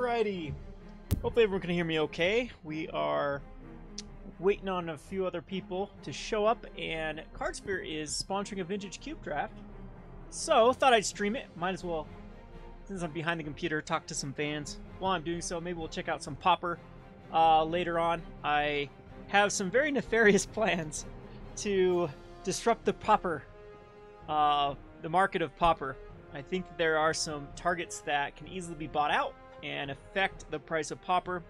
Alrighty. Hopefully everyone can hear me okay. We are waiting on a few other people to show up, and Cardsphere is sponsoring a vintage cube draft. So, thought I'd stream it. Might as well, since I'm behind the computer, talk to some fans. While I'm doing so, maybe we'll check out some Pauper later on. I have some very nefarious plans to disrupt the Pauper, the market of Pauper. I think that there are some targets that can easily be bought out and affect the price of Pauper.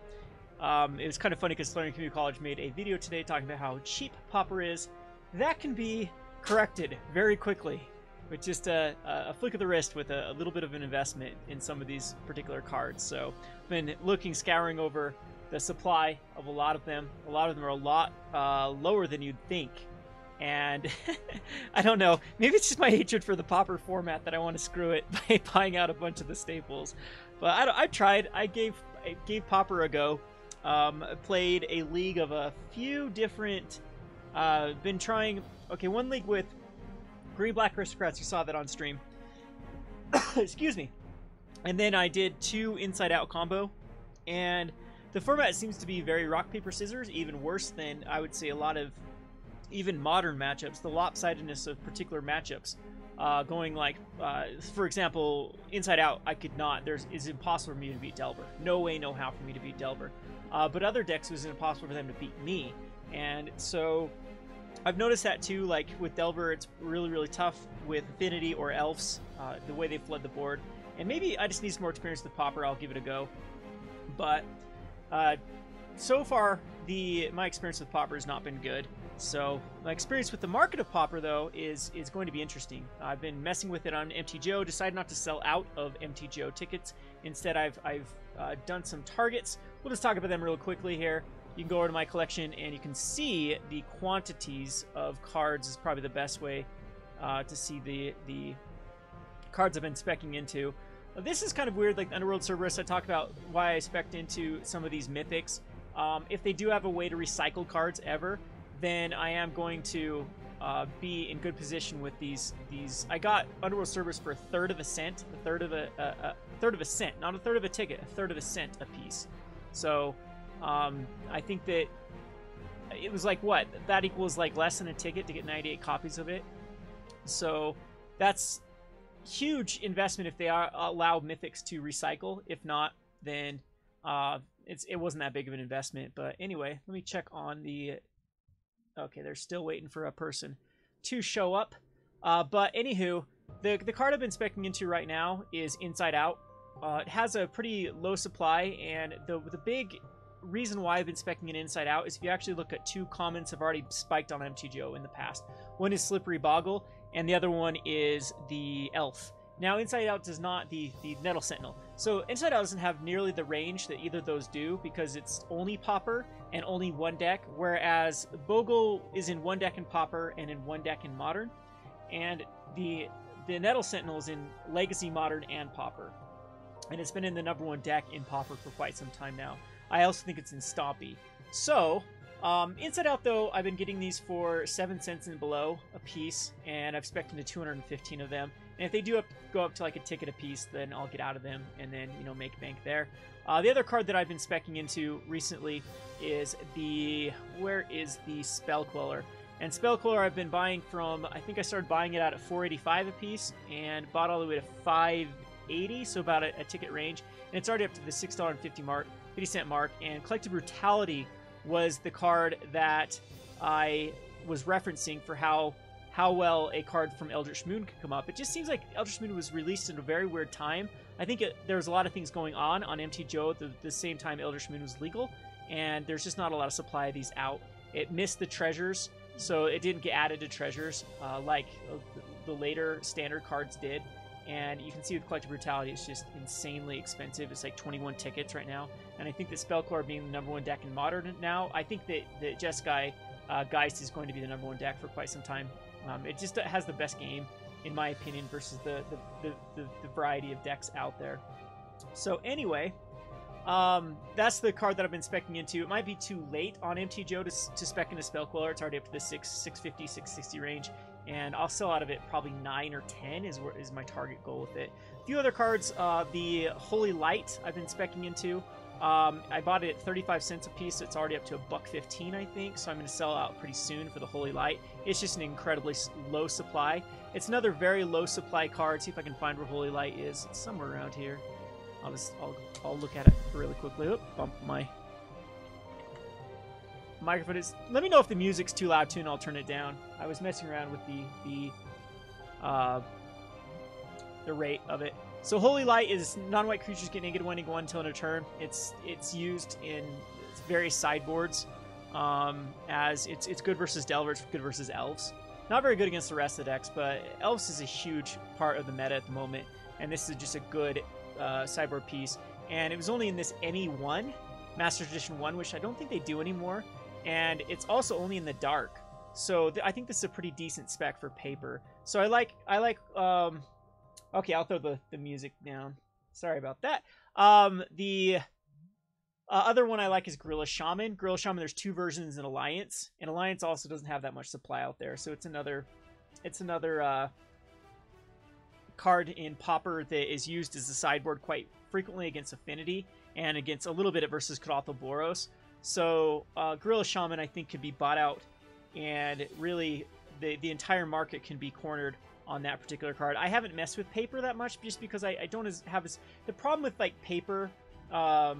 It was kind of funny because Learning Community College made a video today talking about how cheap Pauper is. That can be corrected very quickly with just a flick of the wrist with a little bit of an investment in some of these particular cards. So I've been scouring over the supply of a lot of them. A lot of them are a lot lower than you'd think. And I don't know, maybe it's just my hatred for the Pauper format that I want to screw it by buying out a bunch of the staples. But I tried. I gave Pauper a go. Played a league of a few different. Been trying. Okay, one league with Green Black Aristocrats. You saw that on stream. Excuse me. And then I did 2 Inside Out combo, and the format seems to be very rock paper scissors. Even worse than I would say a lot of even modern matchups. The lopsidedness of particular matchups. Going like, for example, Inside Out, I could not. It's impossible for me to beat Delver. No way, no how for me to beat Delver. But other decks, it was impossible for them to beat me. And so I've noticed that too. Like with Delver, it's really, really tough with Affinity or Elves, the way they flood the board. And maybe I just need some more experience with Pauper. I'll give it a go. But so far, my experience with Pauper has not been good. So my experience with the market of Pauper, though, is going to be interesting. I've been messing with it on MTGO, decided not to sell out of MTGO tickets. Instead, I've done some targets. We'll just talk about them real quickly here. You can go over to my collection, and you can see the quantities of cards is probably the best way to see the cards I've been speccing into. This is kind of weird, like Underworld Cerberus. I talked about why I specced into some of these mythics. If they do have a way to recycle cards ever, then I am going to be in good position with these. I got Underworld Cerberus for 1/3 of a cent, a third of a cent, not a third of a ticket, a third of a cent a piece. So I think that it was like what that equals like less than a ticket to get 98 copies of it. So that's huge investment if they allow mythics to recycle. If not, then it wasn't that big of an investment. But anyway, let me check on the. Okay, they're still waiting for a person to show up. But anywho, the card I've been speccing into right now is Inside Out. It has a pretty low supply, and the big reason why I've been speccing it Inside Out is if you actually look at 2 commons have already spiked on MTGO in the past. One is Slippery Boggle, and the other one is the Elf. Now, Inside Out does not, the Nettle Sentinel. So, Inside Out doesn't have nearly the range that either of those do because it's only Pauper and only 1 deck, whereas Bogle is in 1 deck in Pauper and in 1 deck in Modern. And the Nettle Sentinel is in Legacy, Modern, and Pauper. And it's been in the #1 deck in Pauper for quite some time now. I also think it's in Stompy. So, Inside Out, though, I've been getting these for 7 cents and below a piece, and I've specced into 215 of them. And if they do go up to like a ticket a piece, then I'll get out of them and then, you know, make bank there. The other card that I've been speccing into recently is where is the Spell Queller? And Spell Queller I've been buying from, I think I started buying it out at 485 a piece and bought all the way to 580, so about a ticket range. And it's already up to the $6.50 mark. And Collective Brutality was the card that I was referencing for how well a card from Eldritch Moon could come up. It just seems like Eldritch Moon was released at a very weird time. I think there was a lot of things going on MTGO at the same time Eldritch Moon was legal, and there's just not a lot of supply of these out. It missed the treasures, so it didn't get added to treasures like the later standard cards did. And you can see with Collective Brutality, it's just insanely expensive. It's like 21 tickets right now. And I think that Spellcore being the #1 deck in Modern now, I think that the Jeskai Geist is going to be the #1 deck for quite some time. It just has the best game, in my opinion, versus the variety of decks out there. So anyway, That's the card that I've been speccing into. It might be too late on MTGO to spec into Spell Queller. It's already up to the 650, 660 range, and I'll sell out of it probably 9 or 10 is my target goal with it. A few other cards, the Holy Light I've been speccing into. I bought it at 35 cents a piece, so it's already up to $1.15, I think, so I'm going to sell out pretty soon for the Holy Light. It's just an incredibly low supply. It's another very low supply card. See if I can find where Holy Light is. It's somewhere around here. I'll look at it really quickly. Oh, bump my microphone. Let me know if the music's too loud too, and I'll turn it down. I was messing around with the rate of it. So Holy Light is non-white creatures get -1 and go until end of turn. It's used in various sideboards as it's good versus Delvers, good versus Elves. Not very good against the rest of the decks, but Elves is a huge part of the meta at the moment, and this is just a good sideboard piece. And it was only in this ME1, Master Edition 1, which I don't think they do anymore, and it's also only in the dark. So I think this is a pretty decent spec for paper. So I like okay, I'll throw the music down. Sorry about that. The other one I like is Gorilla Shaman. Gorilla Shaman, there's 2 versions in Alliance, and Alliance also doesn't have that much supply out there, so it's another card in Pauper that is used as a sideboard quite frequently against Affinity and against a little bit versus Karathal Boros. So Gorilla Shaman, I think, could be bought out, and really the entire market can be cornered on that particular card. I haven't messed with paper that much just because I don't have as... The problem with like paper, the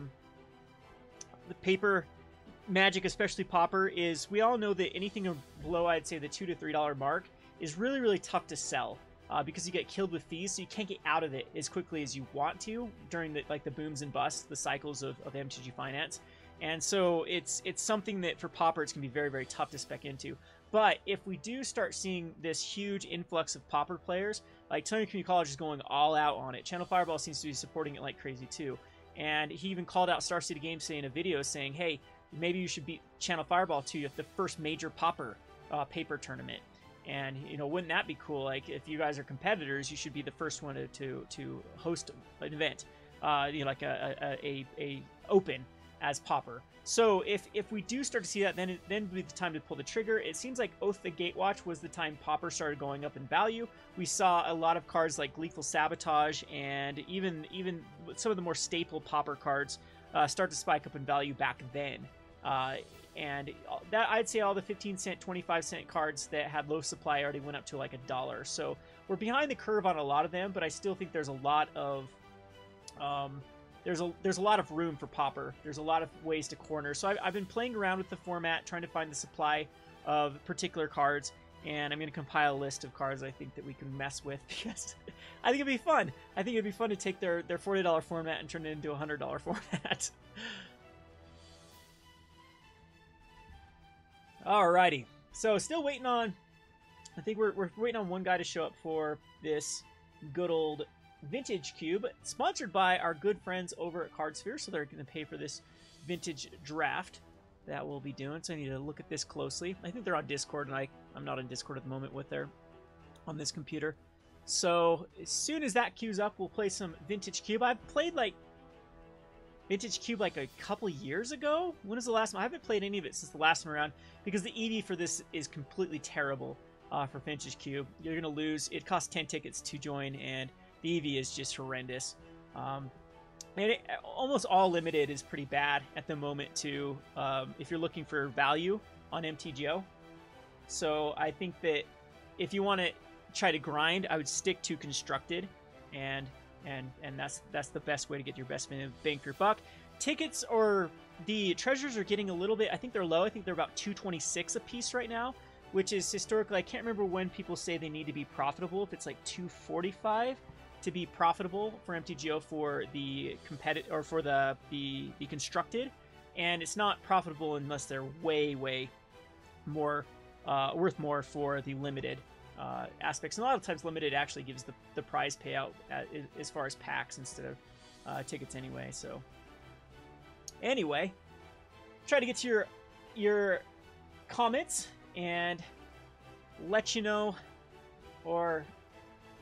paper Magic, especially Pauper, is we all know that anything below, I'd say, the $2 to $3 mark is really, really tough to sell. Because you get killed with fees, so you can't get out of it as quickly as you want to during the booms and busts, the cycles of MTG Finance. And so it's something that for Pauper it's going to be very, very tough to spec into. But if we do start seeing this huge influx of Pauper players, like Tony Community College is going all out on it. Channel Fireball seems to be supporting it like crazy too. And he even called out Star City Games in a video saying, hey, maybe you should beat Channel Fireball to the first major Pauper paper tournament. And, you know, wouldn't that be cool? Like, if you guys are competitors, you should be the first one to host an event, you know, like a open as Pauper. So if we do start to see that, then would be the time to pull the trigger. It seems like Oath the Gatewatch was the time Pauper started going up in value. We saw a lot of cards like Lethal Sabotage and even some of the more staple Pauper cards start to spike up in value back then. And that, I'd say all the 15 cent, 25 cent cards that had low supply already went up to like $1. So we're behind the curve on a lot of them, but I still think there's a lot of there's a lot of room for Pauper. There's a lot of ways to corner. So I've been playing around with the format, trying to find the supply of particular cards, and I'm going to compile a list of cards I think that we can mess with, because I think it'd be fun. I think it'd be fun to take their $40 format and turn it into a $100 format. Alrighty, so still waiting on, I think we're waiting on one guy to show up for this good old Vintage Cube, sponsored by our good friends over at Cardsphere, so they're going to pay for this vintage draft that we'll be doing, so I need to look at this closely. I think they're on Discord, and I'm not on Discord at the moment with on this computer. So as soon as that queues up, we'll play some Vintage Cube. I've played like Vintage Cube like a couple years ago. When was the last time? I haven't played any of it since the last time around, because the EV for this is completely terrible for Vintage Cube. You're going to lose. It costs 10 tickets to join, and the EV is just horrendous. And almost all limited is pretty bad at the moment too, if you're looking for value on MTGO. So I think that if you want to try to grind, I would stick to constructed, and that's the best way to get your best bang for your buck. Tickets, or the treasures, are getting a little bit, I think they're low. I think they're about $2.26 a piece right now, which is historically, I can't remember when people say they need to be profitable, if it's like $2.45 to be profitable for MTGO for the competitive, or for the constructed, and it's not profitable unless they're way more worth more for the limited aspects. And a lot of times limited actually gives the prize payout as far as packs instead of tickets anyway. So anyway, try to get to your comments and let you know, or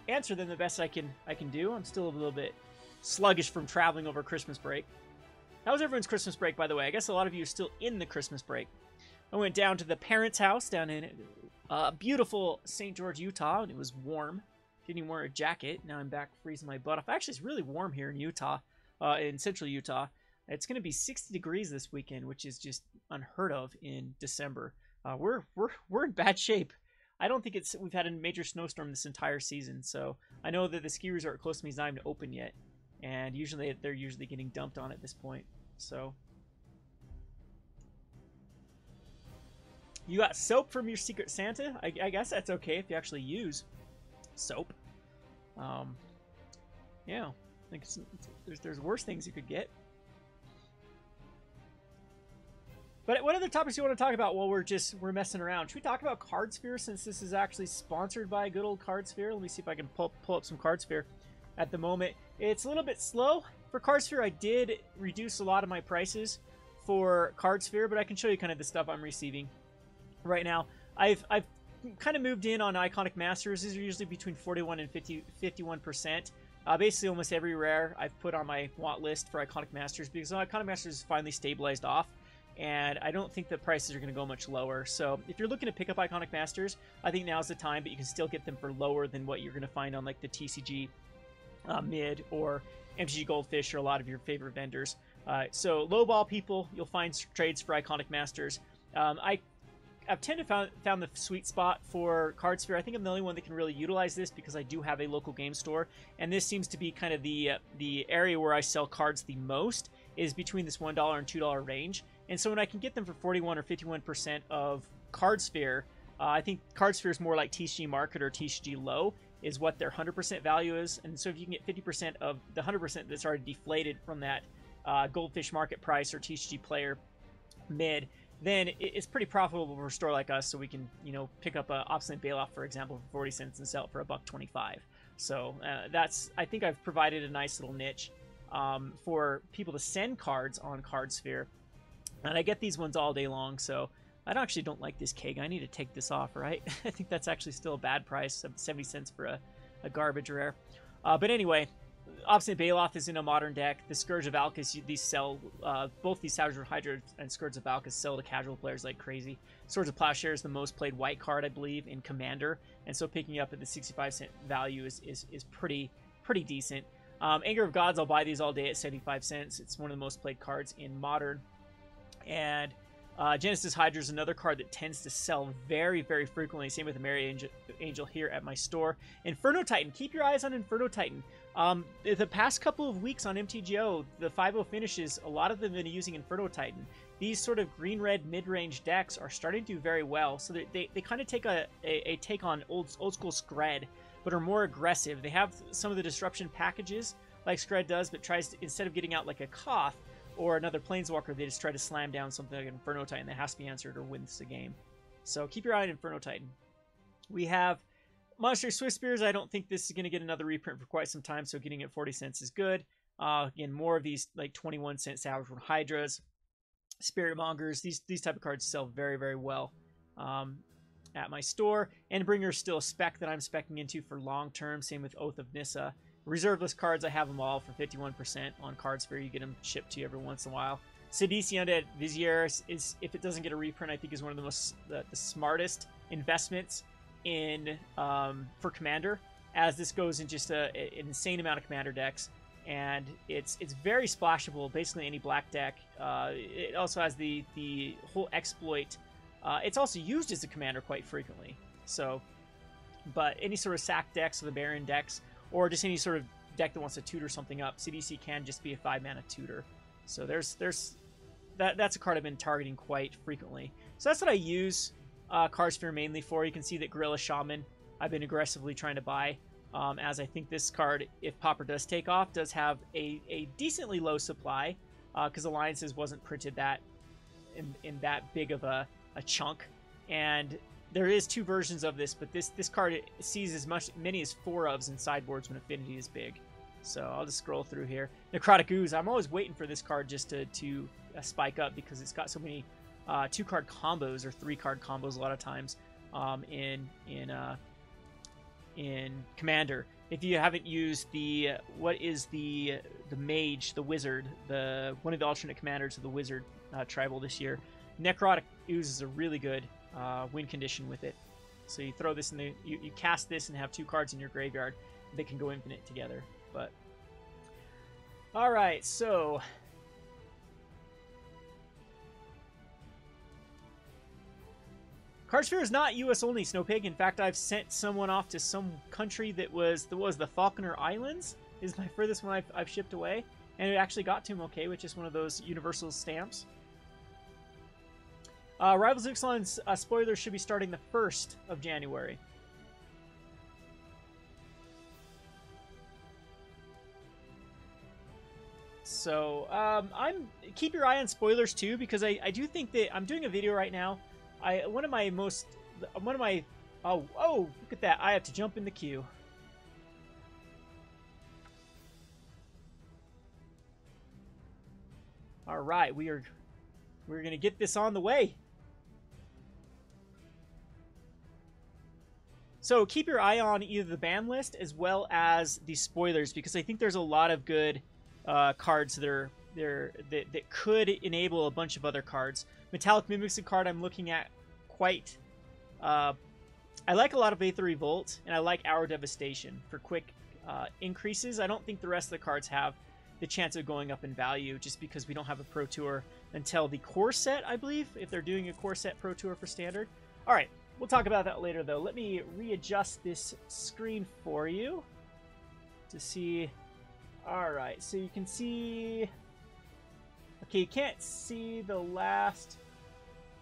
answer them the best I can do. I'm still a little bit sluggish from traveling over Christmas break. How was everyone's Christmas break, by the way? I guess a lot of you are still in the Christmas break. I went down to the parents' house down in beautiful St. George, Utah, and it was warm. Didn't even wear a jacket. Now I'm back freezing my butt off. Actually, it's really warm here in Utah, in central Utah. It's going to be 60 degrees this weekend, which is just unheard of in December. We're in bad shape. I don't think we've had a major snowstorm this entire season, so I know that the ski resort close to me is not even open yet, and they're usually getting dumped on at this point. So you got soap from your Secret Santa? I guess that's okay if you actually use soap. Yeah, I think there's worse things you could get. But what other topics do you want to talk about while we're messing around? Should we talk about Cardsphere, since this is actually sponsored by good old Cardsphere? Let me see if I can pull up some Cardsphere. At the moment, it's a little bit slow for Cardsphere. I did reduce a lot of my prices for Cardsphere, but I can show you kind of the stuff I'm receiving right now. I've kind of moved in on Iconic Masters. These are usually between 41 and 51%. Basically, almost every rare I've put on my want list for Iconic Masters, because Iconic Masters is finally stabilized off, and I don't think the prices are going to go much lower. So if you're looking to pick up Iconic Masters, I think now's the time, but you can still get them for lower than what you're going to find on like the TCG Mid or MTG Goldfish or a lot of your favorite vendors. So lowball people, you'll find trades for Iconic Masters. I've tended to found the sweet spot for Cardsphere. I think I'm the only one that can really utilize this because I do have a local game store, and this seems to be kind of the area where I sell cards the most, is between this $1 and $2 range. And so when I can get them for 41 or 51% of Cardsphere, I think Cardsphere is more like TCG Market or TCG Low is what their 100% value is. And so if you can get 50% of the 100% that's already deflated from that Goldfish Market price or TCG Player Mid, then it's pretty profitable for a store like us. So we can, you know, pick up a Obstinate Bailoff, for example, for 40 cents and sell it for $1.25. So I think I've provided a nice little niche for people to send cards on Cardsphere. And I get these ones all day long, so I actually don't like this keg. I need to take this off, right? I think that's actually still a bad price, 70 cents for a garbage rare. But anyway, Obstinate Bailoff is in a modern deck. The Scourge of Alcus, these sell, both these Savage Hydra and Scourge of Alcus sell to casual players like crazy. Swords of Plowshare is the most played white card, I believe, in Commander, and so picking up at the 65-cent value is pretty decent. Anger of Gods, I'll buy these all day at 75 cents. It's one of the most played cards in Modern. And Genesis Hydra is another card that tends to sell very, very frequently. Same with the Mary Angel here at my store. Inferno Titan. Keep your eyes on Inferno Titan. The past couple of weeks on MTGO, the 5-0 finishes, a lot of them have been using Inferno Titan. These sort of green-red mid-range decks are starting to do very well. So they kind of take a take on old school Skred, but are more aggressive. They have some of the disruption packages like Skred does, but tries to, instead of getting out like a Koth or another Planeswalker, they just try to slam down something like an Inferno Titan that has to be answered or wins the game. So keep your eye on Inferno Titan. We have Monastery Swift Spears. I don't think this is going to get another reprint for quite some time, so getting it 40 cents is good. Again, more of these like 21-cent Savage Hydras, Spirit Mongers. These type of cards sell very, very well at my store. Endbringer is still a spec that I'm specking into for long term. Same with Oath of Nissa. Reserveless cards, I have them all for 51% on Cardsphere. You get them shipped to you every once in a while. Sidisi Undead Vizier is, if it doesn't get a reprint, I think is one of the most the smartest investments in for Commander, as this goes in just an insane amount of Commander decks, and it's very splashable. Basically, any black deck. It also has the whole exploit. It's also used as a Commander quite frequently. So, but any sort of sack decks or the Baron decks, or just any sort of deck that wants to tutor something up, CDC can just be a 5-mana tutor. So that's a card I've been targeting quite frequently. So that's what I use Cardsphere mainly for. You can see that Gorilla Shaman I've been aggressively trying to buy, as I think this card, if Pauper does take off, does have a decently low supply, because Alliances wasn't printed that in that big of a chunk. And there is 2 versions of this, but this card sees as many as 4 ofs in sideboards when Affinity is big. So I'll just scroll through here. Necrotic Ooze. I'm always waiting for this card just to spike up, because it's got so many 2-card combos or 3-card combos a lot of times in Commander. if you haven't used the what is the mage, the wizard, one of the alternate commanders of the wizard tribal this year, Necrotic Ooze is a really good win condition with it. So you throw this in the you cast this and have 2 cards in your graveyard. They can go infinite together. But all right, so Cardsphere is not U.S. only, Snowpig. In fact, I've sent someone off to some country that was the Falconer Islands. Is my furthest one I've shipped away, and it actually got to him okay with just one of those universal stamps. Rivals Ixalan's spoilers should be starting the 1st of January. So keep your eye on spoilers too, because I do think that I'm doing a video right now. One of my oh look at that, I have to jump in the queue. All right, we're gonna get this on the way. So keep your eye on either the ban list as well as the spoilers, because I think there's a lot of good cards that could enable a bunch of other cards. Metallic Mimic's a card I'm looking at quite. I like a lot of Aether Revolt, and I like Hour Devastation for quick increases. I don't think the rest of the cards have the chance of going up in value, just because we don't have a Pro Tour until the core set, I believe, if they're doing a core set Pro Tour for Standard. All right, we'll talk about that later, though. Let me readjust this screen for you to see. All right, so you can see. Okay, you can't see the last.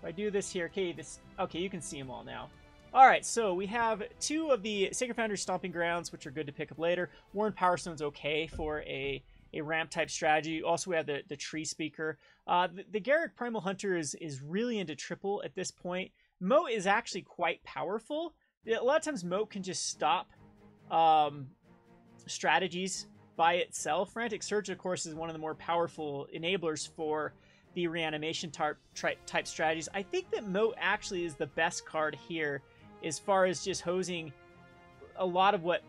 If I do this here, okay, okay, you can see them all now. All right, so we have 2 of the Sacred Foundry Stomping Grounds, which are good to pick up later. Warren Power Stone's okay for a ramp type strategy. Also, we have the Tree Speaker. The Garrick Primal Hunter is really into triple at this point. Moat is actually quite powerful. A lot of times Moat can just stop strategies by itself. Frantic Surge, of course, is one of the more powerful enablers for the reanimation type strategies. I think that Moat actually is the best card here as far as just hosing a lot of what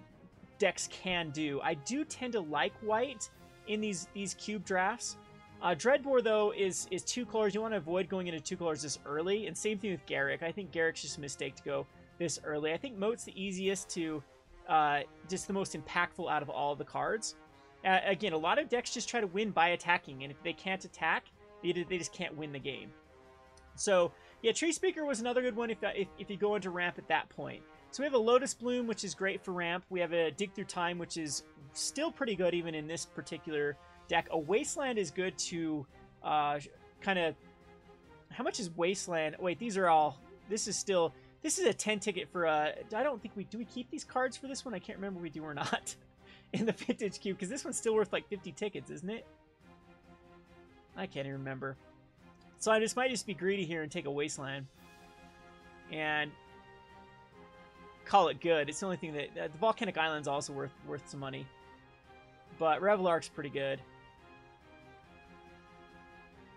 decks can do. I do tend to like white in these cube drafts. Dreadbore, though, is 2 colors. You want to avoid going into 2 colors this early, and same thing with Garrick. I think Garrick's just a mistake to go this early. I think Moat's the easiest to, just the most impactful out of all of the cards. Again, a lot of decks just try to win by attacking, and if they can't attack, they just can't win the game. So, yeah, Tree Speaker was another good one if you go into ramp at that point. So we have a Lotus Bloom, which is great for ramp. We have a Dig Through Time, which is still pretty good even in this particular deck. A Wasteland is good to kind of... How much is Wasteland? Wait, these are all... This is a 10 ticket for a... I don't think do we keep these cards for this one? I can't remember if we do or not in the Vintage Cube, because this one's still worth like 50 tickets, isn't it? I can't even remember. So I might just be greedy here and take a Wasteland and call it good. It's the only thing that the Volcanic Island's also worth some money, but Revelark's pretty good.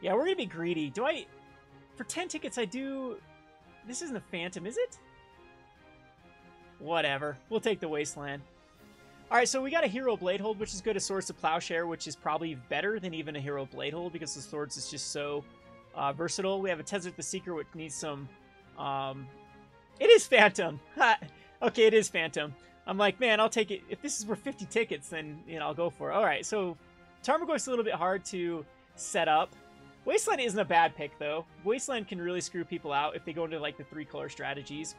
Yeah, we're gonna be greedy. For 10 tickets? I do. This isn't a Phantom, is it? Whatever. We'll take the Wasteland. All right, so we got a Hero Bladehold, which is good. A Swords to Plowshare, which is probably better than even a Hero Bladehold because the Swords is just so versatile. We have a Tezzeret the Seeker, which needs some... It is Phantom! Okay, it is Phantom. I'm like, man, I'll take it. If this is worth 50 tickets, then I'll go for it. All right, so Tarmogoyf's a little bit hard to set up. Wasteland isn't a bad pick, though. Wasteland can really screw people out if they go into, like, the 3-color strategies.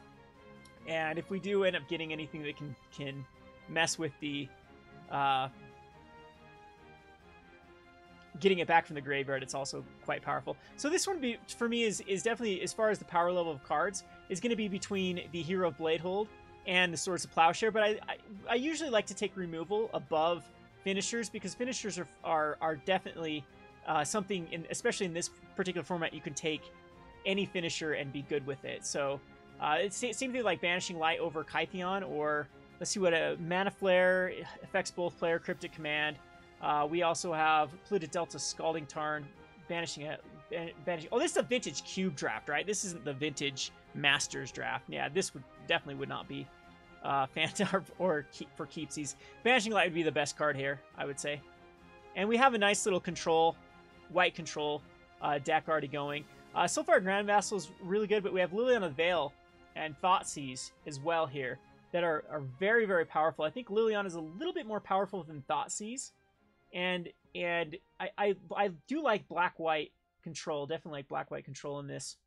And if we do end up getting anything that can mess with the getting it back from the graveyard, it's also quite powerful. So this one, for me, is definitely, as far as the power level of cards, is going to be between the Hero of Bladehold and the Swords of Plowshare. But I usually like to take removal above finishers, because finishers are definitely something, especially in this particular format, you can take any finisher and be good with it. So it's the same thing like Banishing Light over Kytheon, or let's see what a Mana Flare affects both player Cryptic Command. We also have Polluted Delta Scalding Tarn, banishing. Oh, this is a Vintage Cube draft, right? This isn't the Vintage Masters draft. Yeah, this definitely would not be for keepsies. Vanishing Light would be the best card here, I would say. And we have a nice little white control deck already going. So far, Grand Vassal is really good, but we have Liliana Veil and Thoughtseize as well here that are very, very powerful. I think Liliana is a little bit more powerful than Thoughtseize. And I do like black-white control. Definitely like black-white control in this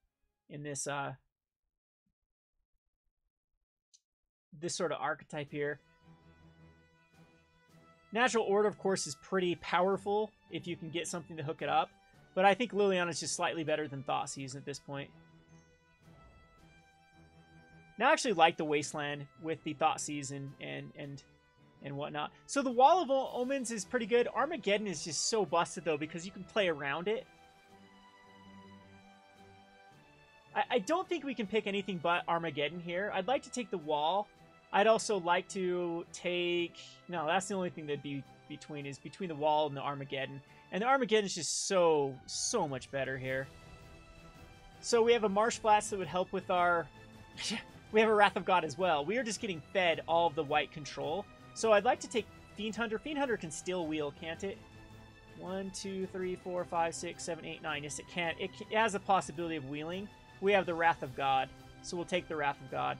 this sort of archetype here. Natural Order, of course, is pretty powerful if you can get something to hook it up. But I think Liliana is just slightly better than Thoughtseize at this point. Now I actually like the Wasteland with the Thoughtseize and whatnot. So the Wall of Omens is pretty good. Armageddon is just so busted, though, because you can play around it. I don't think we can pick anything but Armageddon here. I'd like to take the Wall. I'd also like to take... No, that's the only thing that'd be between the Wall and the Armageddon. And the Armageddon is just so much better here. So we have a Marsh Flats that would help with our... we have a Wrath of God as well. We are just getting fed all of the white control. So I'd like to take Fiend Hunter. Fiend Hunter can still wheel, can't it? 1, 2, 3, 4, 5, 6, 7, 8, 9. Yes, it can. It has a possibility of wheeling. We have the Wrath of God. So we'll take the Wrath of God.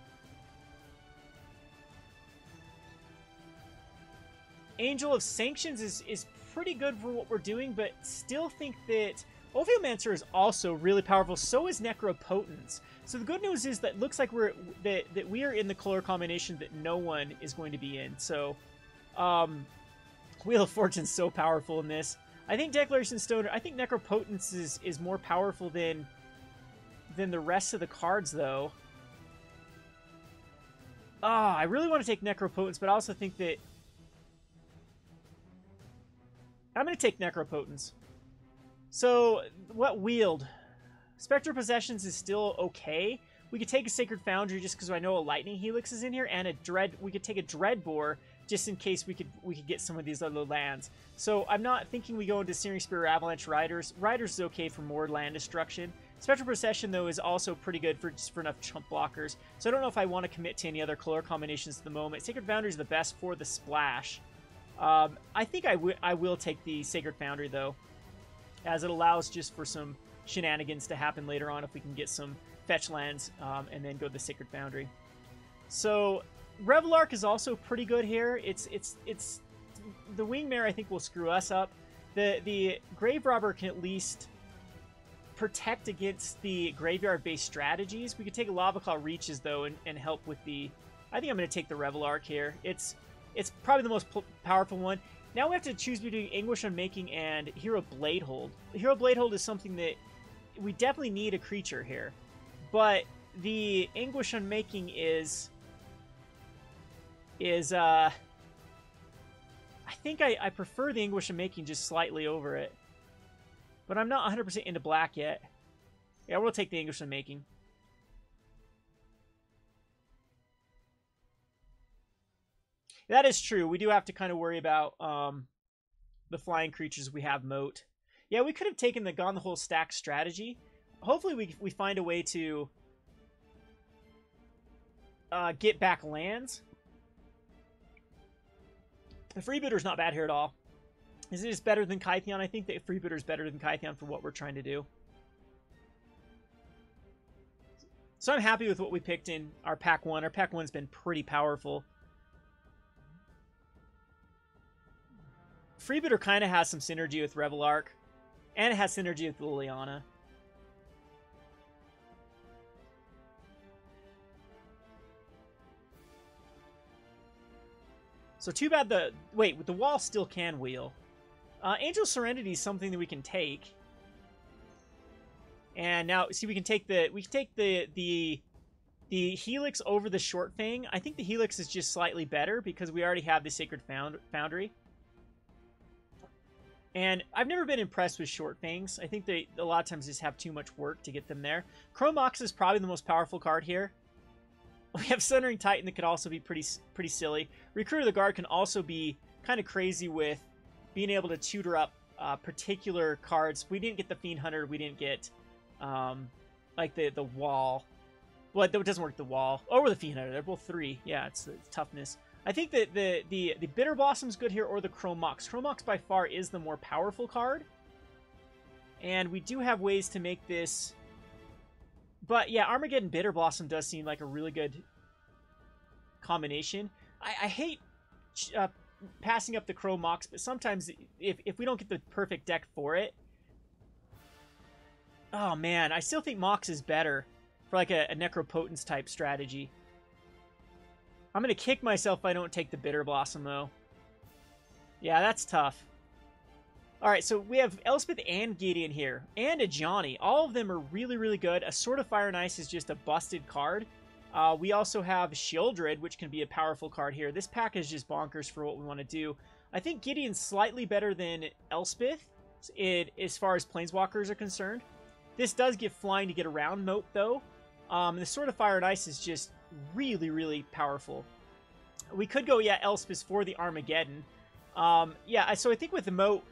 Angel of Sanctions is pretty good for what we're doing, but still think that Ophiomancer is also really powerful. So is Necropotence. So the good news is that it looks like that we are in the color combination that no one is going to be in. So Wheel of Fortune is so powerful in this. I think Declaration Stone, I think Necropotence is more powerful than the rest of the cards, though. I really want to take Necropotence, but I also think that I'm going to take Necropotence. So, what wield? Spectre Possessions is still okay. We could take a Sacred Foundry just because I know a Lightning Helix is in here, and we could take a Dreadbore just in case we could get some of these other lands. So I'm not thinking we go into Searing Spear or Avalanche Riders. Riders is okay for more land destruction. Spectral Procession, though, is also pretty good for enough chump blockers. So I don't know if I want to commit to any other color combinations at the moment. Sacred Foundry is the best for the splash. I think I will take the Sacred Foundry, though, as it allows just for some shenanigans to happen later on if we can get some fetch lands and then go to the Sacred Foundry. So Revelark is also pretty good here. It's the Wingmare, I think, will screw us up. The Grave Robber can at least protect against the graveyard-based strategies. We could take a Lava Claw Reaches, though, and help with the... I think I'm going to take the Revelark here. It's probably the most powerful one. Now we have to choose between Anguish Unmaking and Hero Bladehold. Hero Bladehold is something that we definitely need a creature here. But the Anguish Unmaking is I think I prefer the Anguish Unmaking just slightly over it. But I'm not 100% into black yet. Yeah, we'll take the Anguish Unmaking. That is true. We do have to kind of worry about the flying creatures we have moat. Yeah, we could have gone the whole stack strategy. Hopefully we find a way to get back lands. The Freebooter's not bad here at all. Is it just better than Kytheon? I think that Freebooter's better than Kytheon for what we're trying to do. So I'm happy with what we picked in our Pack 1. Our Pack 1's been pretty powerful. Freebooter kind of has some synergy with Revelark, and it has synergy with Liliana. So too bad wait, the Wall still can wheel. Angel Serenity is something that we can take. And now, see, we can take the Helix over the Short Fang. I think the Helix is just slightly better because we already have the Sacred Foundry. And I've never been impressed with Short Fangs. I think they a lot of times just have too much work to get them there. Chrome Ox is probably the most powerful card here. We have Sundering Titan that could also be pretty silly. Recruiter of the Guard can also be kind of crazy with being able to tutor up particular cards. We didn't get the Fiend Hunter. We didn't get like the Wall. Well, it doesn't work the wall. Or the Fiend Hunter. They're both 3. Yeah, it's toughness. I think that the Bitter Blossom's good here, or the Chrome Mox. Chrome Mox by far is the more powerful card. And we do have ways to make this... But yeah, Armageddon Bitter Blossom does seem like a really good combination. I hate passing up the Chrome Mox, but sometimes if we don't get the perfect deck for it... Oh man, I still think Mox is better for like a Necropotence type strategy. I'm going to kick myself if I don't take the Bitter Blossom, though. Yeah, that's tough. Alright, so we have Elspeth and Gideon here, and a Johnny. All of them are really, really good. A Sword of Fire and Ice is just a busted card. We also have Shieldred, which can be a powerful card here. This pack is just bonkers for what we want to do. I think Gideon's slightly better than Elspeth as far as Planeswalkers are concerned. This does give flying to get around Moat, though. The Sword of Fire and Ice is just really, really powerful. We could go, yeah, Elspeth for the Armageddon. Yeah, so I think with the Moat,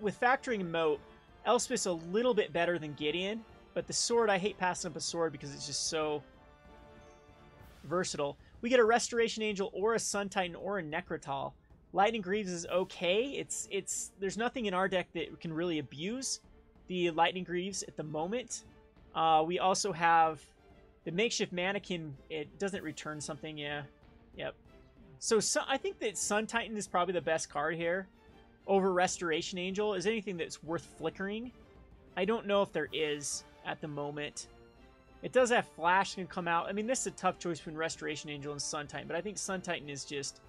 with factoring Moat, Elspeth's a little bit better than Gideon, but the Sword, I hate passing up a Sword because it's just so versatile. We get a Restoration Angel or a Sun Titan or a Necrotal. Lightning Greaves is okay. There's nothing in our deck that can really abuse the Lightning Greaves at the moment. We also have the Makeshift Mannequin. It doesn't return something. Yeah. Yep. So I think that Sun Titan is probably the best card here over Restoration Angel. Is anything that's worth flickering? I don't know if there is at the moment. It does have Flash can come out. I mean, this is a tough choice between Restoration Angel and Sun Titan, but I think Sun Titan is just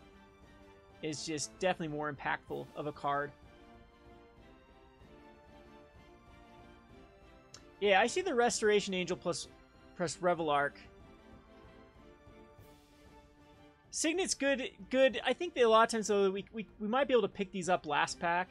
definitely more impactful of a card. Yeah, I see the Restoration Angel plus Revel Arc. Signet's good. I think that a lot of times, though, we might be able to pick these up last pack.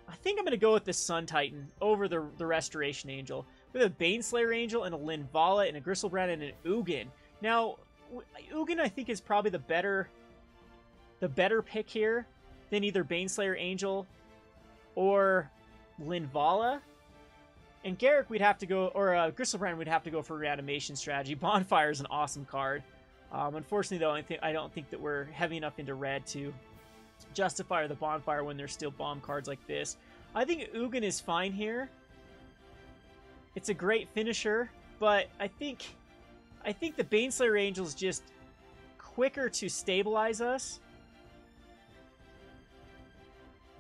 I think I'm going to go with the Sun Titan over the Restoration Angel. We have a Baneslayer Angel and a Linvala and a Gristlebrand and an Ugin. Now, Ugin I think is probably the better pick here than either Baneslayer Angel or Linvala. And Garrick we'd have to go, or Gristlebrand would have to go for Reanimation strategy. Bonfire is an awesome card. Unfortunately, though, I don't think that we're heavy enough into red to justify the Bonfire when there's still bomb cards like this. I think Ugin is fine here. It's a great finisher, but I think the Baneslayer Angel is just quicker to stabilize us.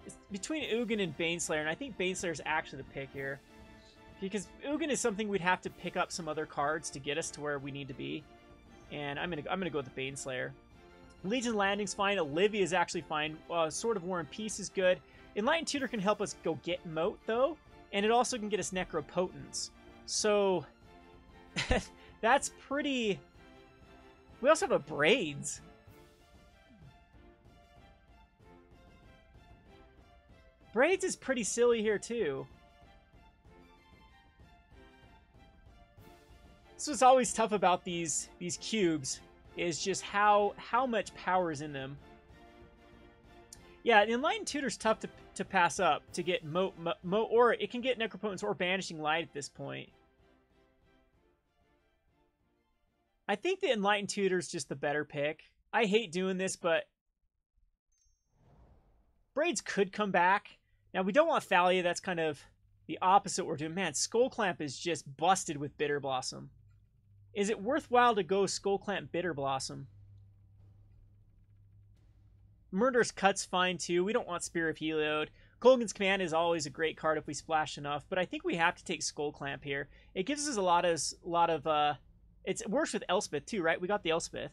It's between Ugin and Baneslayer, and I think Baneslayer is actually the pick here. Because Ugin is something we'd have to pick up some other cards to get us to where we need to be. And I'm gonna go with the Baneslayer. Legion Landing's fine. Olivia is actually fine. Sword of War and Peace is good. Enlightened Tutor can help us go get Moat, though. And it also can get us Necropotence. So, that's pretty... We also have a Braids. Braids is pretty silly here, too. This was always tough about these cubes, is just how much power is in them. Yeah, the Enlightened Tutor's tough to pass up to get Moat, or it can get Necropotence or Banishing Light at this point. I think the Enlightened Tutor's just the better pick. I hate doing this, but Braids could come back. Now, we don't want Thalia. That's kind of the opposite we're doing. Man, Skullclamp is just busted with Bitter Blossom. Is it worthwhile to go Skullclamp Bitter Blossom? Murderous Cut's fine too. We don't want Spear of Heliod. Kolgan's Command is always a great card if we splash enough, but I think we have to take Skullclamp here. It gives us a lot of it works with Elspeth too, right? We got the Elspeth.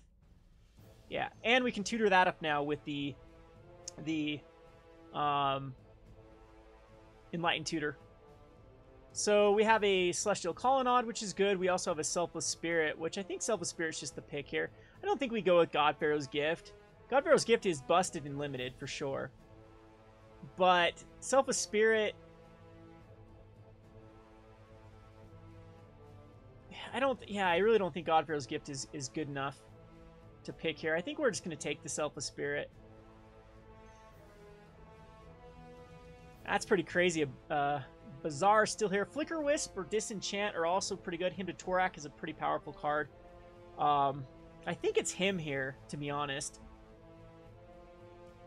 Yeah, and we can tutor that up now with the Enlightened Tutor. So we have a Celestial Colonnade, which is good. We also have a Selfless Spirit, which I think Selfless Spirit's just the pick here. I don't think we go with Godpharaoh's Gift. Godpharaoh's Gift is busted and limited for sure. But Selfless Spirit... I really don't think Godpharaoh's Gift is good enough to pick here. I think we're just going to take the Selfless Spirit. That's pretty crazy. Bazaar still here. Flicker Wisp or Disenchant are also pretty good. Hymn to Torak is a pretty powerful card. I think it's him here, to be honest.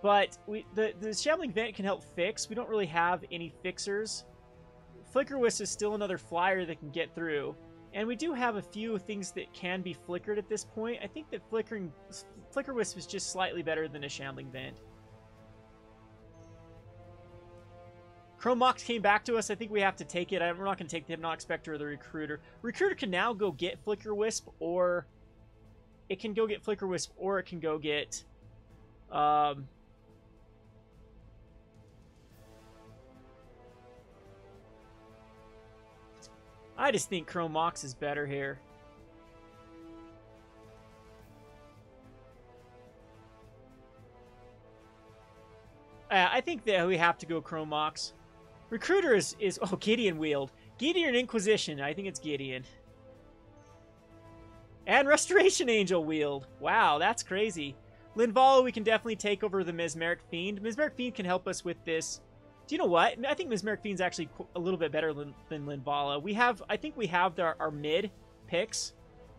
But the Shambling Vent can help fix. We don't really have any fixers. Flicker Wisp is still another flyer that can get through. And we do have a few things that can be flickered at this point. I think that Flicker Wisp is just slightly better than a Shambling Vent. Chrome Mox came back to us. I think we have to take it. We're not going to take the Hypnotic Spectre or the Recruiter. Recruiter can now go get Flicker Wisp, or it can go get Flicker Wisp, or it can go get... I just think Chrome Mox is better here. I think that we have to go Chrome Mox. Recruiter is oh, Gideon wield. Gideon Inquisition. I think it's Gideon. And Restoration Angel wield. Wow, that's crazy. Linvala, we can definitely take over the Mesmeric Fiend. Mesmeric Fiend can help us with this. Do you know what? I think Mesmeric Fiend's actually a little bit better than Linvala. I think we have our mid picks.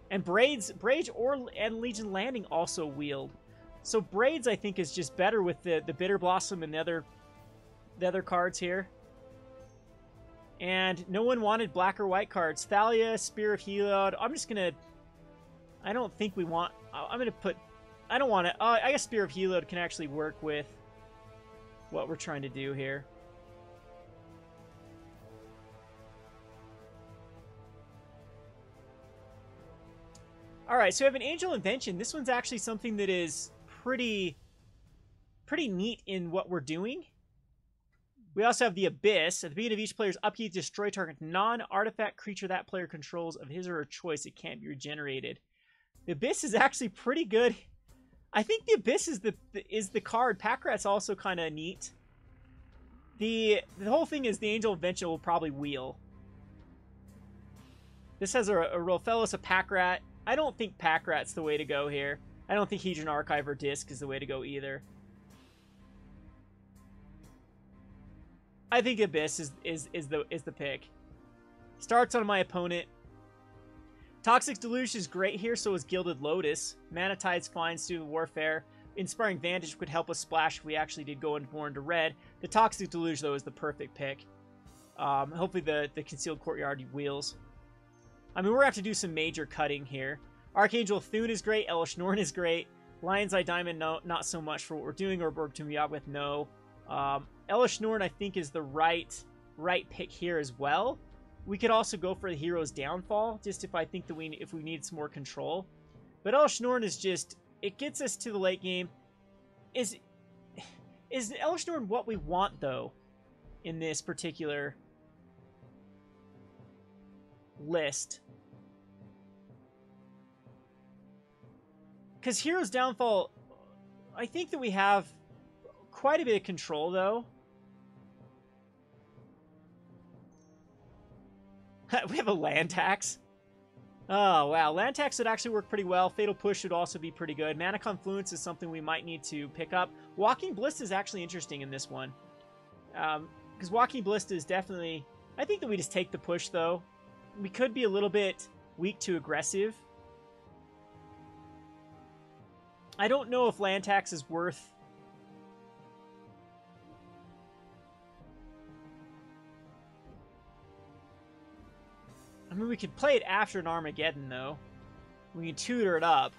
And Braids and Legion Landing also wield. So Braids, I think, is just better with the Bitter Blossom and the other cards here. And no one wanted black or white cards. Thalia, Spear of Heliod. I'm just going to... I don't think we want... I'm going to put... I don't want to... I guess Spear of Heliod can actually work with what we're trying to do here. Alright, so we have an Angel Invention. This one's actually something that is pretty neat in what we're doing. We also have the Abyss. At the beginning of each player's upkeep, destroy target non-artifact creature that player controls of his or her choice. It can't be regenerated. The Abyss is actually pretty good. I think the Abyss is the card. Packrat's also kind of neat. The whole thing is the Angel Invention will probably wheel. This has a Rofellos, a Packrat. I don't think Packrat's the way to go here. I don't think Hedron Archive or Disc is the way to go either. I think Abyss is the pick. Starts on my opponent. Toxic Deluge is great here, so is Gilded Lotus. Mana Tide's fine, Student Warfare. Inspiring Vantage could help us splash if we actually did go more into red. The Toxic Deluge, though, is the perfect pick. Hopefully the Concealed Courtyard wheels. I mean, we're going to have to do some major cutting here. Archangel Thune is great. Elish Norn is great. Lion's Eye Diamond, no, not so much for what we're doing. Or Tumiyab with no. Elish Norn, I think, is the right pick here as well. We could also go for the Hero's Downfall, just if I think that if we need some more control. But Elish Norn is just, it gets us to the late game. Is Elish Norn what we want, though, in this particular list? Because Hero's Downfall, I think that we have quite a bit of control, though. We have a land tax. Oh, wow. Land tax would actually work pretty well. Fatal Push would also be pretty good. Mana Confluence is something we might need to pick up. Walking Ballista is actually interesting in this one. Because Walking Ballista is definitely... I think that we just take the push, though. We could be a little bit weak to aggressive. I don't know if land tax is worth... I mean, we could play it after an Armageddon, though. We can tutor it up.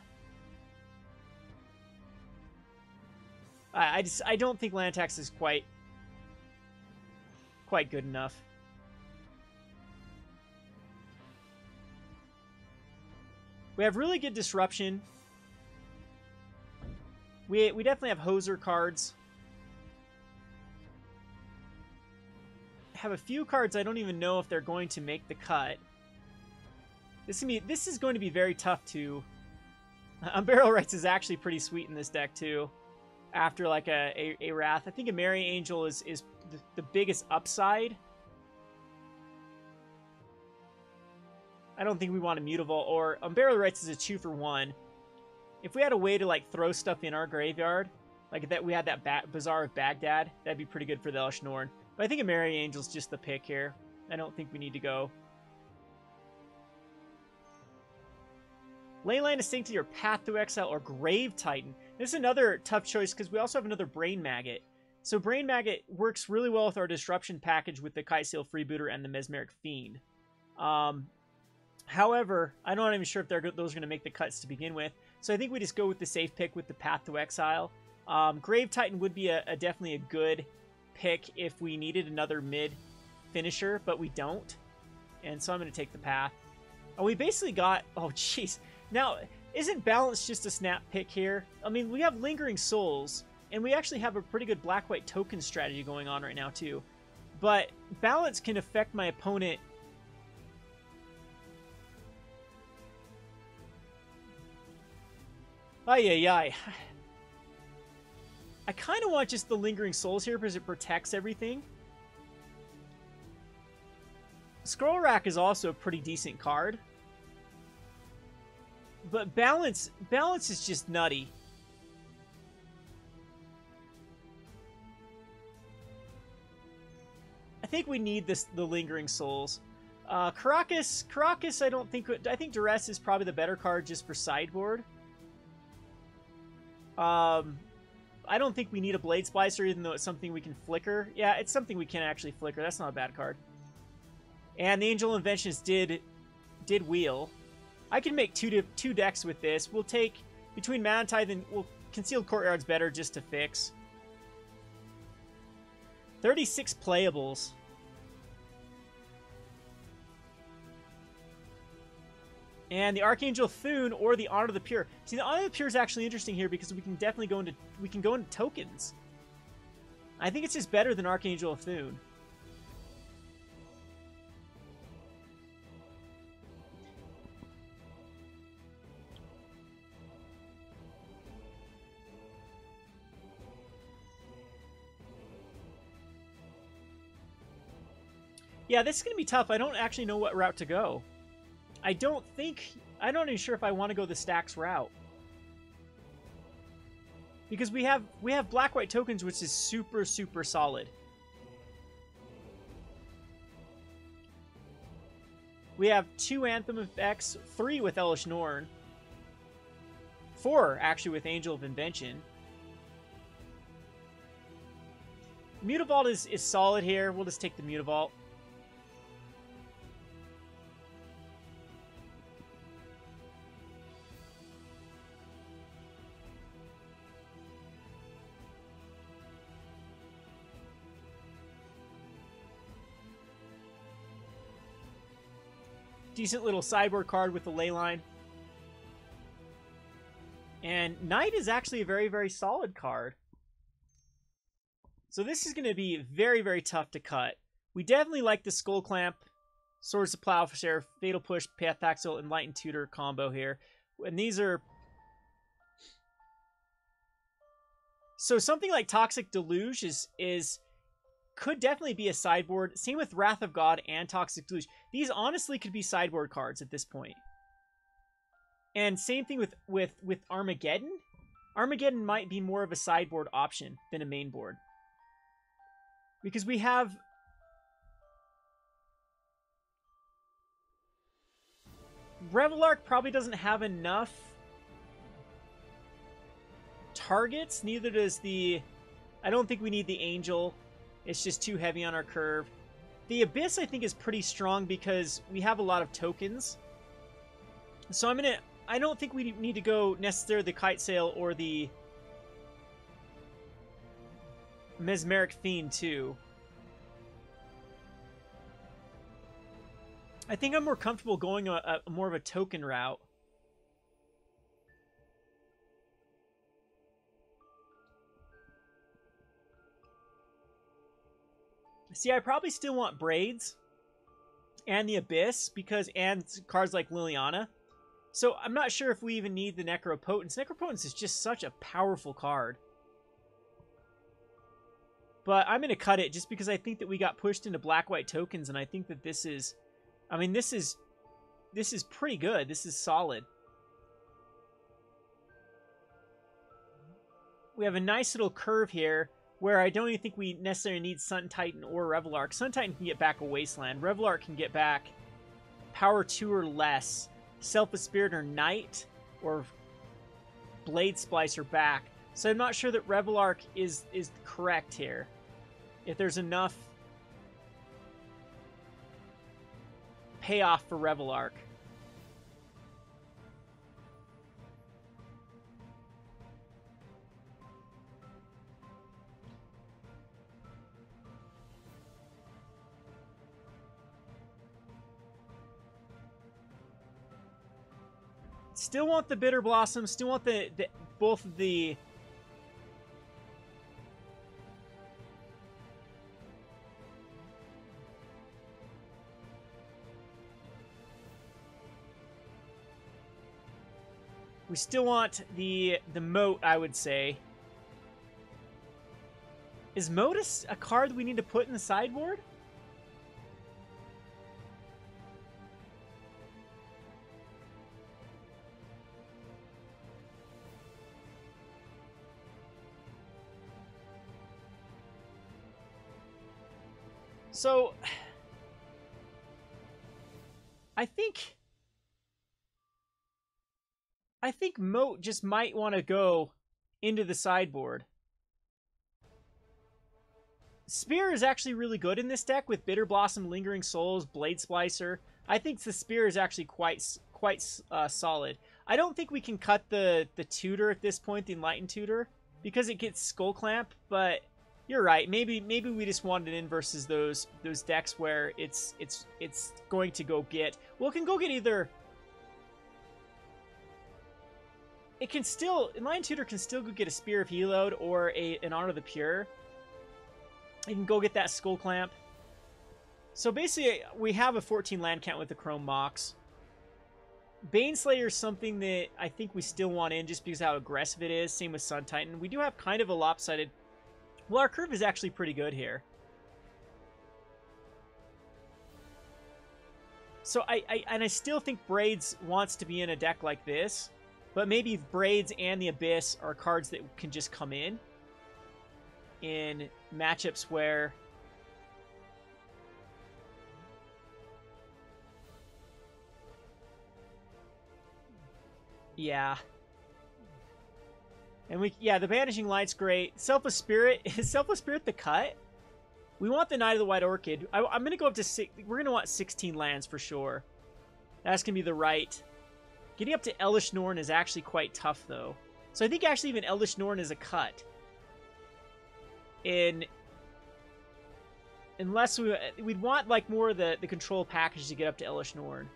I don't think land tax is quite good enough. We have really good disruption. We definitely have hoser cards. Have a few cards I don't even know if they're going to make the cut. This is going to be very tough to... Unburial Rites is actually pretty sweet in this deck, too. After, like, a Wrath. I think a Merry Angel is the biggest upside. I don't think we want a Mutable. Or Unburial Rites is a 2-for-1. If we had a way to, like, throw stuff in our graveyard, like that we had that Bazaar of Baghdad, that'd be pretty good for the Elish Norn. But I think a Merry Angel's just the pick here. I don't think we need to go. Leyline of Sanctity or Path to Exile or Grave Titan. This is another tough choice because we also have another Brain Maggot. So Brain Maggot works really well with our Disruption package with the Kitesail Freebooter and the Mesmeric Fiend. However, I'm not even sure if those are going to make the cuts to begin with. So I think we just go with the safe pick with the Path to Exile. Grave Titan would be definitely a good pick if we needed another mid finisher, but we don't. And so I'm going to take the Path. And we basically got... Oh, jeez. Now, isn't Balance just a snap pick here? I mean, we have Lingering Souls, and we actually have a pretty good black-white token strategy going on right now, too. But Balance can affect my opponent... Ay. I kind of want just the Lingering Souls here because it protects everything. Scroll Rack is also a pretty decent card. But Balance is just nutty. I think we need the Lingering Souls. Caracas, I don't think... I think Duress is probably the better card just for sideboard. I don't think we need a Blade Splicer, even though it's something we can flicker. Yeah, it's something we can actually flicker. That's not a bad card. And the Angel Inventions did wheel. I can make two decks with this. We'll take between Mana Tithe and Concealed Courtyard's better just to fix. 36 playables. And the Archangel Thune or the Honor of the Pure. See, the Honor of the Pure is actually interesting here because we can definitely go into tokens. I think it's just better than Archangel Thune. Yeah, this is going to be tough. I don't actually know what route to go. I'm not even sure if I want to go the stacks route. Because we have black-white tokens, which is super, super solid. We have 2 Anthem effects, 3 with Elish Norn, 4 actually with Angel of Invention. Mutavault is solid here. We'll just take the Mutavault. Decent little sideboard card with the Leyline. And Knight is actually a very, very solid card. So this is going to be very, very tough to cut. We definitely like the Skull Clamp, Swords of Plowshare, Fatal Push, Path Axle, Enlightened Tutor combo here. And these are... So something like Toxic Deluge could definitely be a sideboard. Same with Wrath of God and Toxic Deluge. These honestly could be sideboard cards at this point. And same thing with Armageddon. Armageddon might be more of a sideboard option than a main board. Because we have... Revelark probably doesn't have enough targets. Neither does the... I don't think we need the Angel. It's just too heavy on our curve. The Abyss, I think, is pretty strong because we have a lot of tokens. So I don't think we need to go necessarily the Kitesail or the Mesmeric Fiend, too. I think I'm more comfortable going more of a token route. See, I probably still want Braids and the Abyss and cards like Liliana. So I'm not sure if we even need the Necropotence. Necropotence is just such a powerful card. But I'm going to cut it just because I think that we got pushed into black-white tokens, and I think that this is... I mean, this is pretty good. This is solid. We have a nice little curve here. where I don't even think we necessarily need Sun Titan or Revelark. Sun Titan can get back a Wasteland. Revelark can get back Power 2 or less, Selfless Spirit or Knight, or Blade Splicer back. So I'm not sure that Revelark is correct here. If there's enough payoff for Revelark. Still want the Bitter Blossom. Still want the both of the... We still want the Moat, I would say. Is Moat a card we need to put in the sideboard? So, I think Moat just might want to go into the sideboard. Spear is actually really good in this deck with Bitter Blossom, Lingering Souls, Blade Splicer. I think the Spear is actually quite solid. I don't think we can cut the tutor at this point, the Enlightened Tutor, because it gets Skull Clamp, but you're right. Maybe we just want it in versus those decks where it's going to go get... Well, it can go get either... It can still... Enlightened Tutor can still go get a Spear of Heloed or an Honor of the Pure. You can go get that Skull Clamp. So basically, we have a 14 land count with the Chrome Mox. Baneslayer is something that I think we still want in just because of how aggressive it is. Same with Sun Titan. We do have kind of a lopsided... Well, our curve is actually pretty good here. So I still think Braids wants to be in a deck like this. But maybe Braids and the Abyss are cards that can just come in matchups where... Yeah. And the Vanishing Light's great. Selfless Spirit. Is Selfless Spirit the cut? We want the Knight of the White Orchid. I'm going to go up to 6. We're going to want 16 lands for sure. That's going to be the right. Getting up to Elvish Norn is actually quite tough, though. So I think actually even Elvish Norn is a cut. Unless we'd want like more of the control package to get up to Elvish Norn.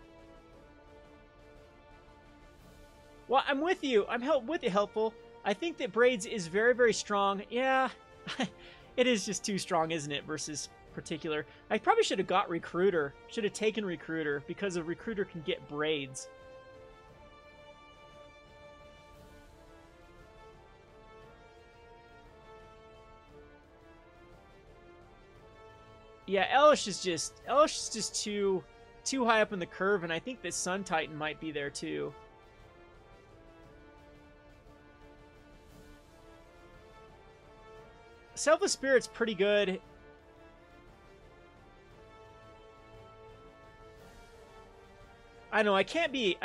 Well, I'm with you. I'm with you, Helpful. I think that Braids is very, very strong. Yeah, it is just too strong, isn't it, versus Particular. I probably should have got Recruiter. Should have taken Recruiter, because a Recruiter can get Braids. Yeah, Elish is just too high up in the curve, and I think that Sun Titan might be there too. Selfless Spirit's pretty good. I know I can't be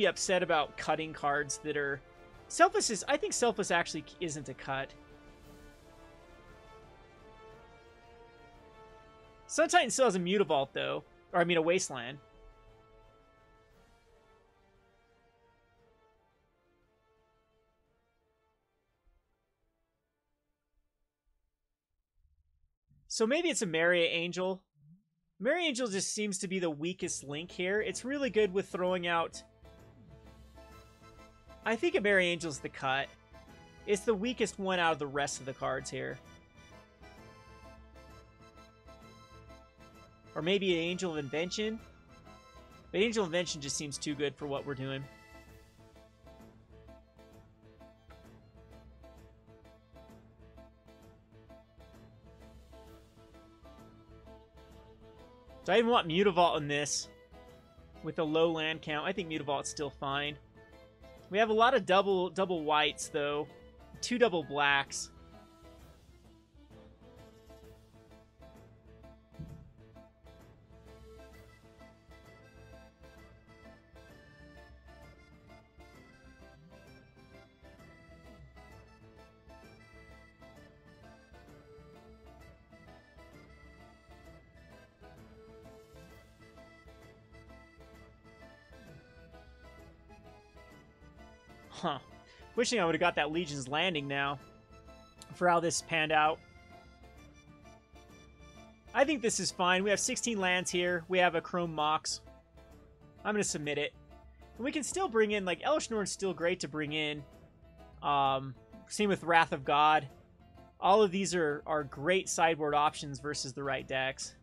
upset about cutting cards that are Selfless is. I think Selfless actually isn't a cut. Sun Titan still has a Mutavault though, or I mean a Wasteland. So maybe it's a Maria Angel. Maria Angel just seems to be the weakest link here. It's really good with throwing out... I think a Maria Angel's the cut. It's the weakest one out of the rest of the cards here. Or maybe an Angel of Invention. But Angel of Invention just seems too good for what we're doing. So I even want Mutavault in this with a low land count. I think Mutavault's still fine. We have a lot of double whites though. 2 double blacks. Huh. Wishing I would have got that Legion's Landing now for how this panned out. I think this is fine. We have 16 lands here. We have a Chrome Mox. I'm going to submit it. And we can still bring in, like, Elesh Norn's still great to bring in. Same with Wrath of God. All of these are great sideboard options versus the right decks.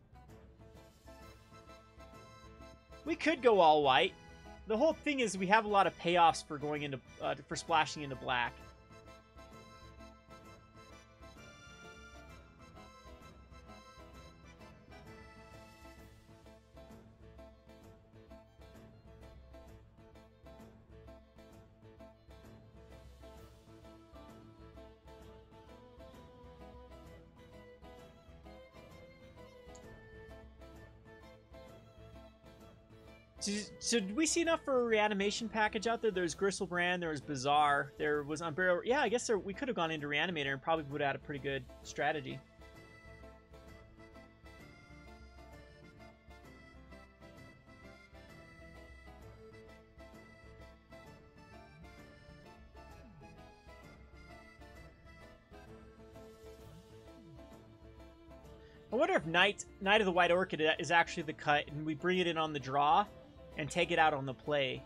We could go all white. The whole thing is we have a lot of payoffs for going into for splashing into black. So did we see enough for a reanimation package out there? There's Gristlebrand, there was Bazaar, there was Unburial. Yeah, I guess we could have gone into Reanimator and probably would have had a pretty good strategy. I wonder if Knight of the White Orchid is actually the cut and we bring it in on the draw and take it out on the play.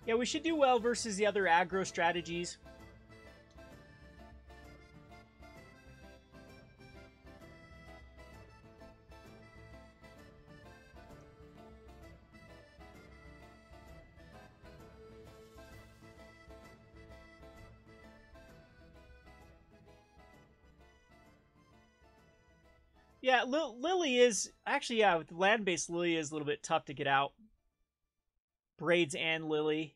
Yeah, we should do well versus the other aggro strategies. Yeah, Lily is... Actually, yeah, with land-based Lily is a little bit tough to get out. Braids and Lily.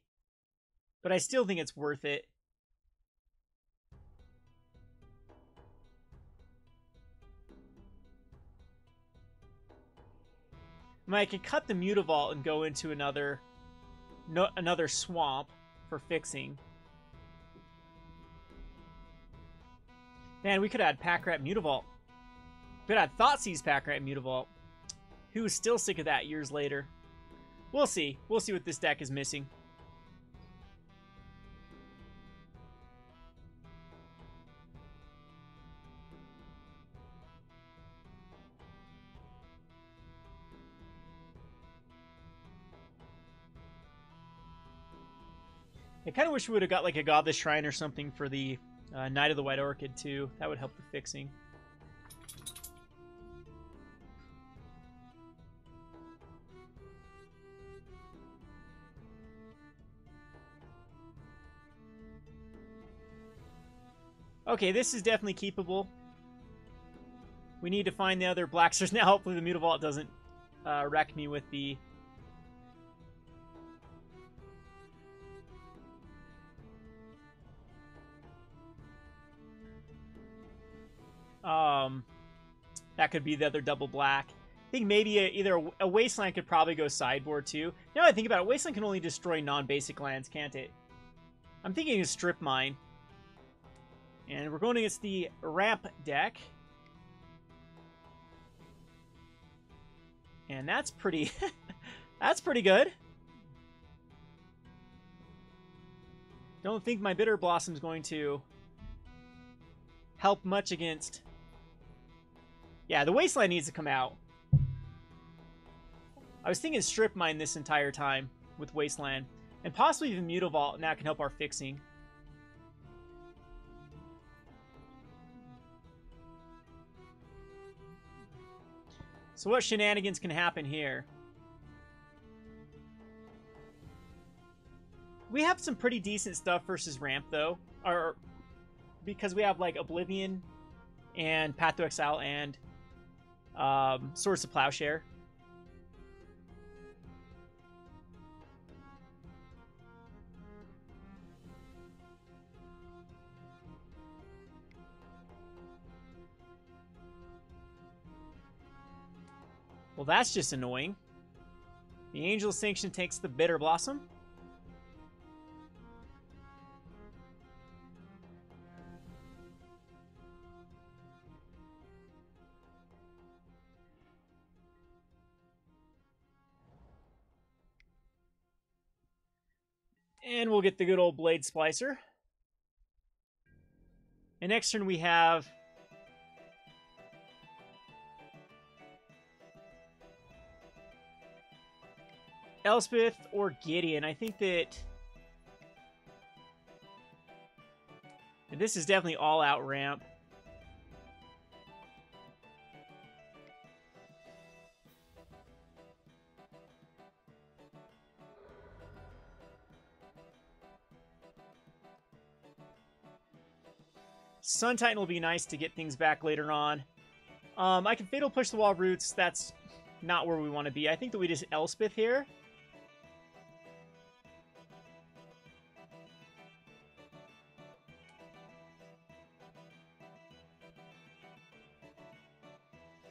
But I still think it's worth it. I mean, I could cut the Mutavault and go into another swamp for fixing. Man, we could add Packrat Mutavault. But I'd Thoughtseize Packrat Mutavault. Who's still sick of that years later. We'll see. We'll see what this deck is missing. I kind of wish we would have got like a Godless Shrine or something for the Knight of the White Orchid too. That would help the fixing. Okay, this is definitely keepable. We need to find the other blacks. There's now, hopefully the Mutavault doesn't wreck me with the... That could be the other double black. I think maybe either a Wasteland could probably go sideboard too. Now that I think about it, Wasteland can only destroy non-basic lands, can't it? I'm thinking of Strip Mine. And we're going against the ramp deck. And that's pretty... that's pretty good. Don't think my Bitter Blossom's going to help much against... Yeah, the Wasteland needs to come out. I was thinking Strip Mine this entire time with Wasteland. And possibly even Mutavault, and that can help our fixing. So what shenanigans can happen here? We have some pretty decent stuff versus ramp, though. Because we have, like, Oblivion and Path to Exile and Swords to Plowshare. Well, that's just annoying. The Angel Sanction takes the Bitter Blossom. And we'll get the good old Blade Splicer. And next turn we have Elspeth or Gideon. I think that this is definitely all-out ramp. Sun Titan will be nice to get things back later on. I can Fatal Push the Wall Roots. That's not where we want to be. I think that we just Elspeth here.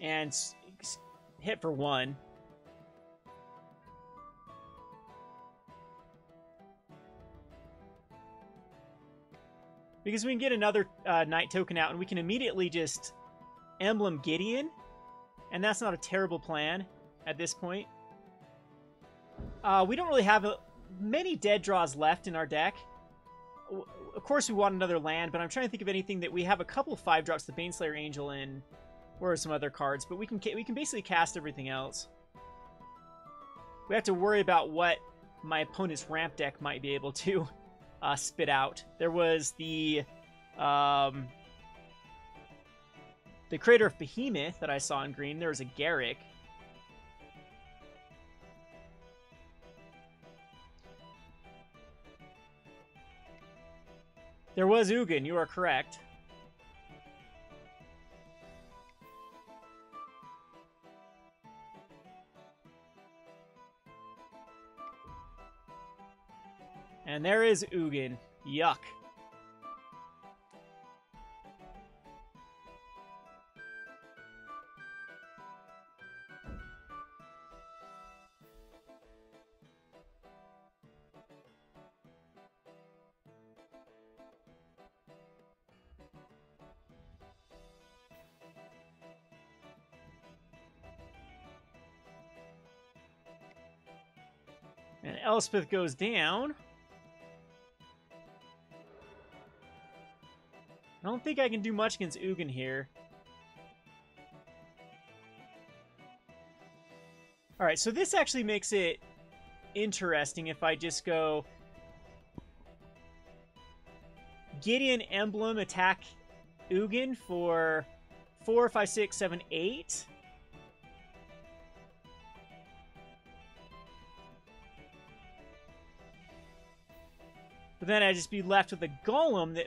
And hit for 1. Because we can get another Knight token out, and we can immediately just Emblem Gideon. And that's not a terrible plan at this point. We don't really have many dead draws left in our deck. Of course, we want another land, but I'm trying to think of anything that we have a couple 5-drops, the Baneslayer Angel and or some other cards, but we can basically cast everything else. We have to worry about what my opponent's ramp deck might be able to spit out. There was the Crater of Behemoth that I saw in green. There was a Garrick. There was Ugin, you are correct. And there is Ugin. Yuck. And Elspeth goes down. I don't think I can do much against Ugin here. Alright, so this actually makes it interesting if I just go Gideon Emblem attack Ugin for 4, 5, 6, 7, 8. But then I'd just be left with a Golem that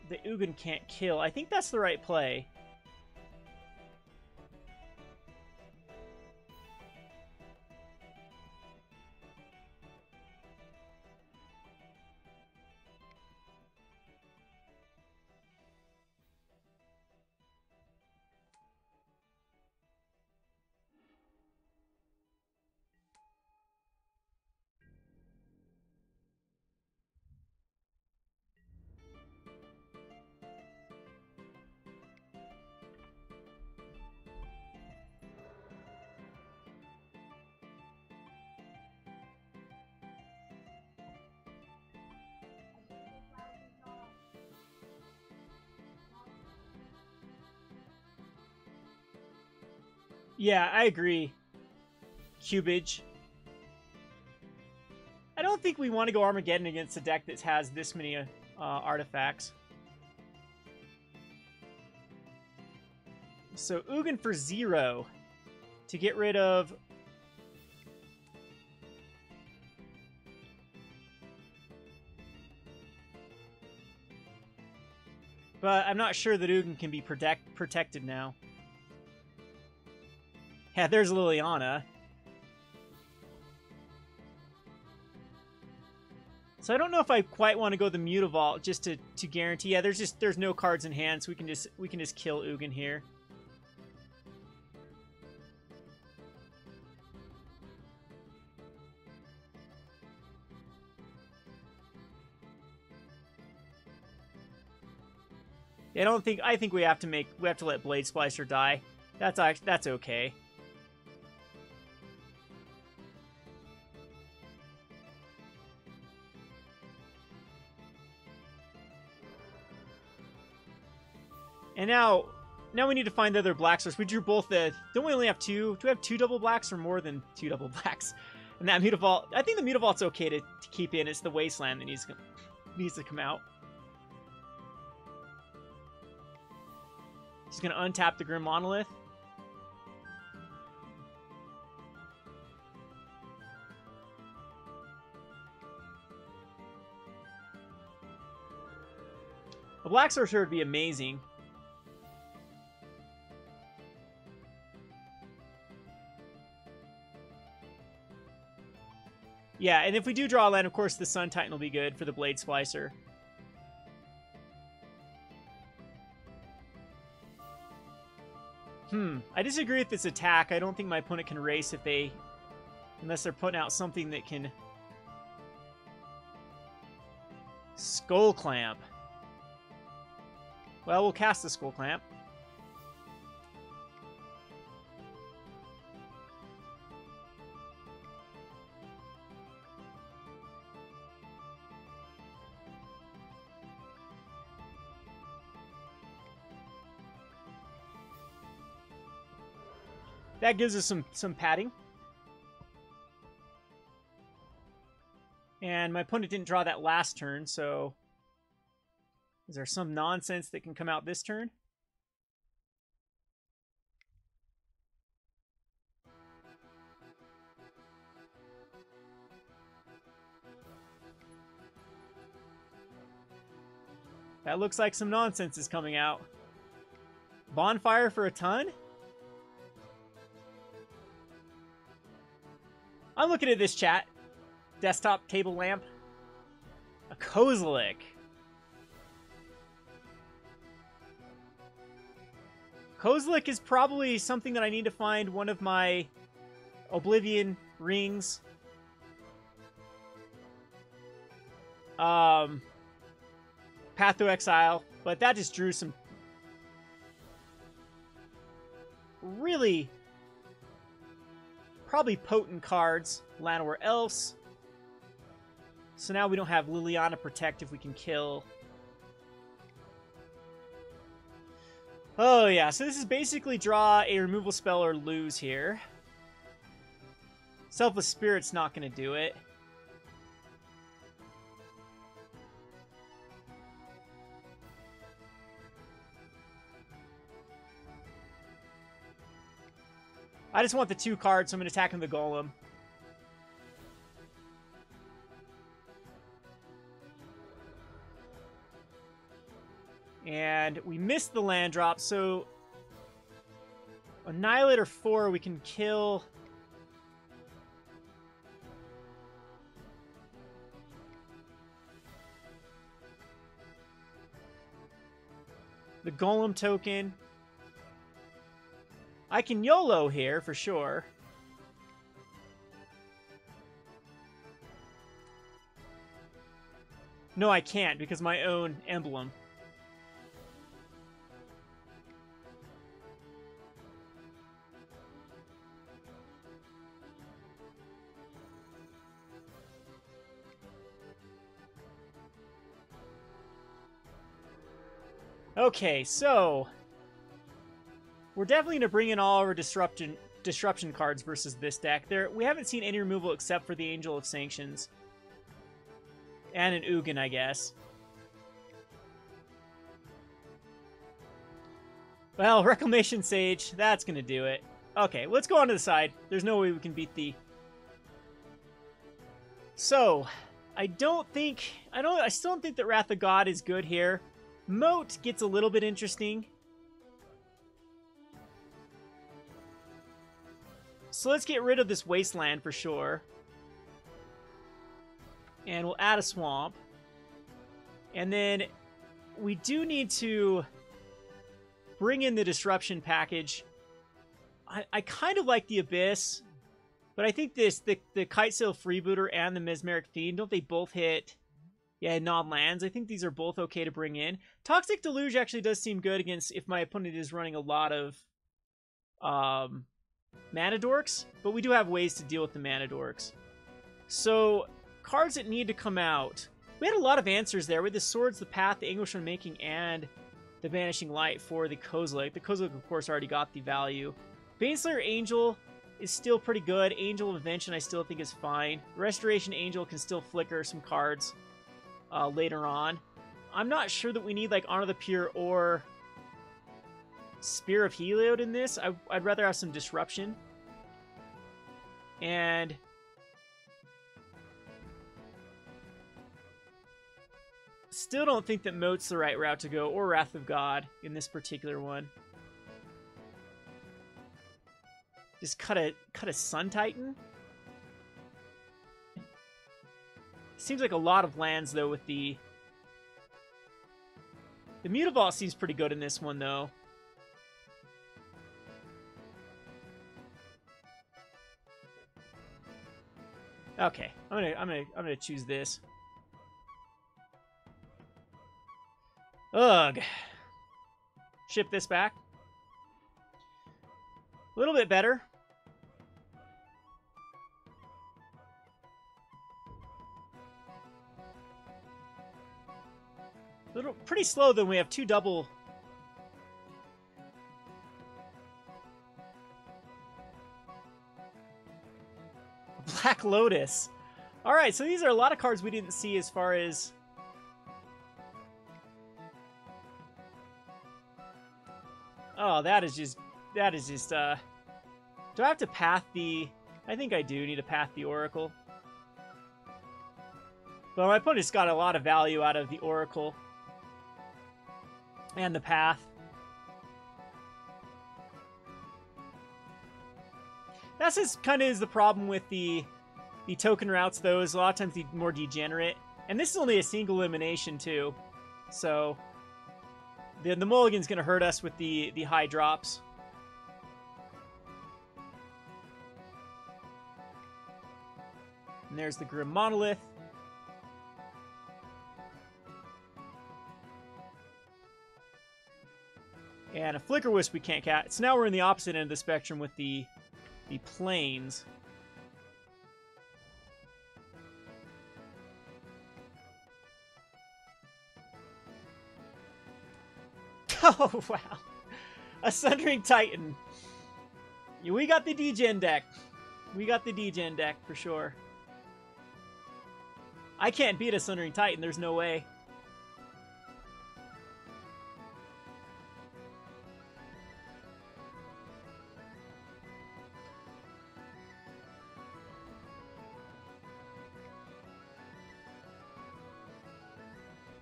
the Ugin can't kill. I think that's the right play. Yeah, I agree. Cubage. I don't think we want to go Armageddon against a deck that has this many artifacts. So Ugin for 0 to get rid of... But I'm not sure that Ugin can be protected now. Yeah, there's Liliana. So I don't know if I quite want to go the Mutavault just to guarantee. Yeah, there's no cards in hand, so we can just kill Ugin here. I think we have to let Blade Splicer die. That's okay. And now we need to find the other black source. We drew both the... Don't we only have two? Do we have two double blacks or more than two double blacks? And that Mutavault... I think the Mutavault's okay to keep in. It's the Wasteland that needs to come out. He's going to untap the Grim Monolith. A black sorcerer would be amazing. Yeah, and if we do draw a land, of course, the Sun Titan will be good for the Blade Splicer. I disagree with this attack. I don't think my opponent can race if they... Unless they're putting out something that can... Skull Clamp. Well, we'll cast the Skull Clamp. That gives us some padding. And my opponent didn't draw that last turn, so... Is there some nonsense that can come out this turn? That looks like some nonsense is coming out. Bonfire for a ton? I'm looking at this chat. Desktop table lamp. A Kozilek. Kozilek is probably something that I need to find one of my Oblivion rings. Path to Exile. But that just drew some really probably potent cards. Llanowar Elves. So now we don't have Liliana Protect if we can kill. Oh yeah, so this is basically draw a removal spell or lose here. Selfless Spirit's not going to do it. I just want the 2 cards, so I'm going to attack him with the Golem. And we missed the land drop, so... Annihilator 4, we can kill... the Golem token. I can YOLO here, for sure. No, I can't, because my own emblem. Okay, so... We're definitely going to bring in all our disruption cards versus this deck. We haven't seen any removal except for the Angel of Sanctions. And an Ugin, I guess. Well, Reclamation Sage, that's going to do it. Okay, let's go on to the side. There's no way we can beat the... So, I still don't think that Wrath of God is good here. Moat gets a little bit interesting. So let's get rid of this Wasteland for sure. And we'll add a Swamp. And then we do need to bring in the Disruption package. I kind of like the Abyss, but I think the Kitesail Freebooter and the Mesmeric Fiend, don't they both hit... Yeah, non-lands. I think these are both okay to bring in. Toxic Deluge actually does seem good against if my opponent is running a lot of mana dorks, but we do have ways to deal with the mana dorks. So, cards that need to come out. We had a lot of answers there with the Swords, the Path, the English Unmaking, and the Vanishing Light for the Kozilek. The Kozilek, of course, already got the value. Baneslayer Angel is still pretty good. Angel of Invention I still think is fine. Restoration Angel can still flicker some cards later on. I'm not sure that we need like Honor the Pure or Spear of Heliod in this. I'd rather have some Disruption. And still don't think that Moat's the right route to go, or Wrath of God in this particular one. Just cut a Sun Titan. Seems like a lot of lands though with the Mutavault seems pretty good in this one though. Okay, I'm gonna choose this. Ugh. Ship this back. A little bit better. Pretty slow though. We have two double. Black Lotus. All right, so these are a lot of cards we didn't see as far as. Oh, that is just. Do I have to path the... I think I do need to path the Oracle. But my opponent's got a lot of value out of the Oracle. And the path. That's just kind of is the problem with the token routes, though, is a lot of times the more degenerate. And this is only a single elimination, too. So, the mulligan's going to hurt us with the high drops. And there's the Grim Monolith. And a Flicker Wisp we can't catch. So now we're in the opposite end of the spectrum with the planes. Oh, wow. A Sundering Titan. Yeah, we got the degen deck. We got the degen deck for sure. I can't beat a Sundering Titan. There's no way.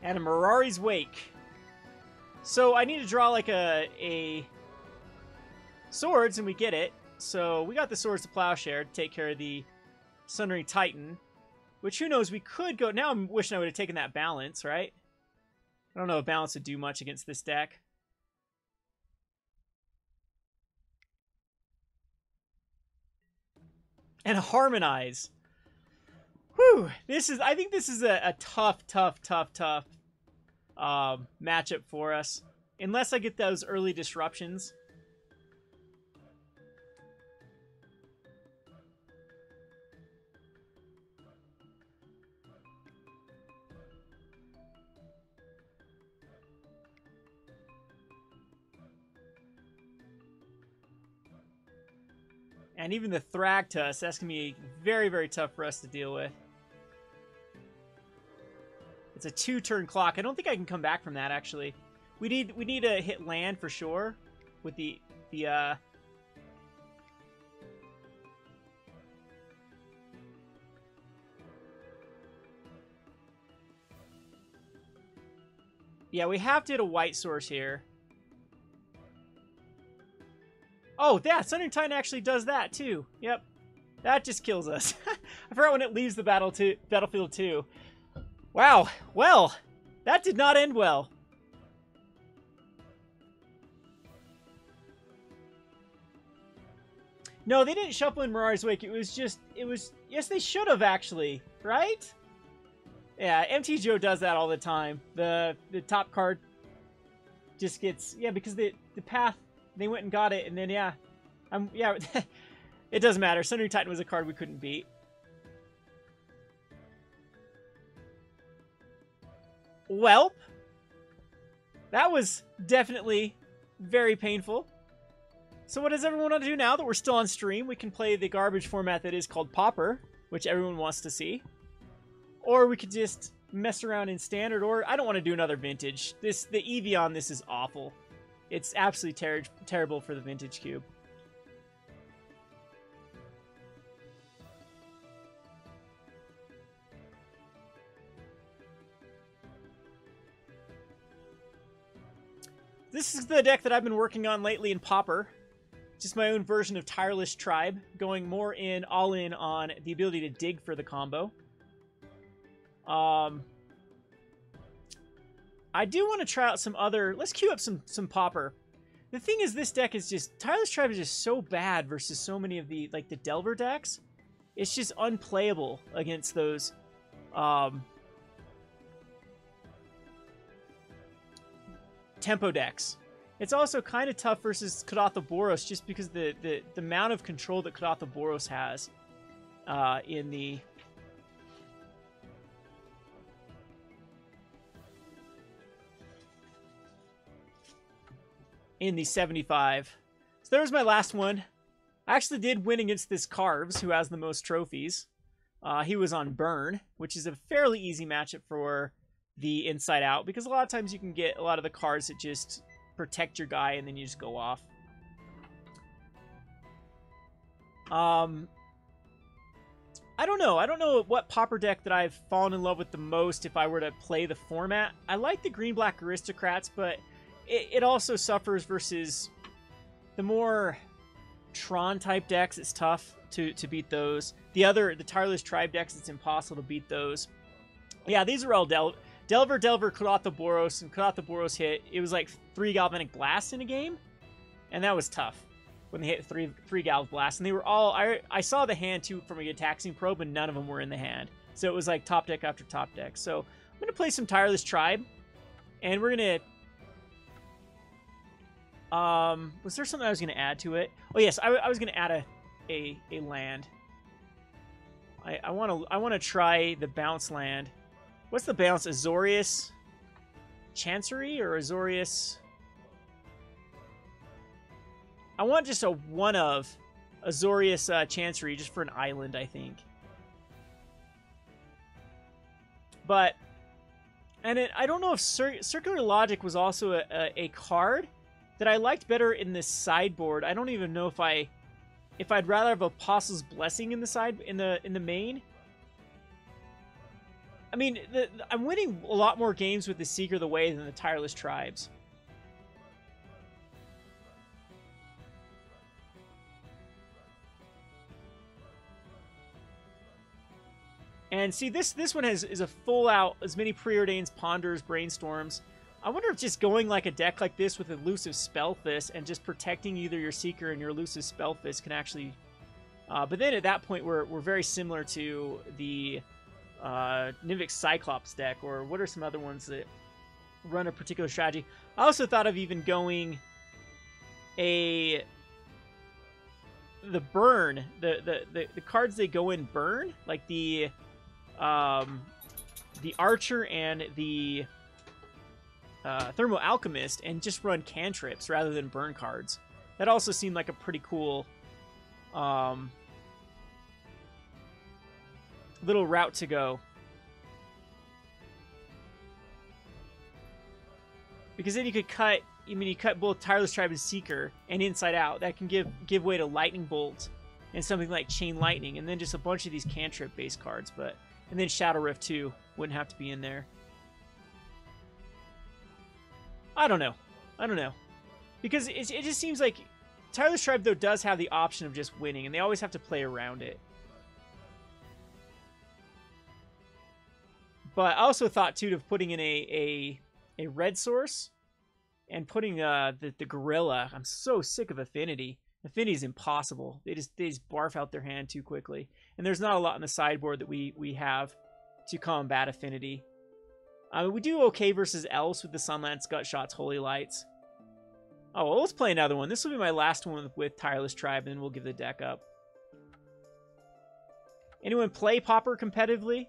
And a Mirari's Wake. So I need to draw like a Swords, and we get it. So we got the Swords to Plowshare to take care of the Sundering Titan. Which, who knows, we could go... Now I'm wishing I would have taken that Balance, right? I don't know if Balance would do much against this deck. And Harmonize. Whew. I think this is a tough matchup for us. Unless I get those early disruptions. And even the Thragtusk, that's going to be very, very tough for us to deal with. It's a 2-turn clock. I don't think I can come back from that, actually. We need to hit land for sure with the yeah, we have to hit a white source here. Oh, yeah, Sundering Titan actually does that, too. Yep. That just kills us. I forgot when it leaves the battlefield, too. Wow. Well, that did not end well. No, they didn't shuffle in Mirari's Wake. Yes, they should have, actually. Right? Yeah, MTGO does that all the time. The top card just gets, yeah, because the path, they went and got it, and then yeah, yeah, it doesn't matter. Sundering Titan was a card we couldn't beat. Welp, that was definitely very painful. So what does everyone want to do now that we're still on stream? We can play the garbage format that is called Pauper, which everyone wants to see. Or we could just mess around in standard, or I don't want to do another vintage. The EV on this is awful. It's absolutely terrible for the vintage cube. This is the deck that I've been working on lately in Pauper. Just my own version of Tireless Tribe, going more all in on the ability to dig for the combo. I do want to try out some other... Let's queue up some Pauper. The thing is, this deck is just... Tireless Tribe is just so bad versus so many of the, like, the Delver decks. It's just unplayable against those... tempo decks. It's also kind of tough versus Karatha Boros just because the amount of control that Karatha Boros has in the 75. So there's my last one. I actually did win against this Carves, who has the most trophies. He was on Burn, which is a fairly easy matchup for the Inside Out, because a lot of times you can get a lot of the cards that just protect your guy and then you just go off. I don't know. I don't know what Pauper deck that I've fallen in love with the most if I were to play the format. I like the Green-Black Aristocrats, but it also suffers versus the more Tron-type decks. It's tough to beat those. The Tireless Tribe decks, it's impossible to beat those. Yeah, these are all Delver, Karatha Boros, and Karatha Boros hit. It was like 3 Galvanic Blasts in a game, and that was tough when they hit three Galv Blasts. And they were all... I saw the hand, too, from a Taxing Probe, and none of them were in the hand. So it was like top deck after top deck. So I'm going to play some Tireless Tribe, and we're going to... was there something I was going to add to it? Oh, yes, I was going to add a land. I want to try the bounce land. What's the bounce? Azorius Chancery or Azorius? I want just a one of Azorius Chancery just for an island, I think. But, and I don't know if Circular Logic was also a card that I liked better in this sideboard. I don't even know if I'd rather have Apostle's Blessing in the main. I mean, I'm winning a lot more games with the Seeker of the Way than the Tireless Tribes. And see, this one is a full out, as many Preordains, Ponders, Brainstorms. I wonder if just going like a deck like this with Elusive Spellfist and just protecting either your Seeker and your Elusive Spellfist can actually... but then at that point, we're very similar to the... Nivix Cyclops deck, or what are some other ones that run a particular strategy? I also thought of even going the burn, the cards that go in burn, like the Archer and the Thermo Alchemist, and just run cantrips rather than burn cards. That also seemed like a pretty cool little route to go. Because then you could cut, you cut both Tireless Tribe and Seeker and Inside Out. That can give way to Lightning Bolt and something like Chain Lightning, and then just a bunch of these cantrip-based cards. And then Shadow Rift too wouldn't have to be in there. I don't know. Because it just seems like Tireless Tribe, though, does have the option of just winning, and they always have to play around it. But I also thought, too, of putting in a red source and putting the Gorilla. I'm so sick of Affinity. Affinity is impossible. They just barf out their hand too quickly. And there's not a lot on the sideboard that we have. to combat affinity. We do okay versus elves with the Sunlance, Gutshots, Holy Lights. Oh, well, let's play another one. This will be my last one with Tireless Tribe, and then we'll give the deck up. Anyone play Pauper competitively?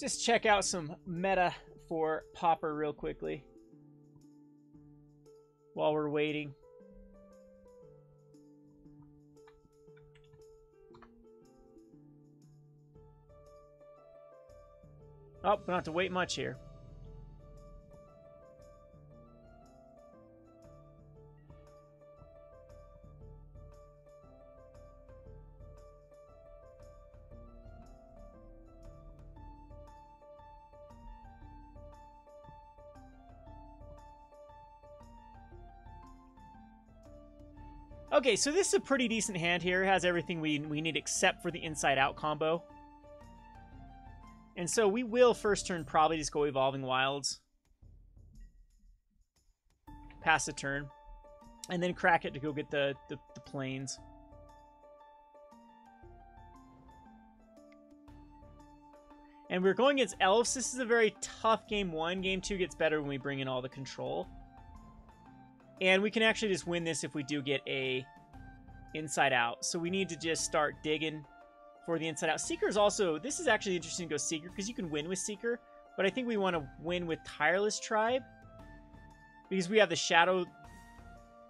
Let's just check out some meta for Pauper real quickly while we're waiting. Oh, we don't have to wait much here. Okay, so this is a pretty decent hand here. It has everything we need except for the inside-out combo. And so we will first turn probably just go Evolving Wilds. Pass the turn. And then crack it to go get the planes. And we're going against Elves. This is a very tough game 1. Game 2 gets better when we bring in all the control. And we can actually just win this if we do get a inside out. So we need to just start digging for the inside out. Seeker is also, this is actually interesting to go Seeker because you can win with Seeker. But I think we want to win with Tireless Tribe because we have the Shadow.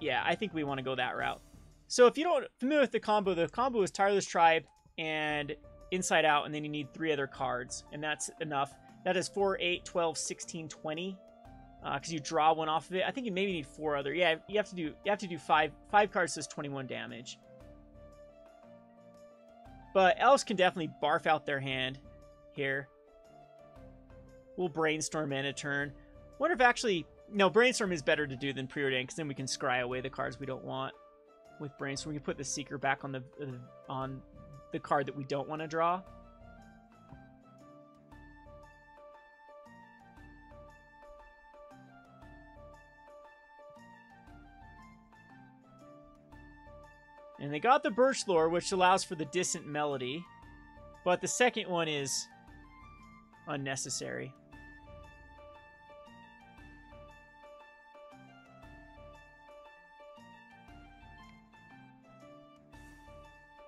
Yeah, I think we want to go that route. So if you don't familiar with the combo is Tireless Tribe and inside out, and then you need 3 other cards, and that's enough. That is 4, 8, 12, 16, 20. Because you draw one off of it. I think you maybe need 4 other. Yeah, you have to do 5 cards, does 21 damage. But Elves can definitely barf out their hand here. We'll Brainstorm in a turn. Wonder if actually, no, Brainstorm is better to do than Preordain, because then we can scry away the cards we don't want with Brainstorm. We can put the Seeker back on the card that we don't want to draw. And they got the Birch Lore, which allows for the Distant Melody. But the second one is unnecessary.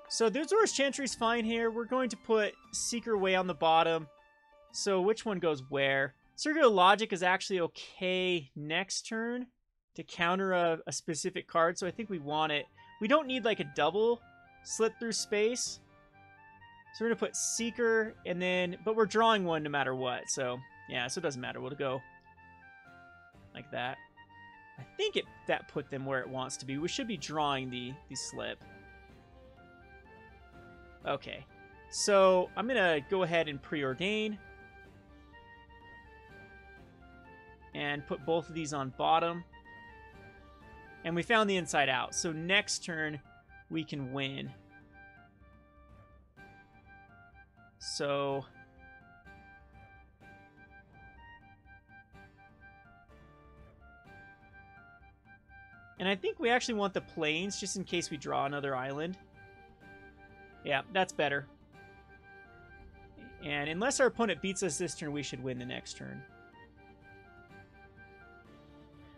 So the Azor's Chantry's fine here. We're going to put Seeker way on the bottom. So which one goes where? Circular Logic is actually okay next turn to counter a specific card. So I think we want it. We don't need like a double slip through space. So we're going to put Seeker and then, but we're drawing one no matter what. So yeah, so it doesn't matter. We'll go like that. I think that put them where it wants to be. We should be drawing the slip. Okay. So I'm going to go ahead and preordain. And put both of these on bottom. And we found the inside out. So next turn, we can win. So and I think we actually want the plains just in case we draw another island. Yeah, that's better. And unless our opponent beats us this turn, we should win the next turn.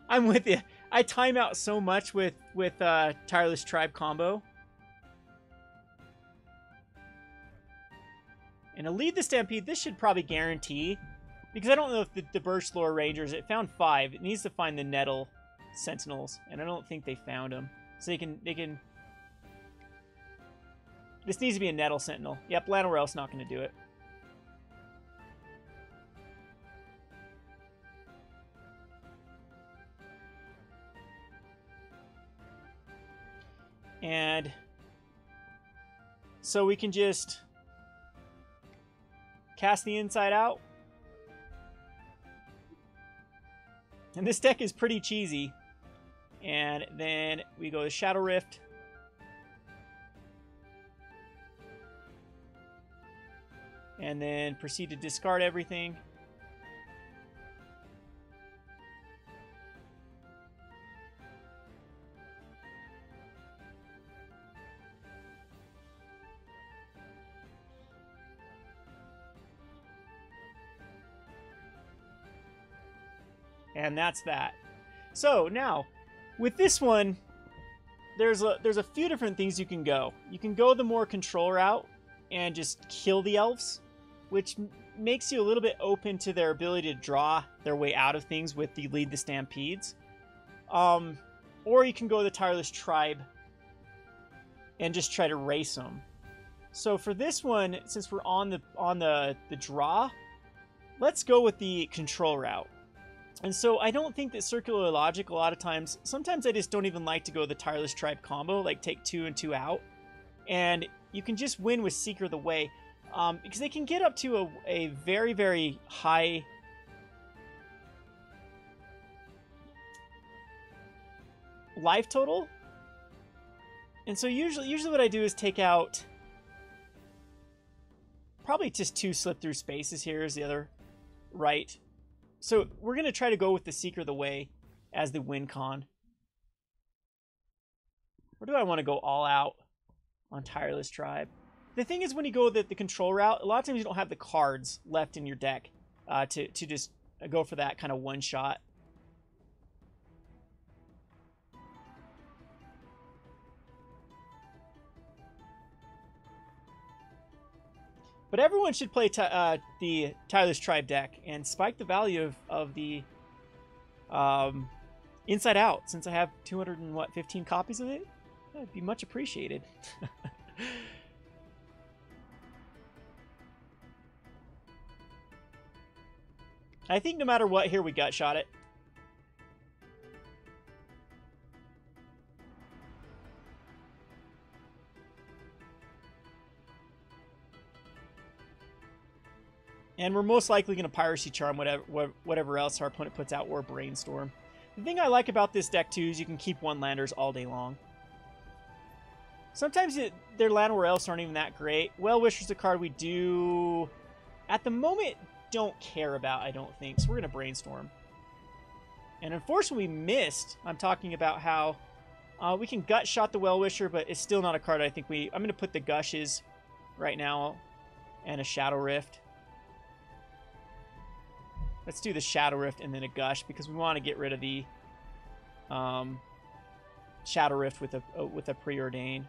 I'm with you. I time out so much with Tireless Tribe combo. And a Lead the Stampede, this should probably guarantee. Because I don't know if the Birch Lore Rangers, it found 5. It needs to find the Nettle Sentinels. And I don't think they found them. So they can... This needs to be a Nettle Sentinel. Yep, Llanowar not going to do it. And so we can just cast the inside out. And this deck is pretty cheesy. And then we go to Shadow Rift. And then proceed to discard everything. And that's that. So now, with this one, there's a few different things you can go. You can go the more control route and just kill the elves, which makes you a little bit open to their ability to draw their way out of things with the Lead the Stampedes. Or you can go the Tireless Tribe and just try to race them. So for this one, since we're on the draw, let's go with the control route. And so I don't think that Circular Logic, a lot of times, sometimes I just don't even like to go the Tireless Tribe combo, like take 2 and 2 out. And you can just win with Seeker of the Way, because they can get up to a very, very high life total. And so usually what I do is take out probably just 2 slip through spaces. Here is the other right. So we're going to try to go with the Seeker of the Way as the win con. Or do I want to go all out on Tireless Tribe? The thing is, when you go the control route, a lot of times you don't have the cards left in your deck to just go for that kind of one shot. But everyone should play the Tireless Tribe deck and spike the value of the Inside Out. Since I have 215 copies of it, that'd be much appreciated. I think no matter what, here we gut shot it. And we're most likely going to Piracy Charm whatever else our opponent puts out, or Brainstorm. The thing I like about this deck, too, is you can keep one-landers all day long. Sometimes their land or else aren't even that great. Well-Wisher's a card we do, at the moment, don't care about, I don't think. So we're going to Brainstorm. And unfortunately, we missed. I'm talking about how we can gut shot the Well-Wisher, but it's still not a card I think I'm going to put the Gushes right now and a Shadow Rift. Let's do the Shadow Rift and then a Gush, because we want to get rid of the Shadow Rift with a Preordain.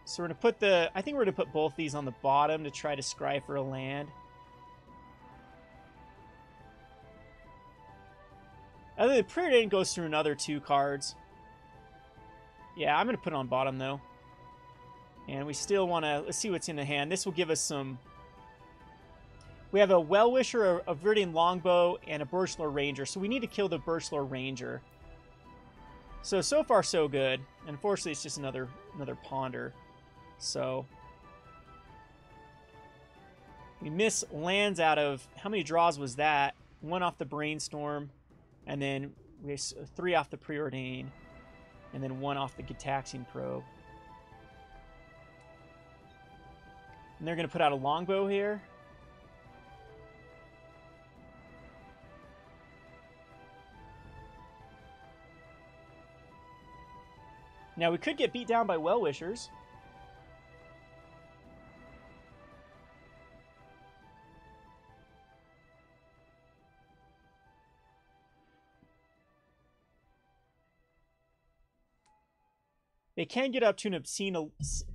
So we're going to put I think we're going to put both these on the bottom to try to scry for a land. Other than Preordain goes through another 2 cards. Yeah, I'm going to put it on bottom, though. And we still want to... Let's see what's in the hand. This will give us some... We have a Well-Wisher, a Viridian Longbow, and a Birchlore Ranger. So we need to kill the Birchlore Ranger. So far, so good. Unfortunately, it's just another Ponder. So... we miss lands out of... How many draws was that? 1 off the Brainstorm. And then we have 3 off the Preordain. And then 1 off the Gitaxian Probe. And they're going to put out a Longbow here. Now, we could get beat down by Well-Wishers. They can get up to an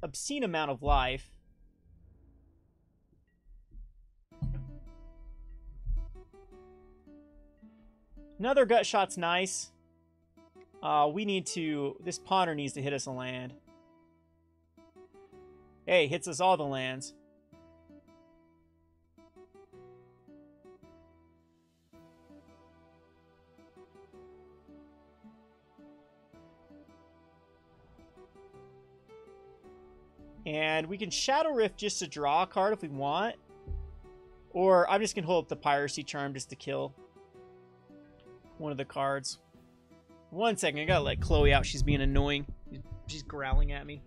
obscene amount of life. Another gut shot's nice. This Ponder needs to hit us a land. Hey, hits us all the lands. And we can Shadow Rift just to draw a card if we want. Or I'm just going to hold up the Piracy Charm just to kill one of the cards. 1 second, I gotta let Chloe out. She's being annoying. She's growling at me.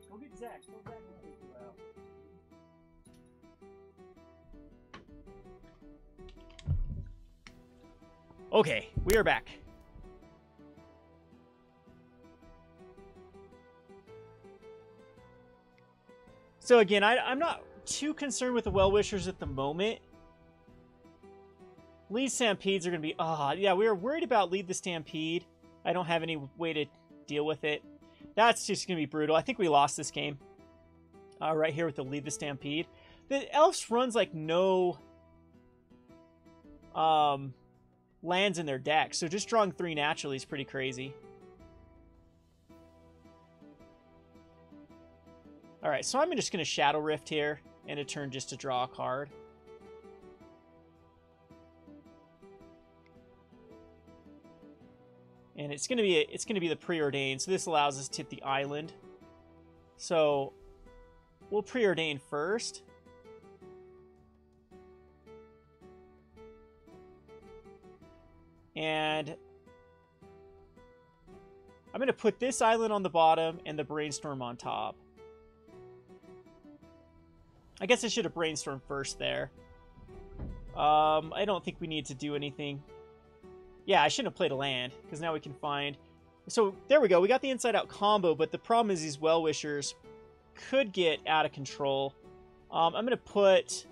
Go get Zach. Go Zach. Okay, we are back. So again, I'm not too concerned with the Well-Wishers at the moment. Lead Stampedes are going to be... yeah, we were worried about Lead the Stampede. I don't have any way to deal with it. That's just going to be brutal. I think we lost this game. Right here with the Lead the Stampede. The Elves runs like no lands in their deck. So just drawing 3 naturally is pretty crazy. Alright, so I'm just going to Shadow Rift here. And a turn just to draw a card. And it's gonna be the preordained, so this allows us to hit the island. So we'll preordain first. And I'm gonna put this island on the bottom and the Brainstorm on top. I guess I should have Brainstormed first there. I don't think we need to do anything. Yeah, I shouldn't have played a land, because now we can find... So, there we go. We got the inside-out combo, but the problem is these Well-Wishers could get out of control. I'm going to put,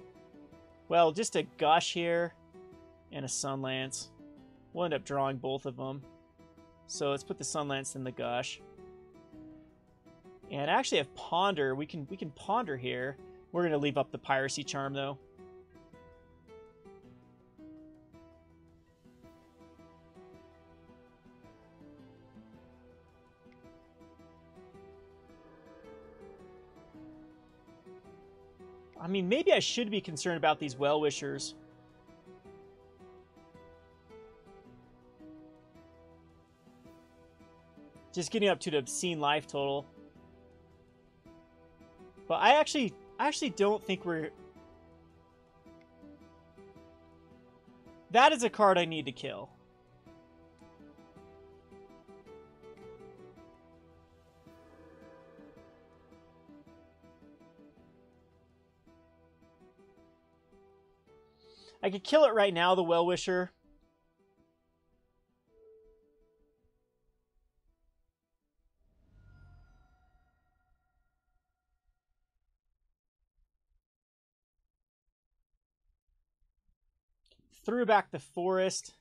well, just a Gush here and a Sunlance. We'll end up drawing both of them. So, let's put the Sunlance in the Gush. And I actually have Ponder. We can Ponder here. We're going to leave up the Piracy Charm, though. I mean, maybe I should be concerned about these Well-Wishers. Just getting up to an obscene life total. But I actually don't think we're... That is a card I need to kill. I could kill it right now, the Well-Wisher. Threw back the Forest.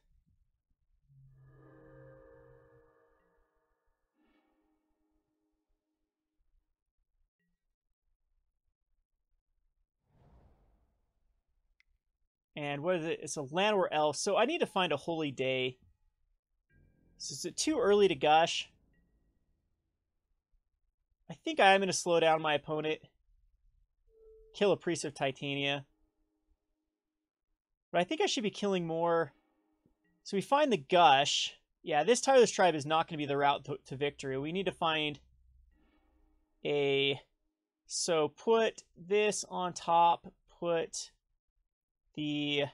And what is it? It's a land or elf. So I need to find a holy day. So is it too early to gush? I think I am going to slow down my opponent. Kill a Priest of Titania. But I think I should be killing more. So we find the gush. Yeah, this Tireless Tribe is not going to be the route to victory. We need to find a... So put this on top. Put... I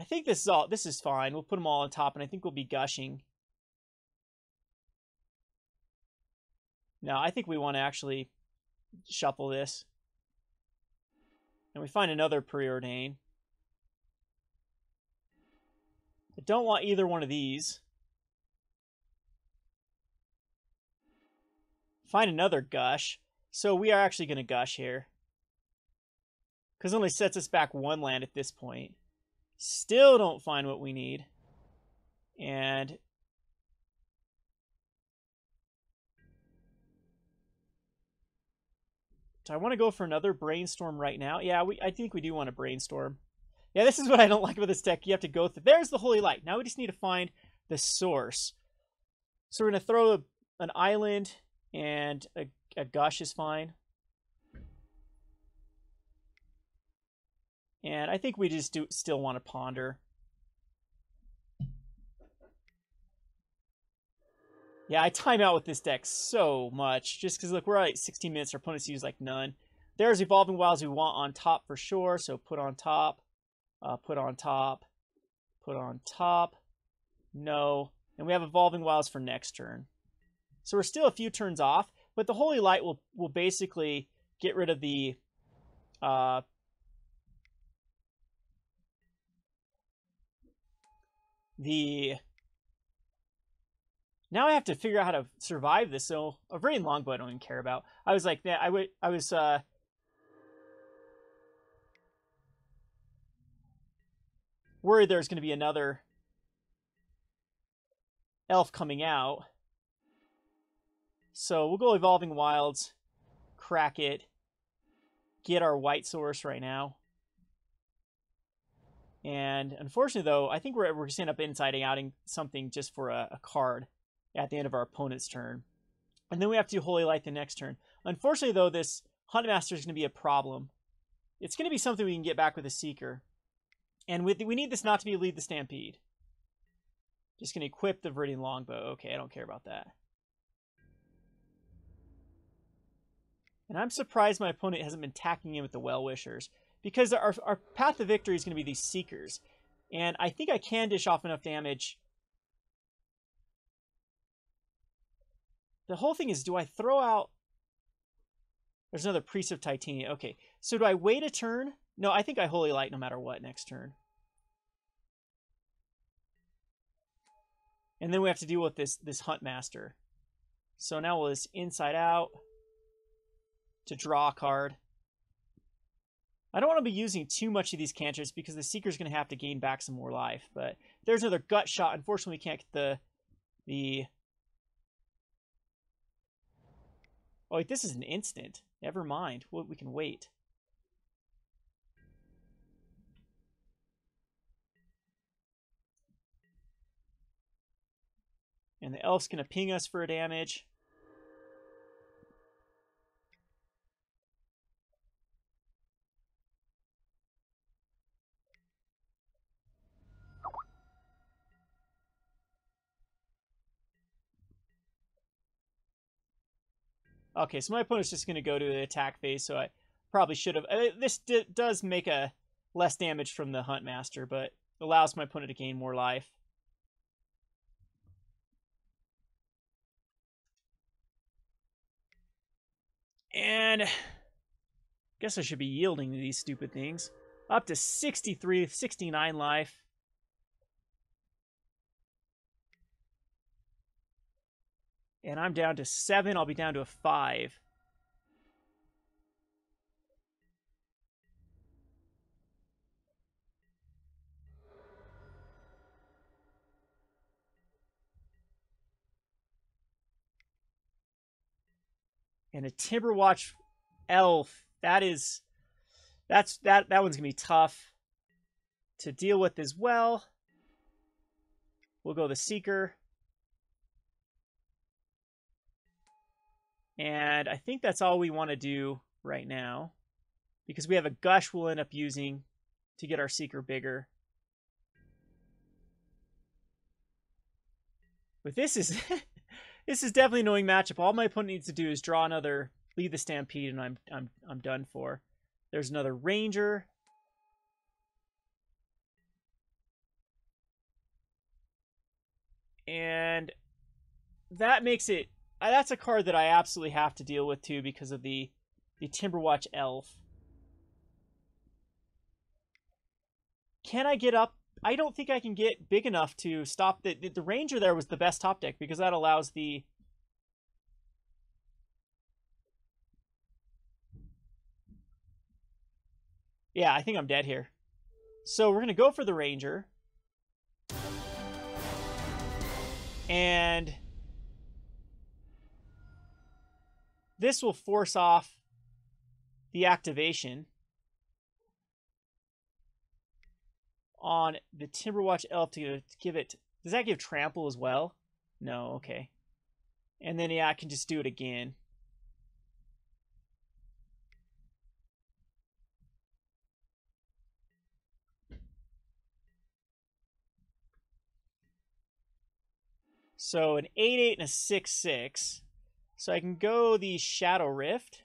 think this is fine. We'll put them all on top, and I think we'll be gushing. No, I think we want to actually shuffle this. And we find another preordain. I don't want either one of these. Find another gush. So we are actually going to gush here. Because it only sets us back 1 land at this point. Still don't find what we need. And... do I want to go for another Brainstorm right now? Yeah, I think we do want to Brainstorm. Yeah, this is what I don't like about this deck. You have to go through... There's the Holy Light. Now we just need to find the source. So we're going to throw an island, and a gush is fine. And I think we just still want to ponder. Yeah, I time out with this deck so much. Just because, look, we're at 16 minutes. Our opponents use like none. There's Evolving Wilds we want on top for sure. So put on top. Put on top. Put on top. No. And we have Evolving Wilds for next turn. So we're still a few turns off. But the Holy Light will basically get rid of the... Now I have to figure out how to survive this. So a Viridian Longbow I don't even care about. I was like, I was worried there's going to be another elf coming out. So we'll go Evolving Wilds, crack it, get our white source right now. And unfortunately, though, I think we're going to end up insiding outing something just for a card at the end of our opponent's turn. And then we have to do Holy Light the next turn. Unfortunately, though, this Huntmaster is going to be a problem. It's going to be something we can get back with a Seeker. And we need this not to be Lead the Stampede. Just going to equip the Viridian Longbow. Okay, I don't care about that. And I'm surprised my opponent hasn't been tacking in with the Well-Wishers. Because our path to victory is going to be these Seekers. And I think I can dish off enough damage. The whole thing is, do I throw out... There's another Priest of Titania. Okay, so do I wait a turn? No, I think I Holy Light no matter what next turn. And then we have to deal with this Huntmaster. So now we'll just Inside Out to draw a card. I don't want to be using too much of these cantrips because the Seeker's going to have to gain back some more life. But there's another Gut Shot. Unfortunately, we can't get the... Oh, wait, this is an instant. Never mind. We can wait. And the Elf's going to ping us for a damage. Okay, so my opponent's just going to go to the attack phase, so I probably should have... This does make a less damage from the Huntmaster, but allows my opponent to gain more life. And I guess I should be yielding to these stupid things. Up to 63, 69 life. And I'm down to 7. I'll be down to a 5. And a Timberwatch Elf. That one's gonna be tough to deal with as well. We'll go the Seeker. And I think that's all we want to do right now. Because we have a Gush we'll end up using to get our Seeker bigger. But this is this is definitely an annoying matchup. All my opponent needs to do is draw another Lead the Stampede, and I'm done for. There's another Ranger. And that makes it... That's a card that I absolutely have to deal with, too, because of the Timberwatch Elf. Can I get up? I don't think I can get big enough to stop... The Ranger there was the best top deck, because that allows the... Yeah, I think I'm dead here. So we're going to go for the Ranger. And this will force off the activation on the Timberwatch Elf to give it... Does that give Trample as well? No, okay. And then, yeah, I can just do it again. So an 8/8 and a 6/6. So I can go the Shadow Rift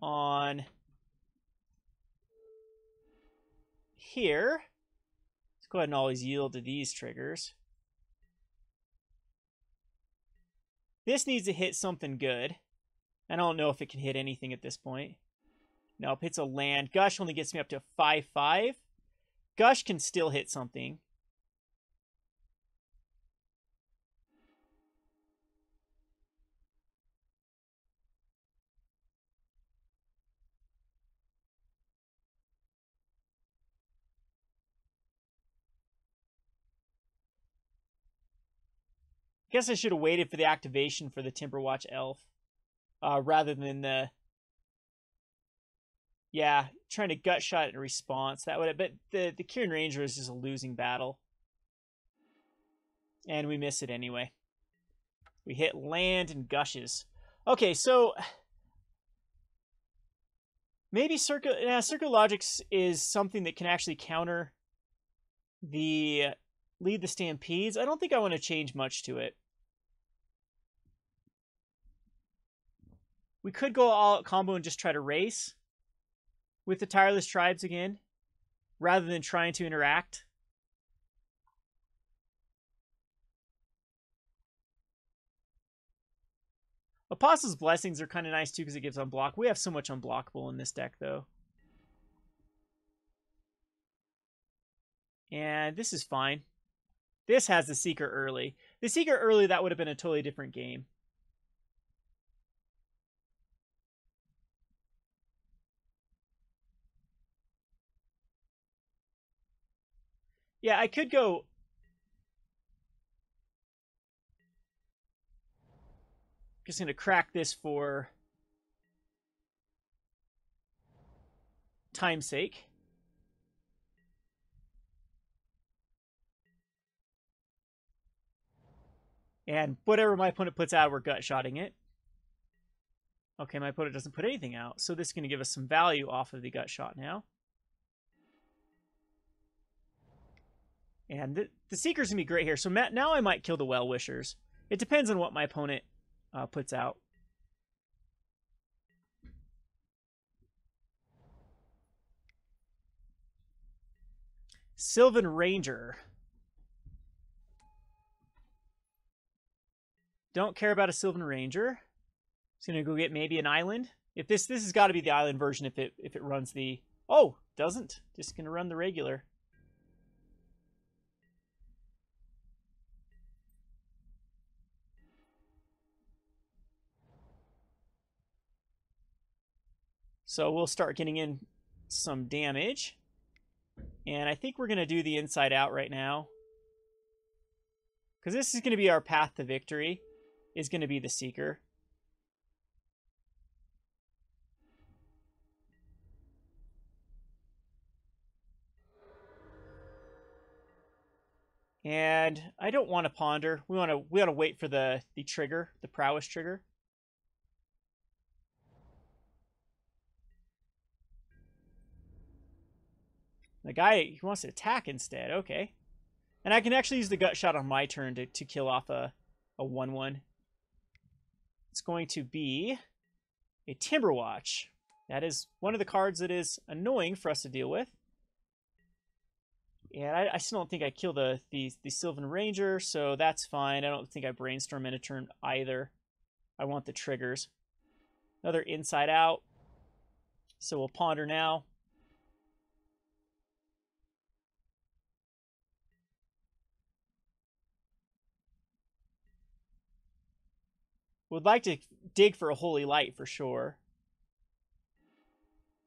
on here. Let's go ahead and always yield to these triggers. This needs to hit something good. I don't know if it can hit anything at this point. Nope, it's a land. Gush only gets me up to 5/5. Gush can still hit something. Guess I should have waited for the activation for the Timberwatch Elf, rather than the, yeah, trying to gut shot in response. That would have, but the Kieran Ranger is just a losing battle, and we miss it anyway. We hit land and gushes. Okay, so maybe Circuit Logics is something that can actually counter the lead the Stampedes. I don't think I want to change much to it. We could go all out combo and just try to race with the Tireless Tribes again, rather than trying to interact. Apostle's Blessings are kind of nice too because it gives unblock. We have so much unblockable in this deck though. And this is fine. This has the Seeker early. The Seeker early, that would have been a totally different game. Yeah, I could go... Just going to crack this for time's sake. And whatever my opponent puts out, we're gut-shotting it. Okay, my opponent doesn't put anything out, so this is going to give us some value off of the gut shot now. And the Seeker's going to be great here. So now I might kill the Well-Wishers. It depends on what my opponent puts out. Sylvan Ranger. Don't care about a Sylvan Ranger. It's going to go get maybe an island. If this has got to be the island version if it runs the... Oh, doesn't. Just going to run the regular. So we'll start getting in some damage. And I think we're going to do the inside out right now. Because this is going to be our path to victory. Is going to be the Seeker. And I don't want to ponder. We want to wait for the trigger, the prowess trigger. The guy, he wants to attack instead. Okay. And I can actually use the gut shot on my turn to kill off a 1/1. It's going to be a Timberwatch. That is one of the cards that is annoying for us to deal with. And I still don't think I kill the Sylvan Ranger, so that's fine. I don't think I Brainstorm in a turn either. I want the triggers. Another Inside Out. So we'll ponder now. Would like to dig for a Holy Light for sure.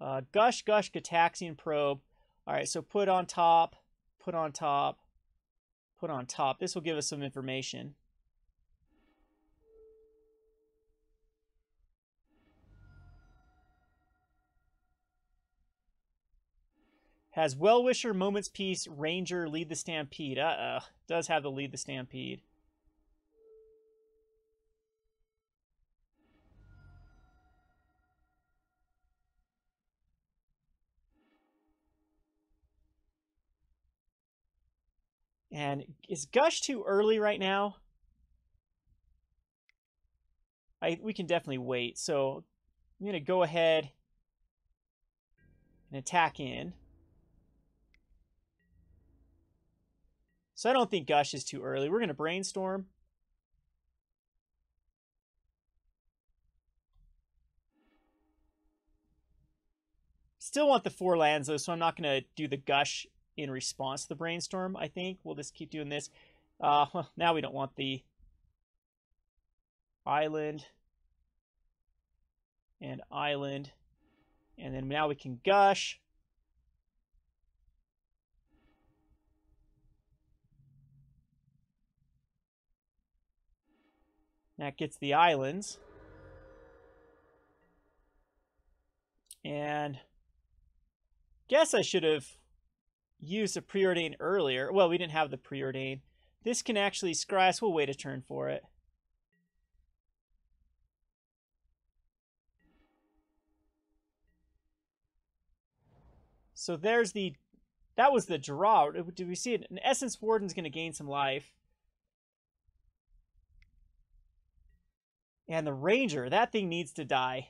Gush, Gataxian Probe. All right, so put on top, put on top, put on top. This will give us some information. Has Well-Wisher, Moment's Peace, Ranger, Lead the Stampede. Does have the Lead the Stampede. And is Gush too early right now? We can definitely wait. So I'm going to go ahead and attack in. So I don't think Gush is too early. We're going to brainstorm. Still want the 4 lands, though, so I'm not going to do the Gush in response to the brainstorm, I think. We'll just keep doing this. Well, now we don't want the island and island. And then now we can Gush. That gets the islands. And guess I should have used a preordain earlier. Well, we didn't have the preordain. This can actually scry us. We'll wait a turn for it. So there's the... That was the draw. Did we see it? An Essence Warden's going to gain some life. And the Ranger, that thing needs to die.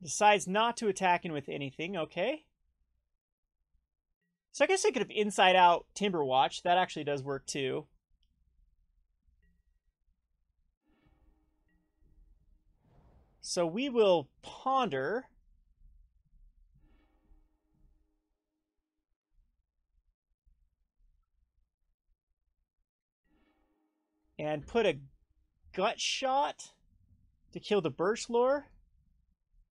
Decides not to attack in with anything. Okay. So I guess I could have Inside Out Timberwatch. That actually does work too. So we will ponder. And put a gut shot to kill the Birchlore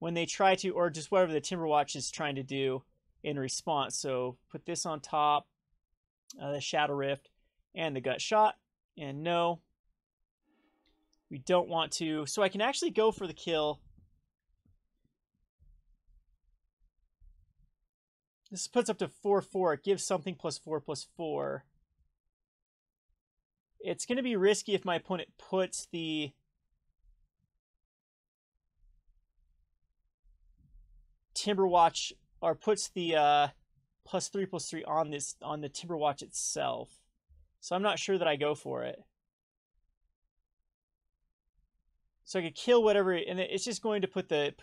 when they try to, or just whatever the Timberwatch is trying to do in response. So put this on top, the Shadow Rift, and the gut shot. And no, we don't want to. So I can actually go for the kill. This puts up to 4/4. It gives something +4/4. It's going to be risky if my opponent puts the Timberwatch, or puts the +3/3 on this, on the Timberwatch itself. So I'm not sure that I go for it. So I could kill whatever, and it's just going to put it.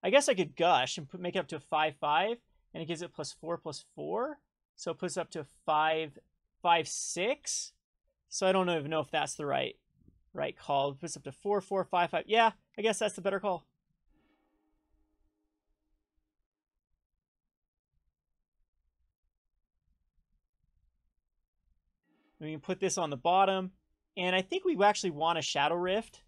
I guess I could Gush and make it up to a 5/5, and it gives it +4/4. So it puts it up to 5/6. So I don't even know if that's the right call. It puts up to 4/4, 5/5. Yeah, I guess that's the better call. We can put this on the bottom, and I think we actually want a Shadow Rift.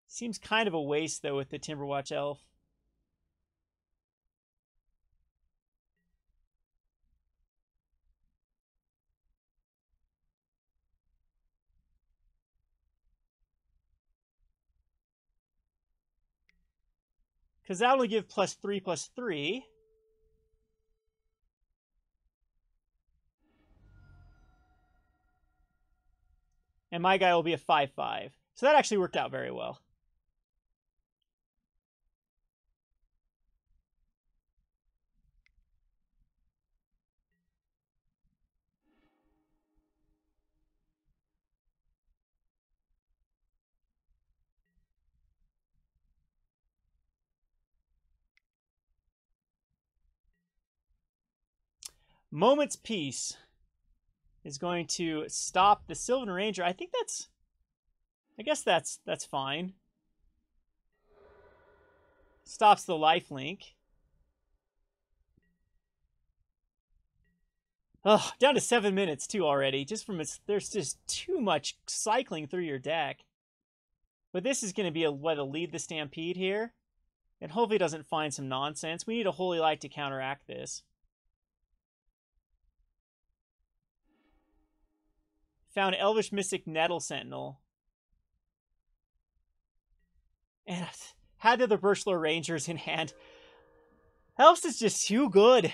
Seems kind of a waste, though, with the Timberwatch Elf. Because that will give +3/3. And my guy will be a 5/5. So that actually worked out very well. Moment's Peace. is going to stop the Sylvan Ranger. I think that's... I guess that's fine. Stops the lifelink. Oh, down to 7 minutes too already. Just from there's just too much cycling through your deck. But this is going to be a way to lead the Stampede here. And hopefully it doesn't find some nonsense. We need a Holy Light to counteract this. Found Elvish Mystic Nettle Sentinel. And had the other Birchlore Rangers in hand. Elves is just too good.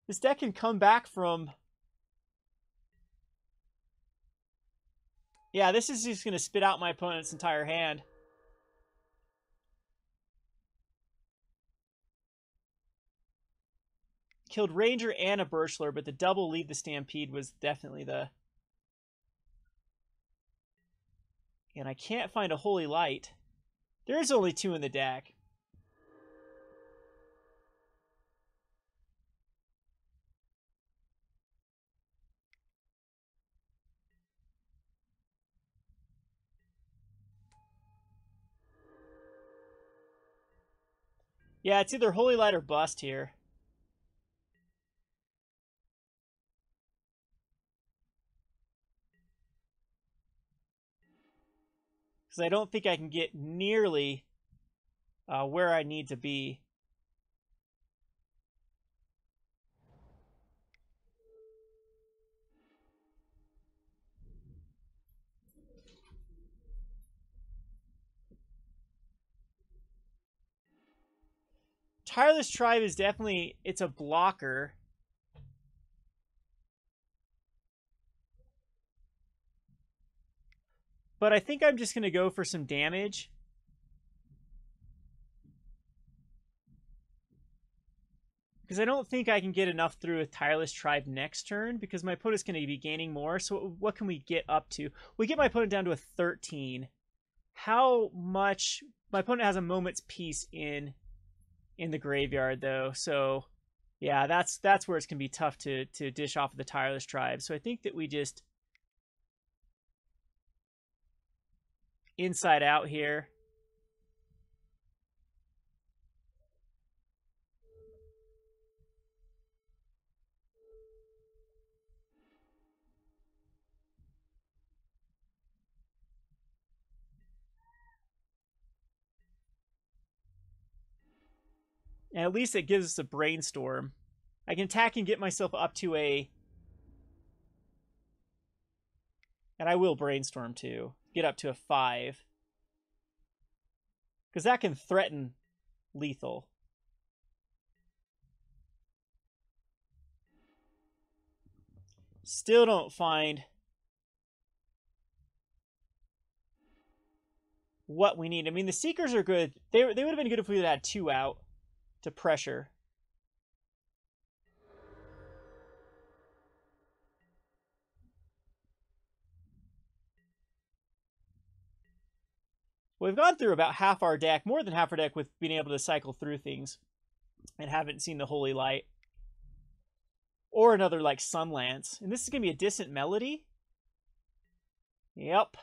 This deck can come back from... Yeah, this is just going to spit out my opponent's entire hand. Killed Ranger and a Birchlore, but the double lead the Stampede was definitely the... And I can't find a Holy Light. There is only 2 in the deck. Yeah, it's either Holy Light or bust here. Because I don't think I can get nearly where I need to be. Tireless Tribe is definitely, it's a blocker. But I think I'm just going to go for some damage. Because I don't think I can get enough through with Tireless Tribe next turn, because my opponent's going to be gaining more. So what can we get up to? We get my opponent down to a 13. How much? My opponent has a moment's peace in the graveyard, though. So, yeah, that's where it's going to be tough to dish off of the Tireless Tribe. So I think that we just inside out here. And at least it gives us a brainstorm. I can attack and get myself up to a... And I will brainstorm too. Get up to a 5. Because that can threaten lethal. Still don't find what we need. I mean, the Seekers are good. They would have been good if we had 2 out to pressure. We've gone through about half our deck, more than half our deck, with being able to cycle through things and haven't seen the Holy Light. Or another, like, Sunlance. And this is going to be a Distant Melody? Yep.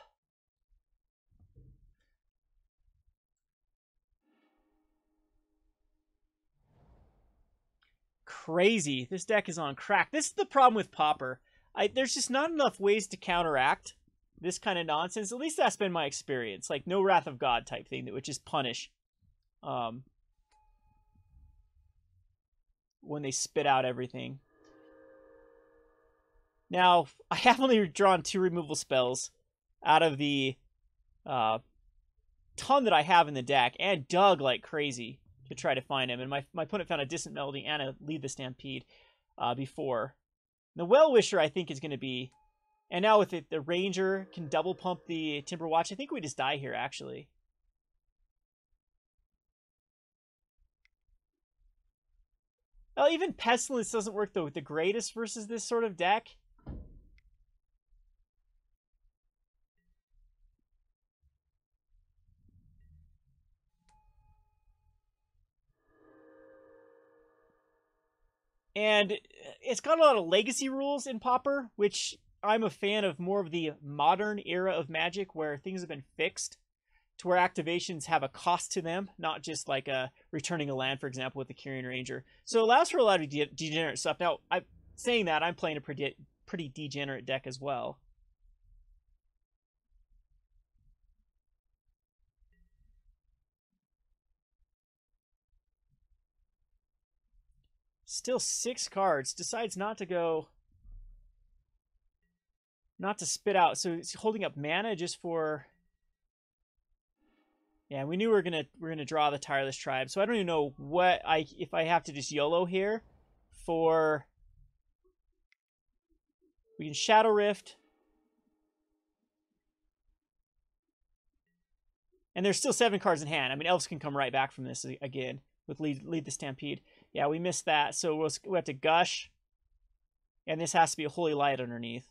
Crazy. This deck is on crack. This is the problem with Pauper. There's just not enough ways to counteract this kind of nonsense. At least that's been my experience. Like, no Wrath of God type thing that would just punish when they spit out everything. Now, I have only drawn 2 removal spells out of the ton that I have in the deck, and dug like crazy to try to find him. And my opponent found a Distant Melody and a Lead the Stampede before. The Well-Wisher, I think, is going to be... And now with it, the Ranger can double pump the Timberwatch. I think we just die here, actually. Well, even Pestilence doesn't work the greatest versus this sort of deck. And it's got a lot of legacy rules in Pauper, which I'm a fan of more of the modern era of Magic where things have been fixed to where activations have a cost to them, not just like returning a land, for example, with the Kyrian Ranger. So it allows for a lot of degenerate stuff. Now, I'm saying that I'm playing a pretty degenerate deck as well. Still 6 cards. Decides not to go... Not to spit out. So it's holding up mana just for... Yeah, we knew we were gonna draw the Tireless Tribe. So I don't even know what if I have to just YOLO here for... We can Shadow Rift. And there's still 7 cards in hand. I mean, Elves can come right back from this again with lead the Stampede. Yeah, we missed that. So we have to Gush. And this has to be a Holy Light underneath.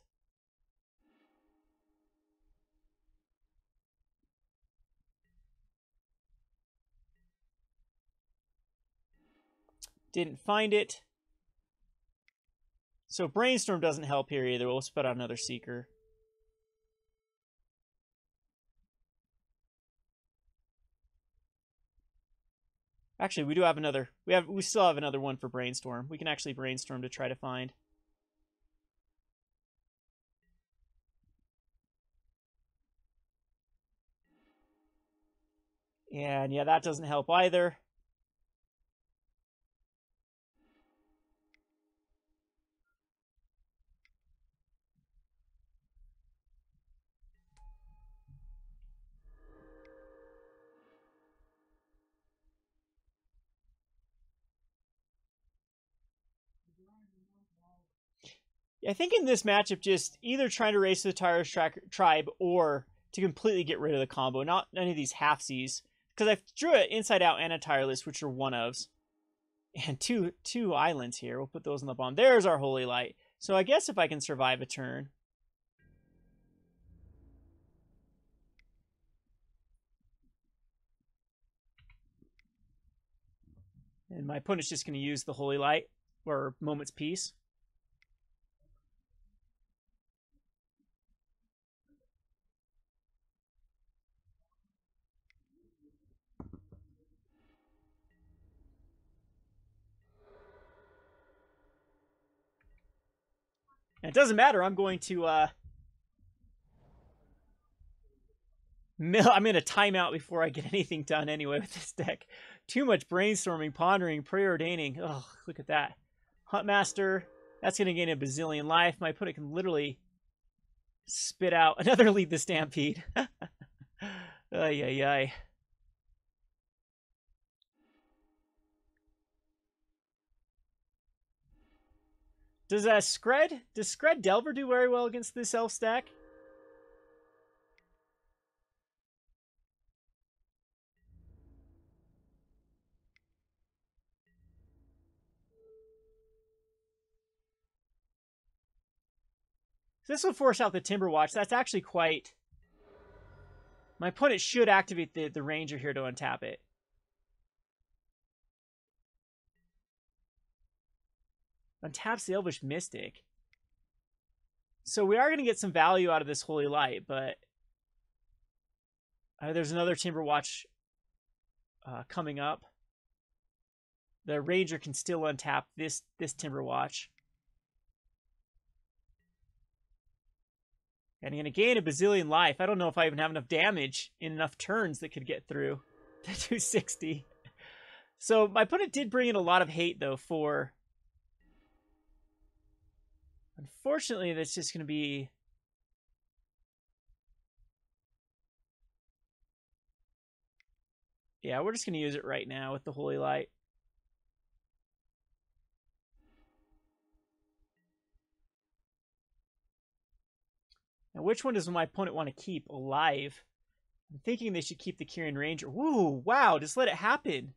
Didn't find it. So Brainstorm doesn't help here either. We'll put out another Seeker. Actually, we do have another. We still have another one for Brainstorm. We can actually Brainstorm to try to find. And yeah, that doesn't help either. I think in this matchup, just either trying to race the Tireless Tribe or to completely get rid of the combo. Not any of these halfsies. Because I drew it Inside Out and a Tireless, which are one-ofs. And two islands here. We'll put those on the bottom. There's our Holy Light. So I guess if I can survive a turn. And my opponent's just going to use the Holy Light or Moment's Peace. And it doesn't matter. I'm going to I'm in a timeout before I get anything done anyway with this deck. Too much brainstorming, pondering, preordaining. Oh, look at that. Huntmaster. That's going to gain a bazillion life. My opponent can literally spit out another Lead the Stampede. Ay, ay, ay. Does Skred Delver do very well against this elf stack? This will force out the Timber Watch. That's actually quite... My opponent should activate the Ranger here to untap it. Untaps the Elvish Mystic. So we are going to get some value out of this Holy Light, but... there's another Timber Watch coming up. The Ranger can still untap this Timber Watch. And I'm going to gain a bazillion life. I don't know if I even have enough damage in enough turns that could get through to 260. So my opponent did bring in a lot of hate, though, for... Unfortunately, that's just going to be... Yeah, we're just going to use it right now with the Holy Light. Now, which one does my opponent want to keep alive? I'm thinking they should keep the Kyrian Ranger. Woo, wow, just let it happen.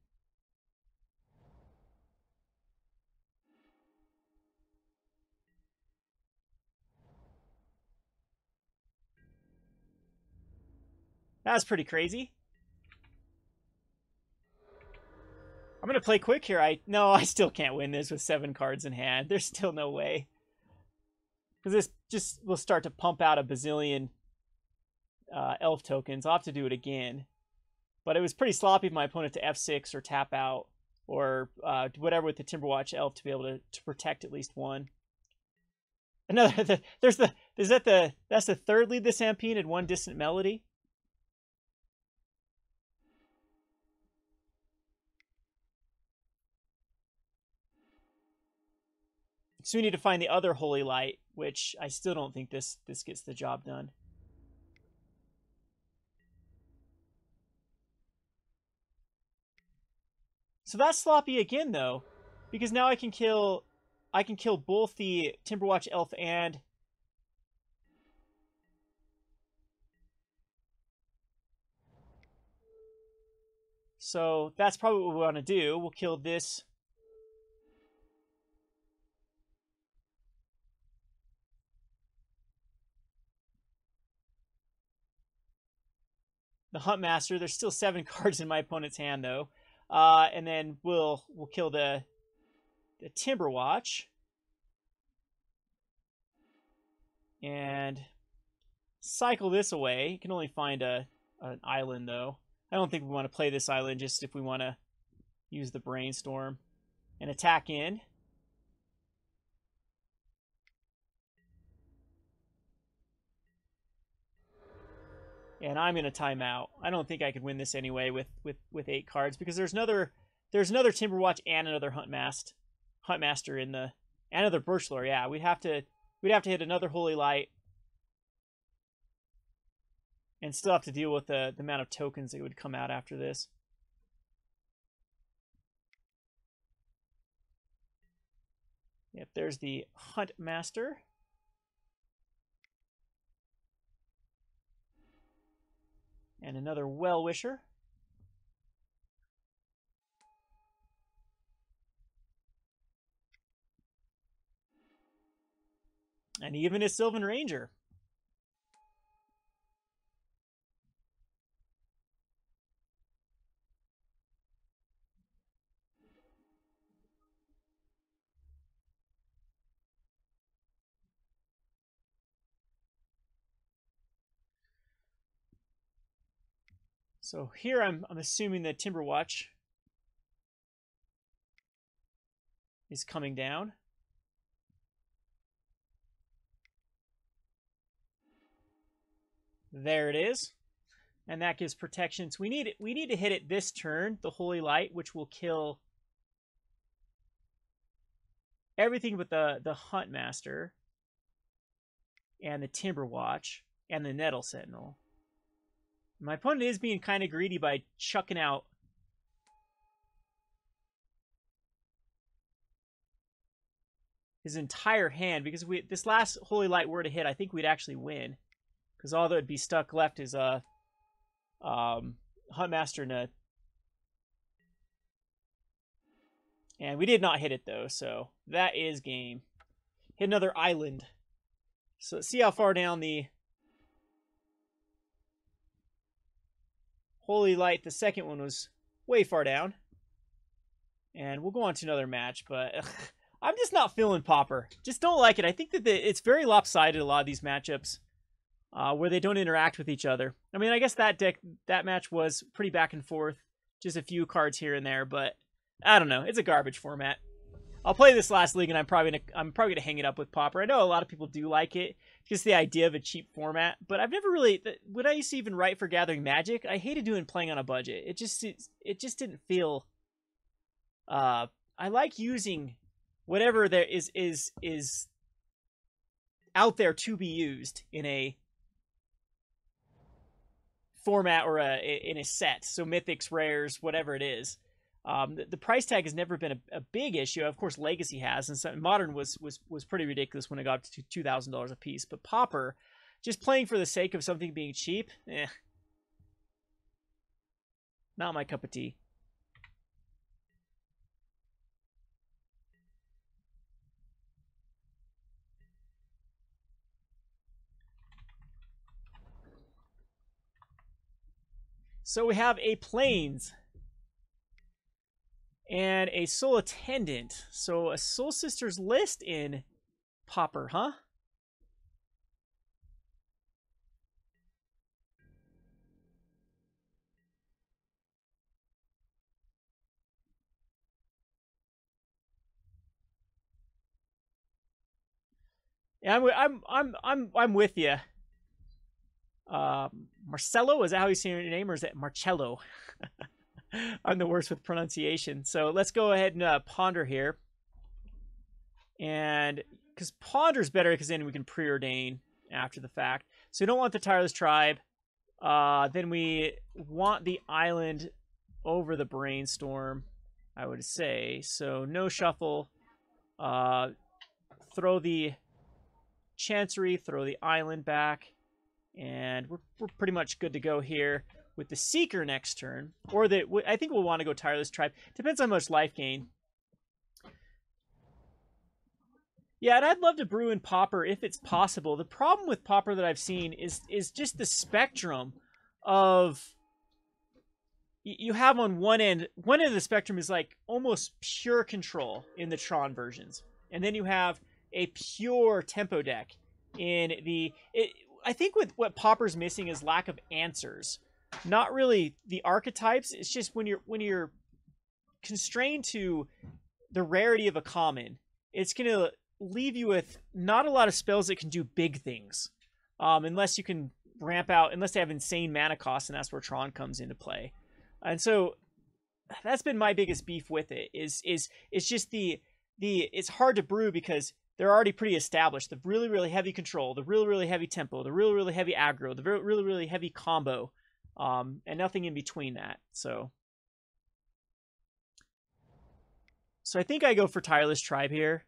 That was pretty crazy. I'm going to play quick here. No, I still can't win this with 7 cards in hand. There's still no way. Because this just will start to pump out a bazillion elf tokens. I'll have to do it again. But it was pretty sloppy of my opponent to F6 or tap out. Or whatever with the Timberwatch elf to be able to protect at least one. Another, that's the third lead the Sampine and 1 Distant Melody. So we need to find the other Holy Light, which I still don't think this gets the job done. So that's sloppy again, though, because now I can kill both the Timberwatch elf and so that's probably what we want to do. We'll kill this. The Huntmaster. There's still 7 cards in my opponent's hand, though. And then we'll kill the Timberwatch. And cycle this away. You can only find an island, though. I don't think we want to play this island, just if we want to use the Brainstorm. And attack in. And I'm going to time out. I don't think I could win this anyway with 8 cards, because there's another Timberwatch and another Huntmaster in the, and another Birchlore. Yeah, we'd have to hit another Holy Light and still have to deal with the amount of tokens that would come out after this. Yep, there's the Huntmaster. And another Well-Wisher. And even a Sylvan Ranger. So here I'm assuming that Timberwatch is coming down. There it is. And that gives protection. So we need to hit it this turn, the Holy Light, which will kill everything but the Huntmaster and the Timberwatch and the Nettle Sentinel. My opponent is being kind of greedy by chucking out his entire hand, because if this last Holy Light were to hit, I think we'd actually win. Because all that would be stuck left is a Huntmaster and a... And we did not hit it, though, so that is game. Hit another island. So let's see how far down the Holy Light, the second one, was way far down. And we'll go on to another match, but I'm just not feeling Pauper. Just don't like it. I think that it's very lopsided, a lot of these matchups, where they don't interact with each other. I mean, I guess that match was pretty back and forth, just a few cards here and there, but I don't know. It's a garbage format. I'll play this last league, and I'm probably gonna hang it up with Pauper. I know a lot of people do like it, just the idea of a cheap format. But I've never really. When I used to even write for Gathering Magic, I hated playing on a budget. It just didn't feel. I like using whatever there is out there to be used in a format or in a set. So mythics, rares, whatever it is. The price tag has never been a big issue. Of course, Legacy has, and so Modern was pretty ridiculous when it got to $2,000 a piece. But Pauper, just playing for the sake of something being cheap, not my cup of tea. So we have a Plains. And a Soul Attendant. So a Soul Sisters list in Pauper, huh? Yeah, I'm with you. Marcelo, is that how you say your name, or is it Marcello? I'm the worst with pronunciation. So let's go ahead and ponder here. And because ponder's better, because then we can preordain after the fact. So we don't want the Tireless Tribe. Then we want the island over the Brainstorm, I would say. So no shuffle. Throw the Chancery, throw the island back, and we're pretty much good to go here with the Seeker next turn. Or I think we'll want to go Tireless Tribe. Depends on how much life gain. Yeah, and I'd love to brew in Pauper if it's possible. The problem with Pauper that I've seen is just the spectrum of... You have on one end of the spectrum is like almost pure control in the Tron versions. And then you have a pure tempo deck in the... I think what Pauper's missing is lack of answers. Not really the archetypes. It's just when you're constrained to the rarity of a common, it's going to leave you with not a lot of spells that can do big things. Unless you can ramp out, unless they have insane mana costs, and that's where Tron comes into play. And so that's been my biggest beef with it, is it's just it's hard to brew because they're already pretty established. The really, really heavy control, the really, really heavy tempo, the really, really heavy aggro, the really, really heavy combo, and nothing in between that. So I think I go for Tireless Tribe here.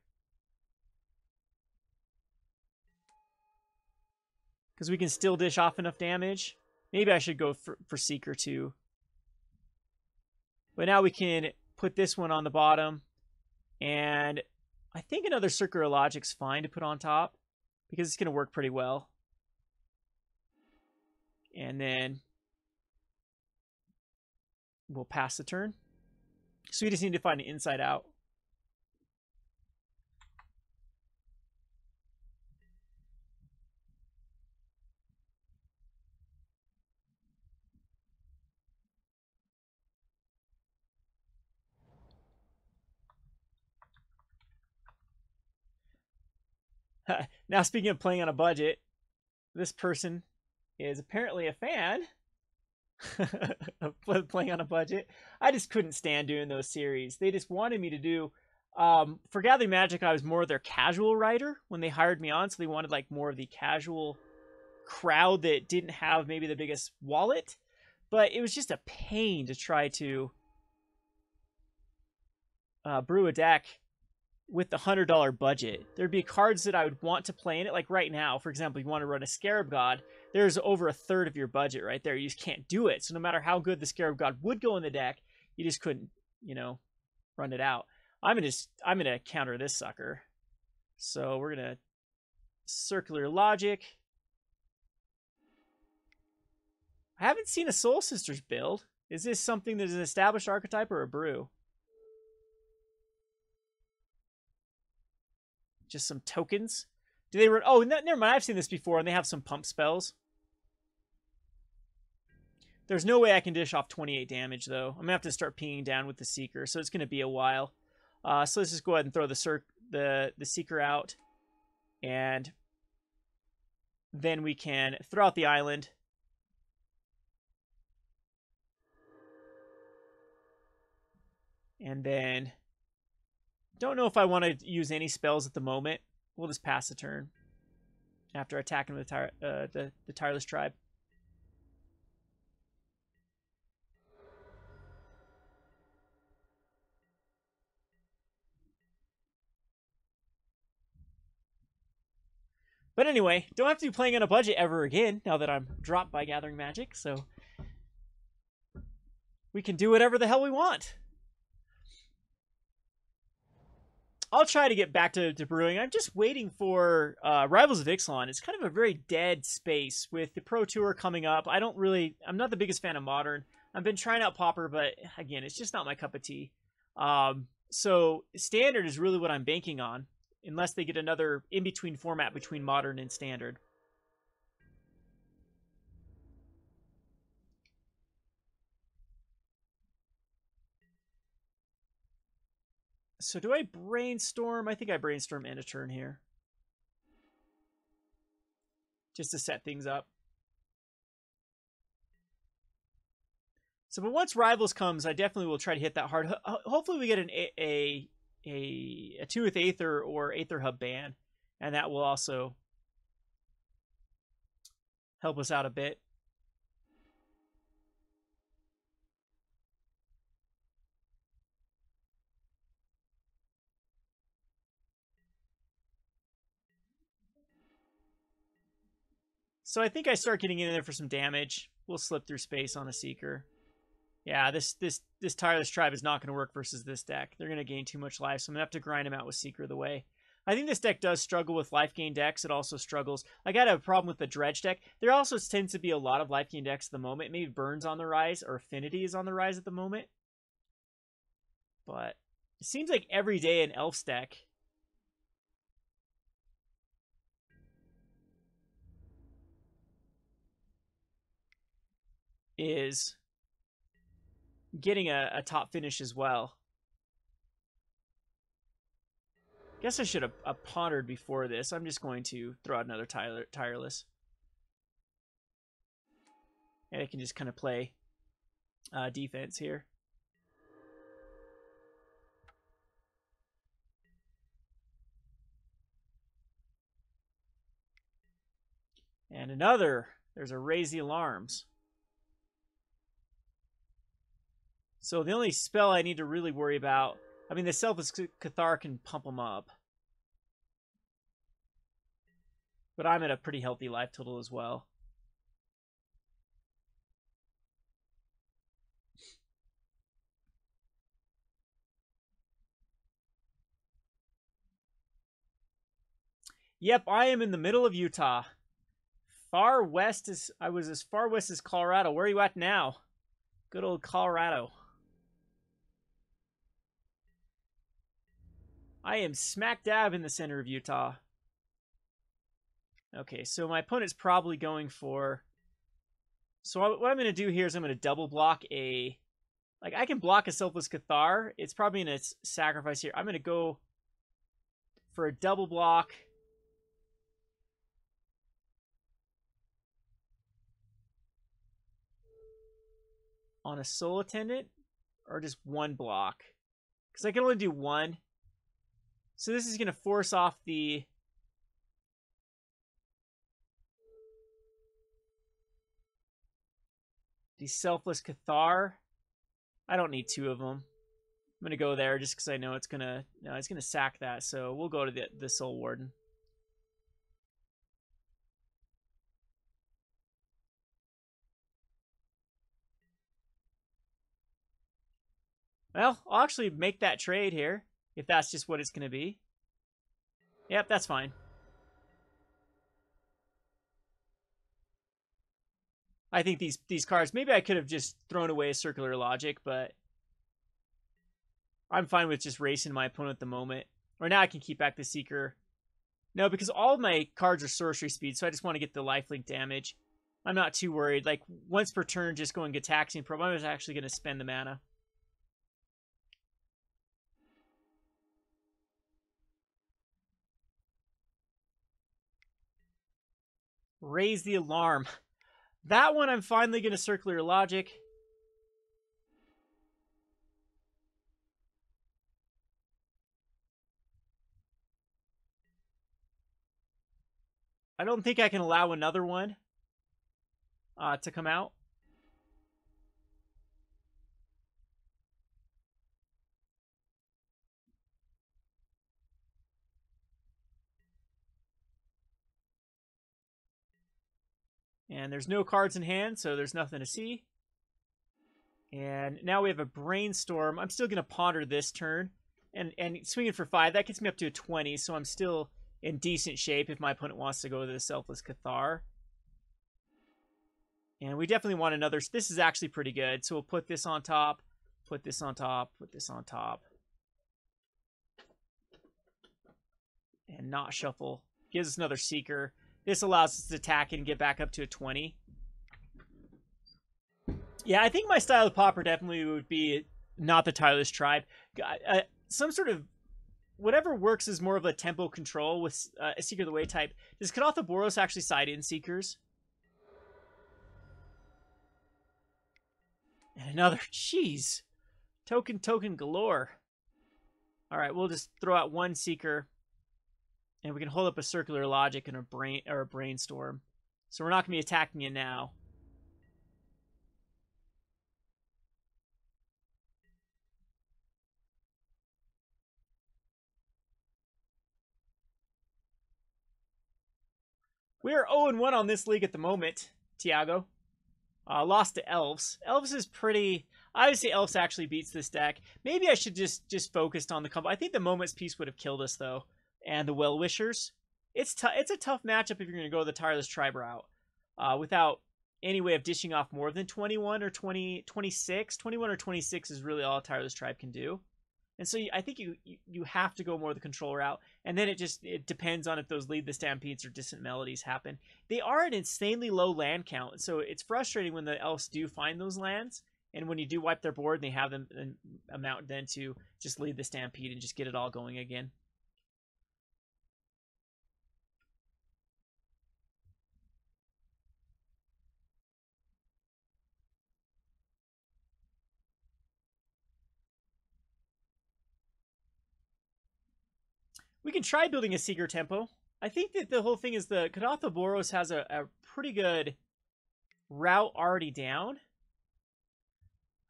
Because we can still dish off enough damage. Maybe I should go for Seeker too. But now we can put this one on the bottom. And I think another Circular Logic's fine to put on top, because it's going to work pretty well. And then we'll pass the turn. So we just need to find an inside out. Now, speaking of playing on a budget, this person is apparently a fan of playing on a budget. I just couldn't stand doing those series. They just wanted me to do... for Gathering Magic, I was more of their casual writer when they hired me on, so they wanted like more of the casual crowd that didn't have maybe the biggest wallet. But it was just a pain to try to brew a deck with the $100 budget. There'd be cards that I would want to play in it. Like right now, for example, you want to run a Scarab God, there's over a third of your budget right there. You just can't do it. So no matter how good the Scarab God would go in the deck, you just couldn't, run it out. I'm gonna counter this sucker. So we're gonna Circular Logic. I haven't seen a Soul Sisters build. Is this something that is an established archetype or a brew? Just some tokens. Do they run? Oh, never mind. I've seen this before, and they have some pump spells. There's no way I can dish off 28 damage, though. I'm going to have to start pinging down with the Seeker, so it's going to be a while. So let's just go ahead and throw the Seeker out. And then we can throw out the island. And then... don't know if I want to use any spells at the moment. We'll just pass the turn after attacking with the Tireless Tribe. But anyway, don't have to be playing on a budget ever again now that I'm dropped by Gathering Magic, so we can do whatever the hell we want. I'll try to get back to brewing. I'm just waiting for Rivals of Ixalan. It's kind of a very dead space with the Pro Tour coming up. I'm not the biggest fan of Modern. I've been trying out Pauper, but again, it's just not my cup of tea. So standard is really what I'm banking on, unless they get another in-between format between modern and standard. So do I brainstorm? I think I brainstorm end a turn here, just to set things up. So, but once Rivals comes, I definitely will try to hit that hard. Hopefully we get a 2th Aether or Aether Hub ban, and that will also help us out a bit. So I think I start getting in there for some damage. We'll slip through space on a Seeker. Yeah, this Tireless Tribe is not going to work versus this deck. They're going to gain too much life, so I'm going to have to grind them out with Seeker the way. I think this deck does struggle with life gain decks. It also struggles. I got a problem with the Dredge deck. There also tends to be a lot of life gain decks at the moment. Maybe Burn's on the rise, or Affinity is on the rise at the moment. But it seems like every day an Elf's deck is getting a top finish as well. Guess I should have pondered before this. I'm just going to throw out another Tireless. And I can just kind of play defense here. And another. There's a Raise the Alarms. So the only spell I need to really worry about... I mean, the Selfless Cathar can pump them up. But I'm at a pretty healthy life total as well. Yep, I am in the middle of Utah. Far west is... I was as far west as Colorado. Where are you at now? Good old Colorado. I am smack dab in the center of Utah. Okay, so my opponent's probably going for... So what I'm going to do here is I'm going to double block a... Like, I can block a Selfless Cathar. It's probably going to sacrifice here. I'm going to go for a double block. On a Soul Attendant? Or just one block? Because I can only do one. So this is going to force off the... Selfless Cathar. I don't need two of them. I'm going to go there just because I know it's going to... No, it's going to sack that. So we'll go to the Soul Warden. Well, I'll actually make that trade here, if that's just what it's going to be. Yep, that's fine. I think these cards, maybe I could have just thrown away a Circular Logic, but I'm fine with just racing my opponent at the moment. Or now I can keep back the Seeker. No, because all of my cards are sorcery speed, so I just want to get the lifelink damage. I'm not too worried. Like, once per turn, just going Gitaxian Probe, I was actually going to spend the mana. Raise the Alarm. That one I'm finally going to Circular Logic. I don't think I can allow another one to come out. And there's no cards in hand, so there's nothing to see. And now we have a Brainstorm. I'm still going to ponder this turn. And swinging for 5, that gets me up to a 20, so I'm still in decent shape if my opponent wants to go to the Selfless Cathar. And we definitely want another... This is actually pretty good, so we'll put this on top. Put this on top. Put this on top. And not shuffle. Gives us another Seeker. This allows us to attack and get back up to a 20. Yeah, I think my style of Pauper definitely would be not the Tireless Tribe. Some sort of... Whatever works is more of a tempo control with a Seeker of the Way type. Does Kadotha Boros actually side in Seekers? And another... Jeez. Token galore. Alright, we'll just throw out one Seeker. And we can hold up a Circular Logic and a Brainstorm. So we're not going to be attacking it now. We are 0-1 on this league at the moment, Tiago. Lost to Elves. Elves is pretty... I would say Elves actually beats this deck. Maybe I should just focused on the combo. I think the Moment's Peace would have killed us, though. And the Well-Wishers. It's a tough matchup if you're going to go the Tireless Tribe route. Without any way of dishing off more than 21 or 26. 21 or 26 is really all a Tireless Tribe can do. And so I think you have to go more the control route. And then it depends on if those Lead the Stampedes or Distant Melodies happen. They are an insanely low land count. So it's frustrating when the Elves do find those lands. And when you do wipe their board, they have them amount then to just Lead the Stampede and just get it all going again. We can try building a Seeker tempo. I think that the whole thing is the Kadotha Boros has a pretty good route already down.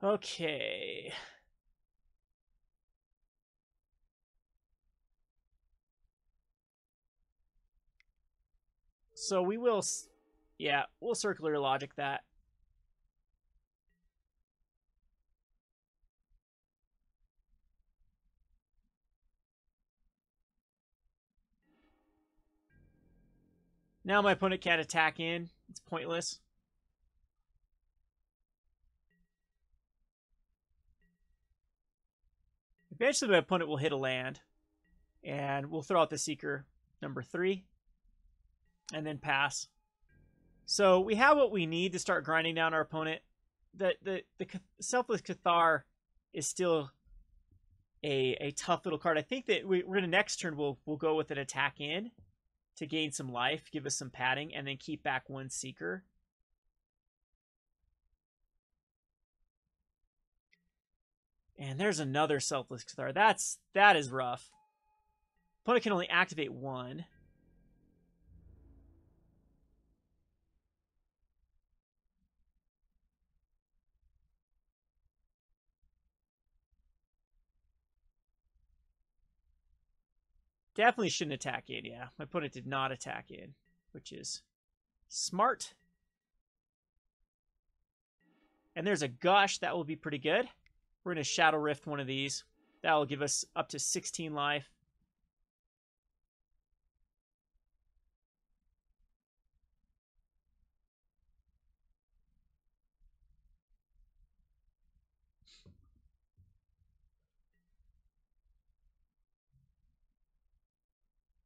Okay. So we will... Yeah, we'll Circular Logic that. Now my opponent can't attack in. It's pointless. Eventually my opponent will hit a land. And we'll throw out the Seeker number 3. And then pass. So we have what we need to start grinding down our opponent. The Selfless Cathar is still a tough little card. I think that we're going to next turn we'll go with an attack in to gain some life, give us some padding, and then keep back one Seeker. And there's another Selfless Cathar. That is rough. Opponent can only activate one. Definitely shouldn't attack in, yeah. My opponent did not attack in, which is smart. And there's a Gush. That will be pretty good. We're going to Shadow Rift one of these. That will give us up to 16 life.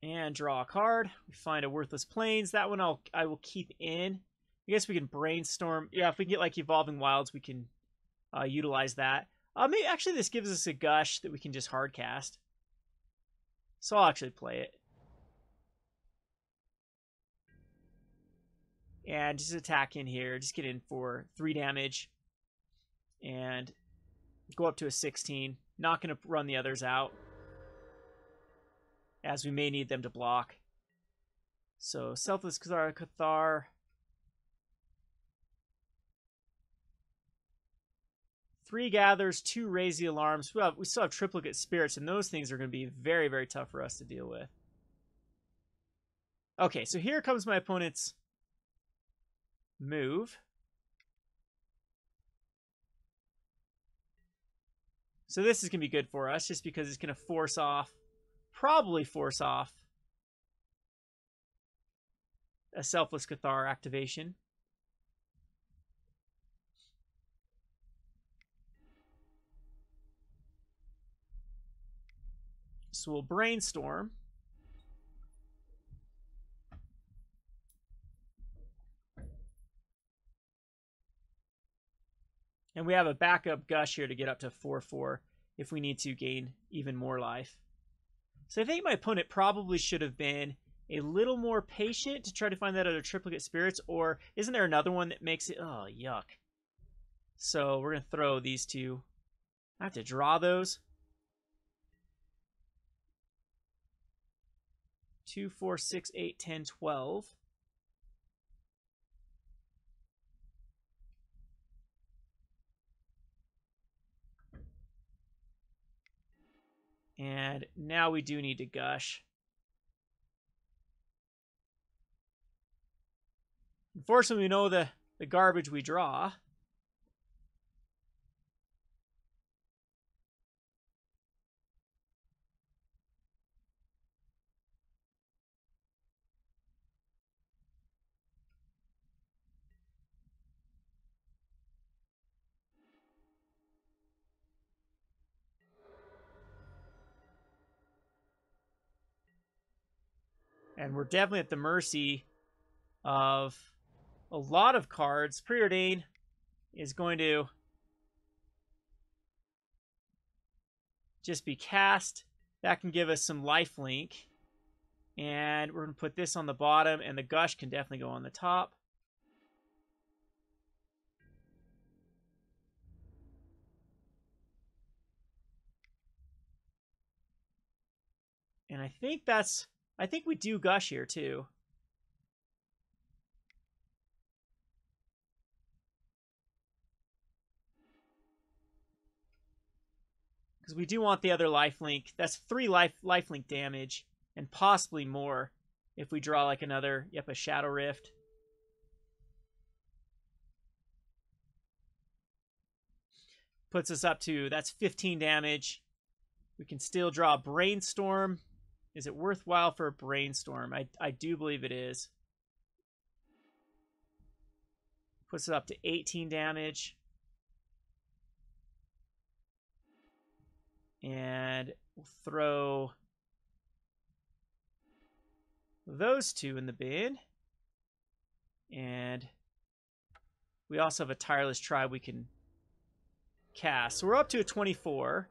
And draw a card. We find a Worthless Plains. That one I will keep in. I guess we can Brainstorm. Yeah, if we get like Evolving Wilds, we can utilize that. Maybe actually this gives us a Gush that we can just hard cast. So I'll actually play it. And just attack in here. Just get in for 3 damage. And go up to a 16. Not going to run the others out, as we may need them to block. So Selfless Cathar. 3 gathers, 2 raise the alarms. We still have triplicate spirits, and those things are going to be very, very tough for us to deal with. Okay, so here comes my opponent's move. So this is going to be good for us, just because it's going to force off, probably force off, a Selfless Cathar activation. . So we'll brainstorm. And we have a backup gush here to get up to 4/4 if we need to gain even more life. So I think my opponent probably should have been a little more patient to try to find that other triplicate spirits, or isn't there another one that makes it? Oh, yuck. So we're going to throw these two. I have to draw those. 2, 4, 6, 8, 10, 12. And now we do need to gush. Unfortunately, we know the garbage we draw. And we're definitely at the mercy of a lot of cards. Preordain is going to just be cast. That can give us some lifelink. And we're going to put this on the bottom, and the gush can definitely go on the top. And I think we do gush here too. Because we do want the other lifelink. That's 3 lifelink damage, and possibly more if we draw like another, a Shadow Rift. Puts us up to, that's 15 damage. We can still draw a Brainstorm. Is it worthwhile for a Brainstorm? I do believe it is. Puts it up to 18 damage. And we'll throw those two in the bin. And we also have a Tireless Tribe we can cast. So we're up to a 24.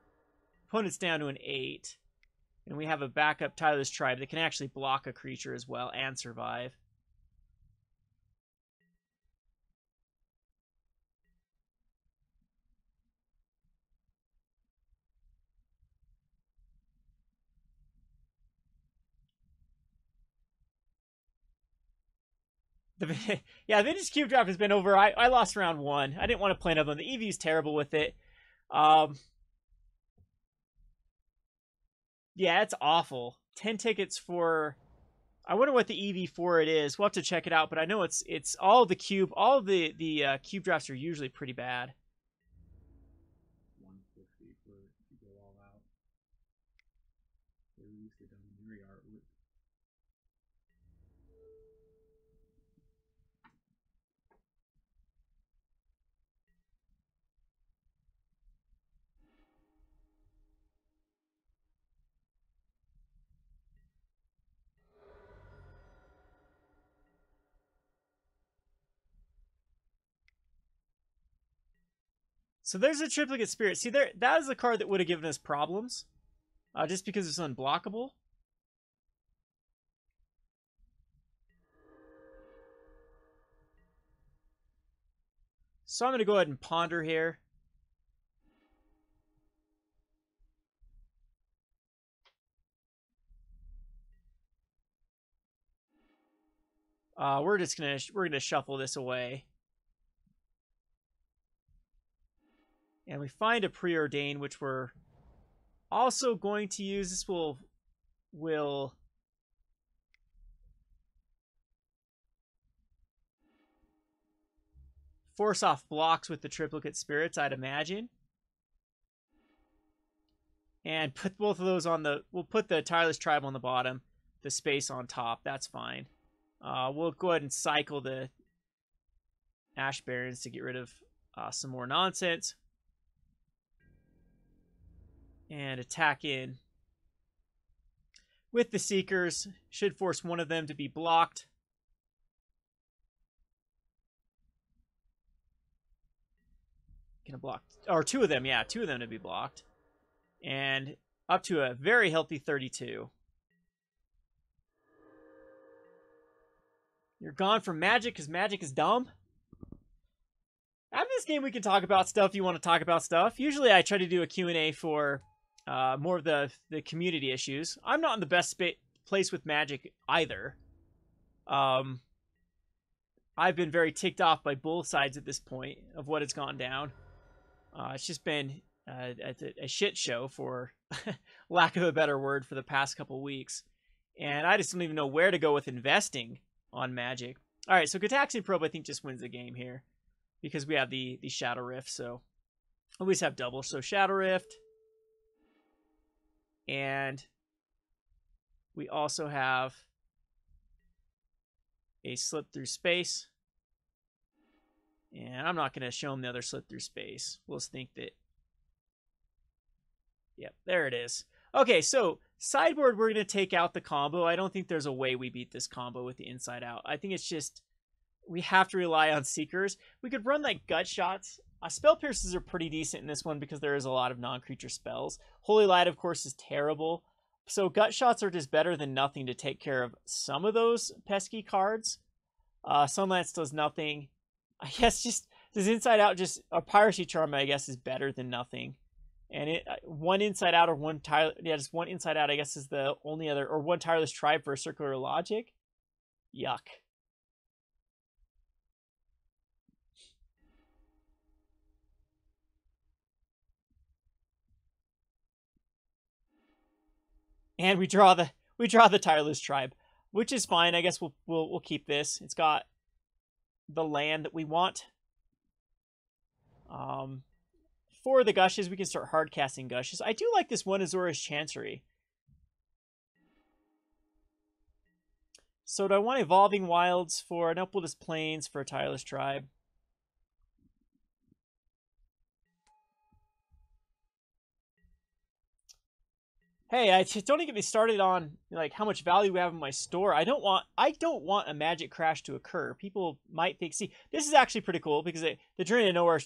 Opponent's down to an 8. And we have a backup Tireless Tribe that can actually block a creature as well and survive. Yeah, Vintage Cube Draft has been over. I lost round 1. I didn't want to play another one. The EV is terrible with it. Yeah, it's awful. 10 tickets for... I wonder what the EV for it is. We'll have to check it out, but I know it's all the cube. All of the cube drafts are usually pretty bad. 150 for to go all out. They released it on the Mary artwork. So there's a Triplicate Spirit. See, that is a card that would have given us problems. Just because it's unblockable. So I'm going to go ahead and ponder here. We're gonna shuffle this away. And we find a Preordain, which we're also going to use. This will force off blocks with the Triplicate Spirits, I'd imagine. And put both of those on the... We'll put the Tireless Tribe on the bottom, the space on top. That's fine. We'll go ahead and cycle the Ash Barrens to get rid of some more nonsense. And attack in with the Seekers. Should force one of them to be blocked. Gonna block, or two of them, yeah, two of them to be blocked. And up to a very healthy 32. You're gone from Magic because Magic is dumb? After this game, we can talk about stuff you want to talk about stuff. Usually I try to do a Q&A for more of the community issues. I'm not in the best place with Magic either. I've been very ticked off by both sides at this point of what has gone down. It's just been a shit show, for lack of a better word, for the past couple weeks. And I just don't even know where to go with investing on Magic. All right, so Gataxian Probe, I think, just wins the game here because we have the Shadow Rift, so always have double. So Shadow Rift, and we also have a Slip Through Space. And I'm not going to show them the other Slip Through Space. We'll just think that... Yep, there it is. Okay, so sideboard, we're going to take out the combo. I don't think there's a way we beat this combo with the Inside Out. I think it's just... we have to rely on Seekers. We could run like Gut Shots. Spell Pierces are pretty decent in this one because there is a lot of non-creature spells. Holy Light, of course, is terrible. So Gut Shots are just better than nothing to take care of some of those pesky cards. Sunlance does nothing. I guess just does Inside Out, just a Piracy Charm, I guess, is better than nothing. And it one Inside Out or one just one Inside Out, I guess, is the only other, or one Tireless Tribe for a Circular Logic. Yuck. And we draw the Tireless Tribe, which is fine. I guess we'll keep this. It's got the land that we want. For the Gushes, we can start hard casting Gushes. I do like this one Azorius Chancery. So do I want Evolving Wilds for an Upwildest Plains for a Tireless Tribe? Hey, don't even get me started on like how much value we have in my store. I don't want a Magic crash to occur. People might think, see, this is actually pretty cool because the Journey to Nowhere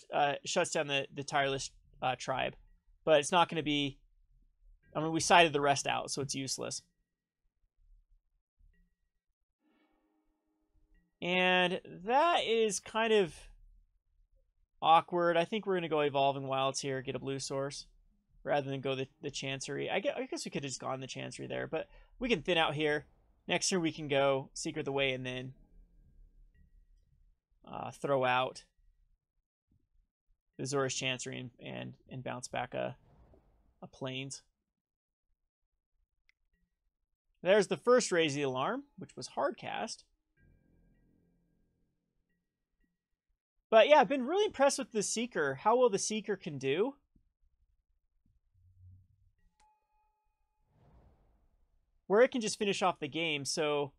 shuts down the Tireless Tribe, but it's not going to be. I mean, we sided the rest out, so it's useless. And that is kind of awkward. I think we're going to go Evolving Wilds here, get a blue source, rather than go the Chancery. I guess we could have just gone the Chancery there, but we can thin out here. Next turn we can go Secret the Way and then throw out the Azorius Chancery and bounce back a Plains. There's the first Raise the Alarm, which was hard cast. But yeah, I've been really impressed with the Seeker, how well the Seeker can do. Where it can just finish off the game, so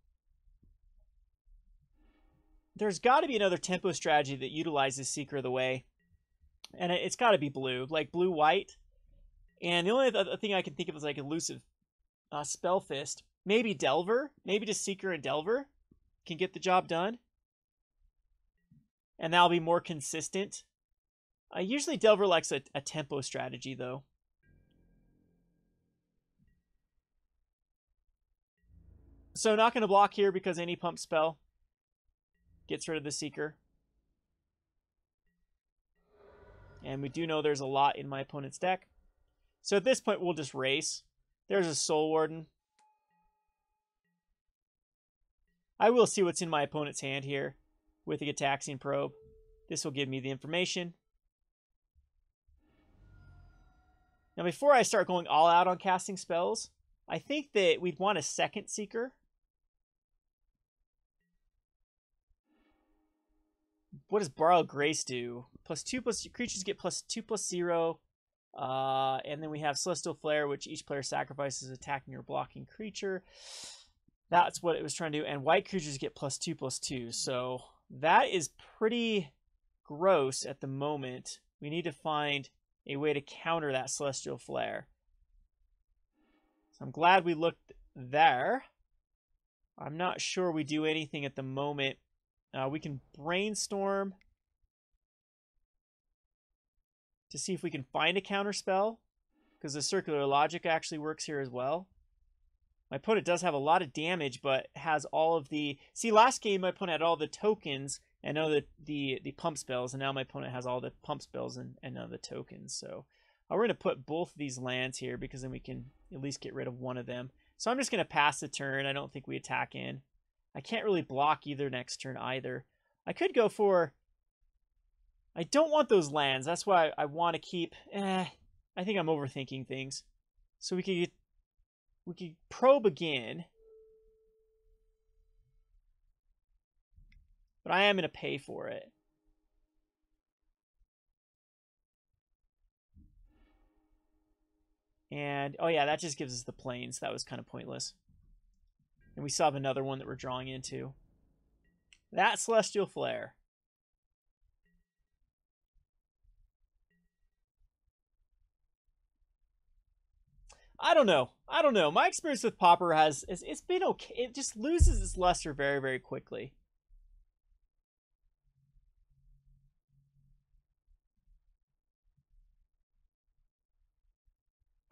there's got to be another tempo strategy that utilizes Seeker of the Way. And it's got to be blue, like blue-white. And the only other thing I can think of is like elusive Spellfist. Maybe Delver, maybe just Seeker and Delver can get the job done. And that'll be more consistent. Usually Delver likes a tempo strategy, though. So not going to block here because any pump spell gets rid of the Seeker. And we do know there's a lot in my opponent's deck. So at this point, we'll just race. There's a Soul Warden. I will see what's in my opponent's hand here with the Gataxian Probe. This will give me the information. Now, before I start going all out on casting spells, I think that we'd want a second Seeker. What does Borrowed Grace do? +2 creatures get +2/+0. And then we have Celestial Flare, which each player sacrifices attacking or blocking creature. That's what it was trying to do. And white creatures get +2/+2. So that is pretty gross at the moment. We need to find a way to counter that Celestial Flare. So I'm glad we looked there. I'm not sure we do anything at the moment. We can brainstorm to see if we can find a counterspell, because the circular logic actually works here as well. My opponent does have a lot of damage, but has all of the... See, last game my opponent had all the tokens and none of the pump spells, and now my opponent has all the pump spells and none of the tokens. So we're going to put both of these lands here, because then we can at least get rid of one of them. So I'm just going to pass the turn. I don't think we attack in. I can't really block either next turn either. I could go for... I don't want those lands. That's why I want to keep... I think I'm overthinking things. So we could probe again. But I am going to pay for it. And, oh yeah, that just gives us the plains. That was kind of pointless. And we still have another one that we're drawing into. That Celestial Flare. I don't know. My experience with Pauper it's been okay. It just loses its luster very, very quickly.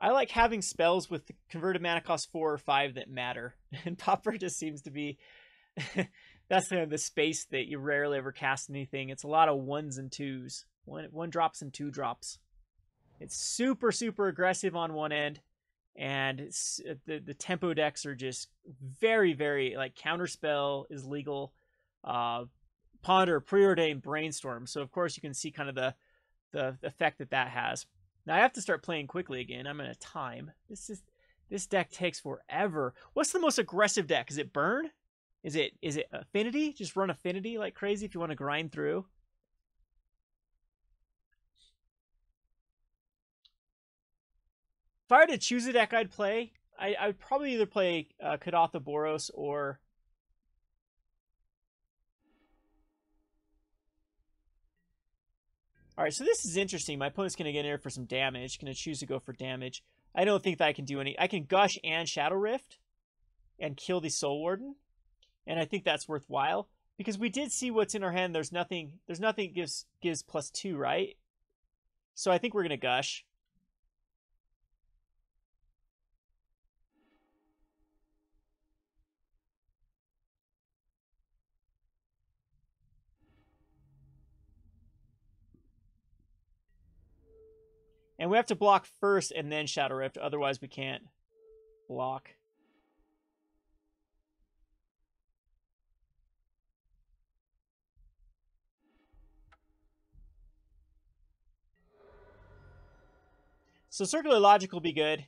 I like having spells with the converted mana cost 4 or 5 that matter. And Pauper just seems to be... that's the space that you rarely ever cast anything. It's a lot of 1s and 2s. One drops and 2 drops. It's super, super aggressive on one end. And the tempo decks are just very, very... Like, Counterspell is legal. Ponder, Preordain, Brainstorm. So, of course, you can see kind of the effect that has. Now I have to start playing quickly again. I'm in a time. This deck takes forever. What's the most aggressive deck? Is it Burn? Is it Affinity? Just run Affinity like crazy if you want to grind through. If I were to choose a deck I'd play, I would probably either play Kadatha Boros or... Alright, so this is interesting. My opponent's going to get in here for some damage. Going to choose to go for damage. I don't think that I can do any... I can Gush and Shadow Rift and kill the Soul Warden. And I think that's worthwhile. Because we did see what's in our hand. There's nothing gives +2, right? So I think we're going to Gush. And we have to block first and then Shadow Rift. Otherwise, we can't block. So Circular Logic will be good.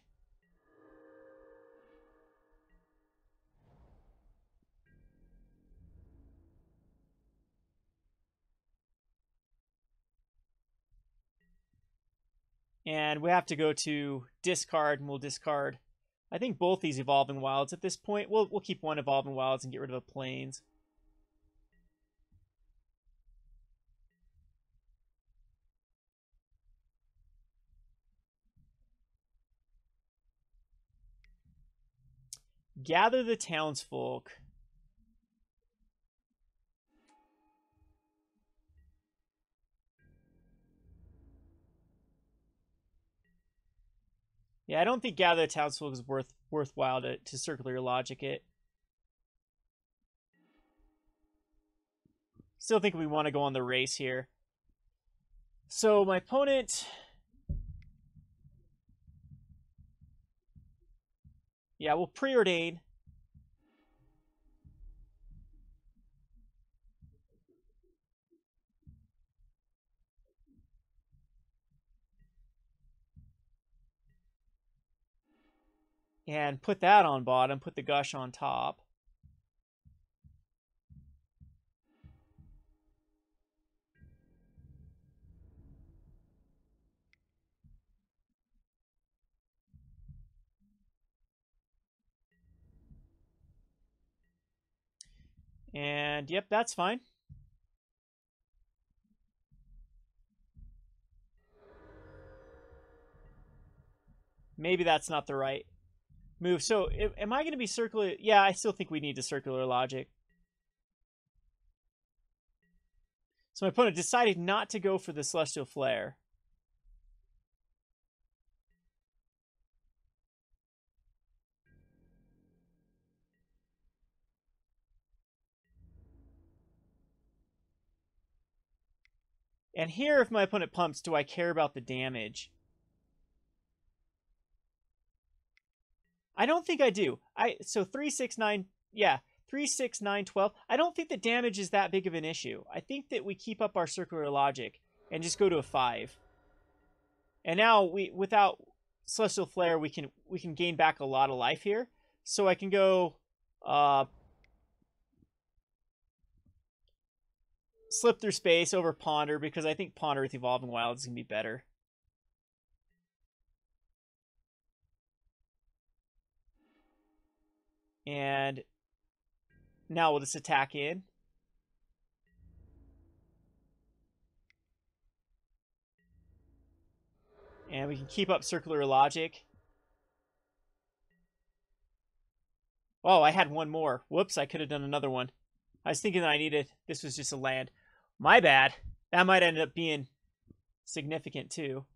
And we have to go to discard, and we'll discard, I think, both these Evolving Wilds at this point. We'll keep one Evolving Wilds and get rid of the Plains. Gather the Townsfolk. Yeah, I don't think Gather the Townsfolk is worthwhile to Circular Logic it. Still think we want to go on the race here. So my opponent... Yeah, we'll Preordain. And put that on bottom, put the Gush on top. And, yep, that's fine. Maybe that's not the right... move. So am I going to be circular? Yeah, I still think we need to circular logic. So my opponent decided not to go for the Celestial Flare. And here, if my opponent pumps, do I care about the damage? I don't think I do. So 3, 6, 9, yeah, 3, 6, 9, 12. I don't think the damage is that big of an issue. I think that we keep up our circular logic and just go to a 5. And now without Celestial Flare, we can gain back a lot of life here. So I can go Slip Through Space over Ponder, because I think Ponder with Evolving Wilds is going to be better. And now we'll just attack in. And we can keep up circular logic. Oh, I had one more. Whoops, I could have done another one. I was thinking that I needed... This was just a land. My bad. That might end up being significant, too.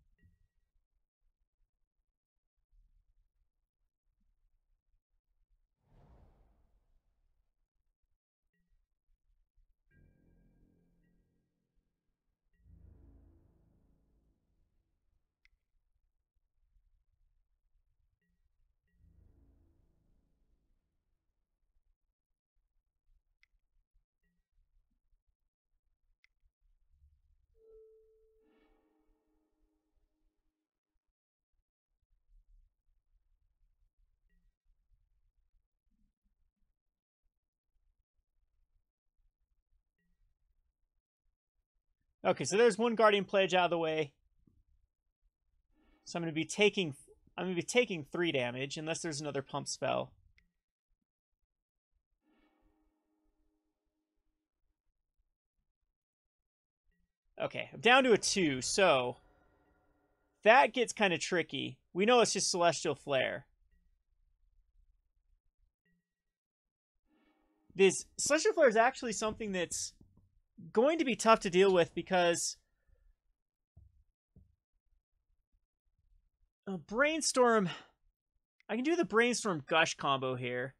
Okay, so there's one Guardian Pledge out of the way. So I'm going to be taking 3 damage unless there's another pump spell. Okay, I'm down to a 2, so that gets kind of tricky. We know it's just Celestial Flare. This Celestial Flare is actually something that's going to be tough to deal with because Brainstorm... I can do the Brainstorm Gush combo here.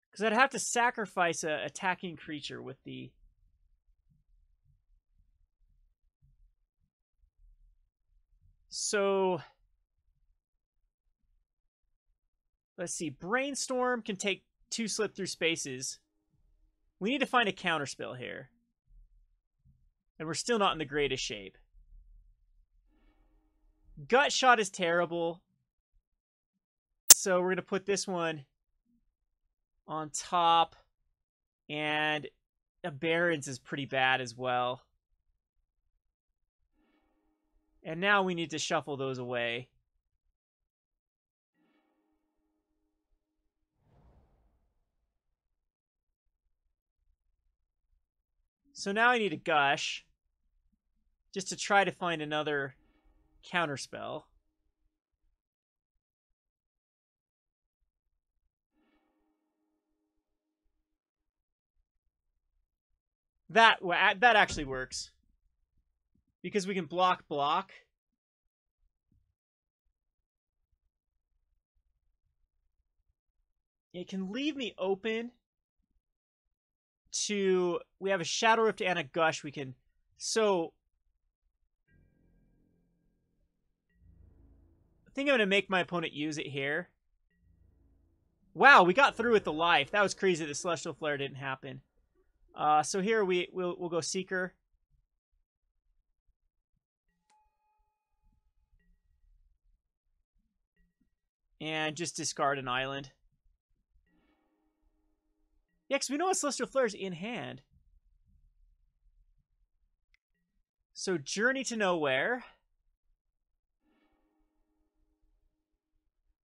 Because I'd have to sacrifice a attacking creature with the... So... Let's see. Brainstorm can take 2 Slip Through Spaces. We need to find a counterspell here. And we're still not in the greatest shape. Gut Shot is terrible. So we're going to put this one on top. And a Barrens is pretty bad as well. And now we need to shuffle those away. So now I need a Gush, just to try to find another counterspell. That actually works. Because we can block. It can leave me open to... We have a Shadow Rift and a Gush. We can... So... I think I'm going to make my opponent use it here. Wow, we got through with the life. That was crazy. The Celestial Flare didn't happen. So here we'll go Seeker. And just discard an island. Yeah, because we know a Celestial Flare is in hand. So Journey to Nowhere.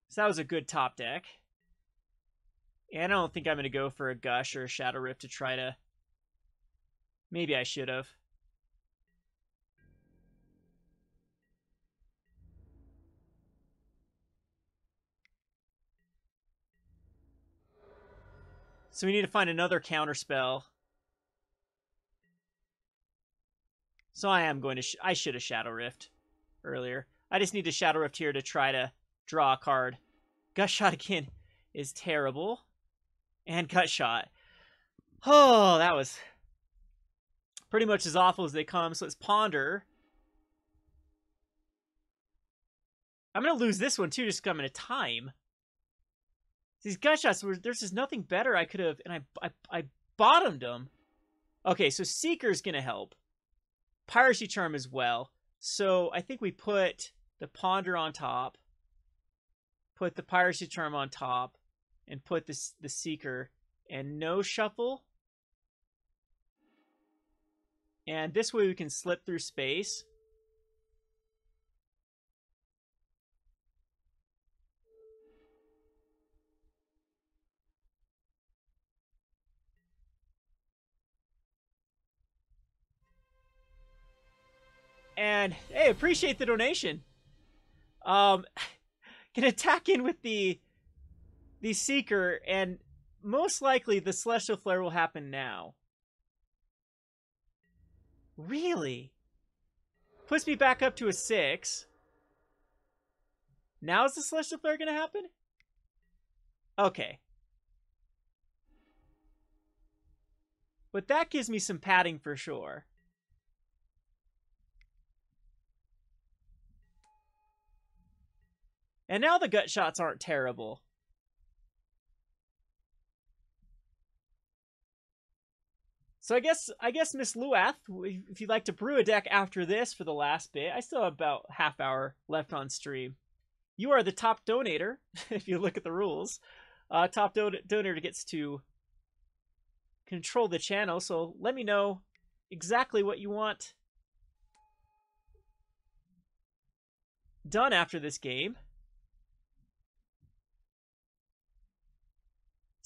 So that was a good top deck. And I don't think I'm going to go for a Gush or a Shadow Rift to try to... Maybe I should have. So we need to find another counter spell. So I am going to... I should have Shadow Rift earlier. I just need to Shadow Rift here to try to draw a card. Gut Shot again is terrible. And Gut Shot. Oh, that was pretty much as awful as they come. So it's Ponder. I'm going to lose this one too, just coming to time. These Gut Shots, there's just nothing better I could have, and I bottomed them. Okay, so Seeker's going to help. Piracy Charm as well. So I think we put the Ponder on top, put the Piracy Charm on top, and put the Seeker, and no shuffle. And this way we can slip through space. And hey, appreciate the donation. Can attack in with the Seeker, and most likely the Celestial Flare will happen now. Really? Puts me back up to a 6. Now is the Celestial Flare going to happen? Okay. But that gives me some padding for sure. And now the Gut Shots aren't terrible. So I guess Miss Luath, if you'd like to brew a deck after this for the last bit, I still have about half hour left on stream. You are the top donator, if you look at the rules. Top donator gets to control the channel, so let me know exactly what you want done after this game.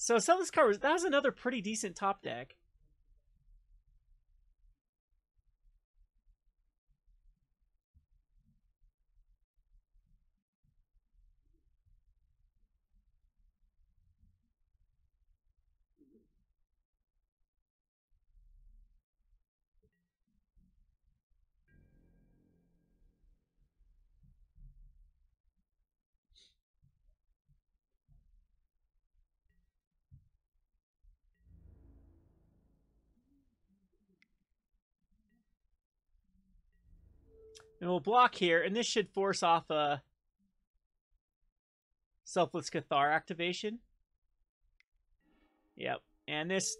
So Selfless Card, that was another pretty decent top deck. And we'll block here, and this should force off a Selfless Cathar activation. Yep, and this...